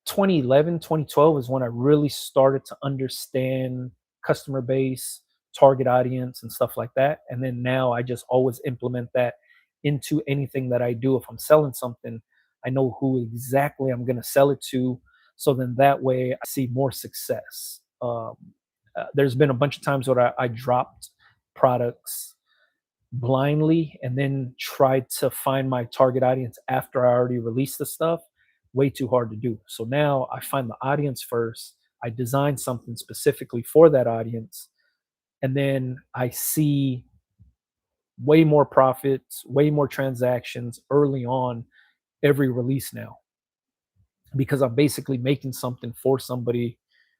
2011, 2012 is when I really started to understand customer base, target audience, and stuff like that. And then now I just always implement that into anything that I do. If I'm selling something, I know who exactly I'm going to sell it to. So then that way I see more success. There's been a bunch of times where I dropped products blindly and then tried to find my target audience after I already released the stuff. Way too hard to do. So now I find the audience first. I design something specifically for that audience. And then I see way more profits, way more transactions early on every release now because I'm basically making something for somebody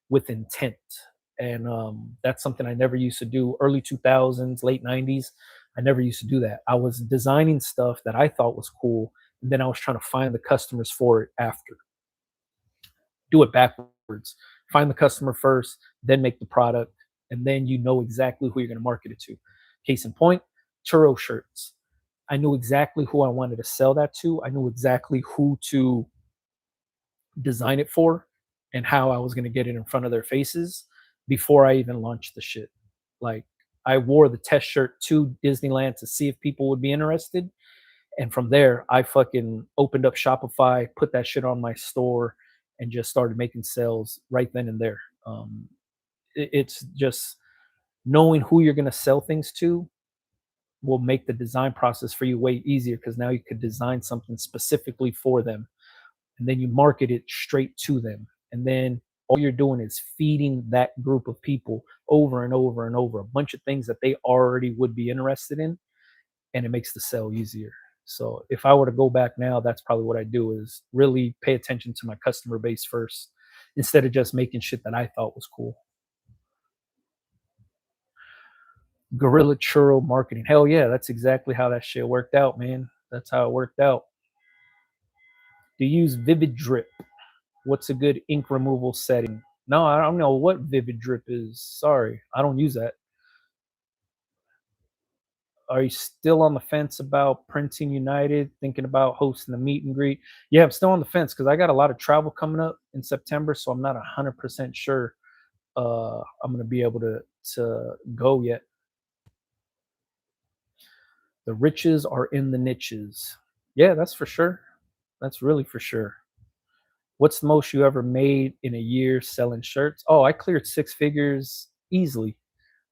with intent. And that's something I never used to do. Early 2000s, late 90s, I never used to do that. I was designing stuff that I thought was cool, and then I was trying to find the customers for it after. Do it backwards. Find the customer first, then make the product, and then you know exactly who you're going to market it to. Case in point, churro shirts. I knew exactly who I wanted to sell that to. I knew exactly who to design it for and how I was going to get it in front of their faces before I even launched the shit. Like, I wore the test shirt to Disneyland to see if people would be interested. And from there, I fucking opened up Shopify, put that shit on my store, and just started making sales right then and there. It's just knowing who you're going to sell things to will make the design process for you way easier because now you could design something specifically for them and then you market it straight to them. And then all you're doing is feeding that group of people over and over and over a bunch of things that they already would be interested in, and it makes the sale easier. So if I were to go back now, that's probably what I do is really pay attention to my customer base first instead of just making shit that I thought was cool. Guerrilla churro marketing. Hell yeah, that's exactly how that shit worked out, man. That's how it worked out. Do you use Vivid Drip? What's a good ink removal setting? No, I don't know what Vivid Drip is. Sorry, I don't use that. Are you still on the fence about Printing United? Thinking about hosting a meet and greet? Yeah, I'm still on the fence because I got a lot of travel coming up in September, so I'm not 100% sure I'm going to be able to go yet. The riches are in the niches. Yeah, that's for sure. That's really for sure. What's the most you ever made in a year selling shirts? Oh, I cleared six figures easily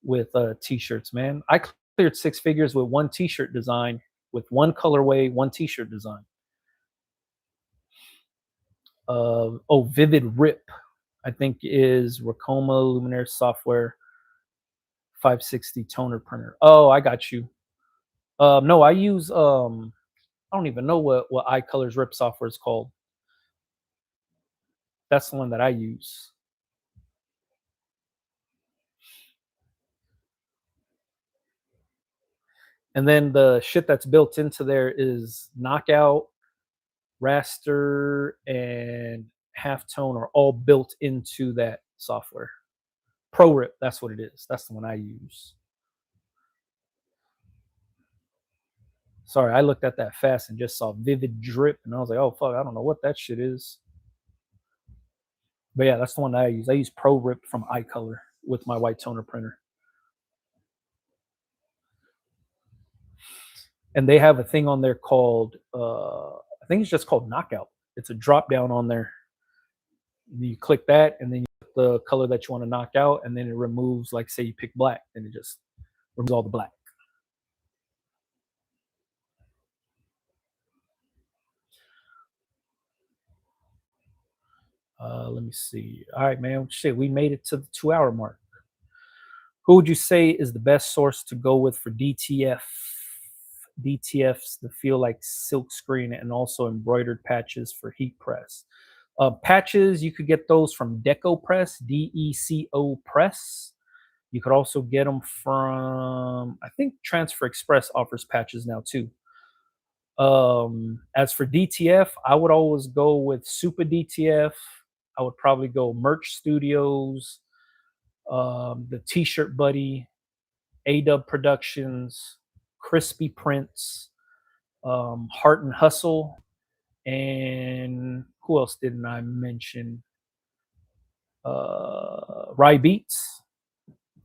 with t-shirts, man. I cleared six figures with one t-shirt design, with one colorway, one t-shirt design. Vivid Rip, I think is Racoma Luminaire Software 560 toner printer. Oh, I got you. No, I use I don't even know what iColors Rip software is called. That's the one that I use. And then the shit that's built into there is Knockout, Raster, and Halftone are all built into that software. ProRip, that's what it is. That's the one I use. Sorry, I looked at that fast and just saw Vivid Drip, and I was like, oh fuck, I don't know what that shit is. But yeah, that's the one that I use. I use Pro Rip from iColor with my white toner printer. And they have a thing on there called I think it's just called Knockout. It's a drop down on there. You click that, and then you put the color that you want to knock out, and then it removes, like, say you pick black, and it just removes all the black. Let me see. All right, man. Shit, we made it to the 2 hour mark. Who would you say is the best source to go with for DTF? DTFs that feel like silk screen and also embroidered patches for heat press. Patches, you could get those from Deco Press, DECO Press. You could also get them from, I think Transfer Express offers patches now too. As for DTF, I would always go with Super DTF. I would probably go Merch Studios, the T-Shirt Buddy, AW Productions, Crispy Prints, Heart and Hustle, and who else didn't I mention? Rye Beats.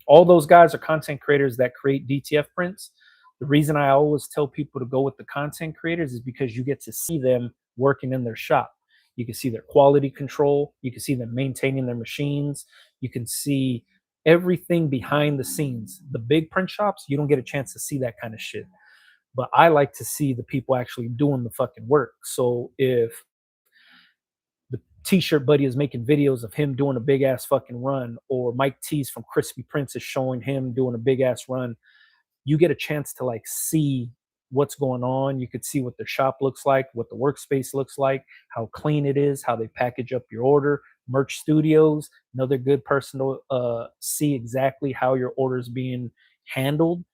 All those guys are content creators that create DTF prints. The reason I always tell people to go with the content creators is because you get to see them working in their shop. You can see their quality control. You can see them maintaining their machines. You can see everything behind the scenes. The big print shops, you don't get a chance to see that kind of shit. But I like to see the people actually doing the fucking work. So if the T-Shirt Buddy is making videos of him doing a big ass fucking run, or Mike T's from Crispy Prince is showing him doing a big ass run, you get a chance to like see what's going on. You could see what the shop looks like, what the workspace looks like, how clean it is, how they package up your order. Merch Studios, another good person to see exactly how your order is being handled.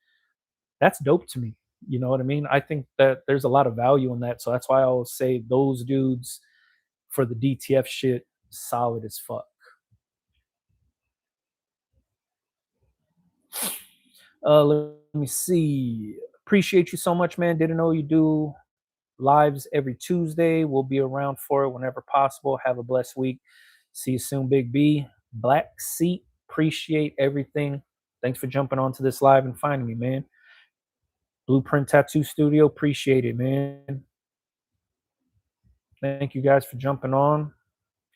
That's dope to me. You know what I mean? I think that there's a lot of value in that. So that's why I always say those dudes for the DTF shit, solid as fuck. Let me see. Appreciate you so much, man. Didn't know you do lives every Tuesday. We'll be around for it whenever possible. Have a blessed week. See you soon, Big B. Black Seat. Appreciate everything. Thanks for jumping onto this live and finding me, man. Blueprint Tattoo Studio. Appreciate it, man. Thank you guys for jumping on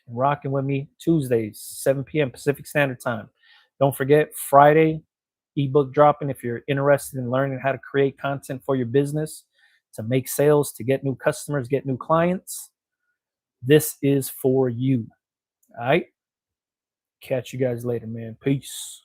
and rocking with me Tuesdays, 7 p.m. Pacific Standard Time. Don't forget, Friday, ebook dropping if you're interested in learning how to create content for your business, to make sales, to get new customers, get new clients. This is for you. All right. Catch you guys later, man. Peace.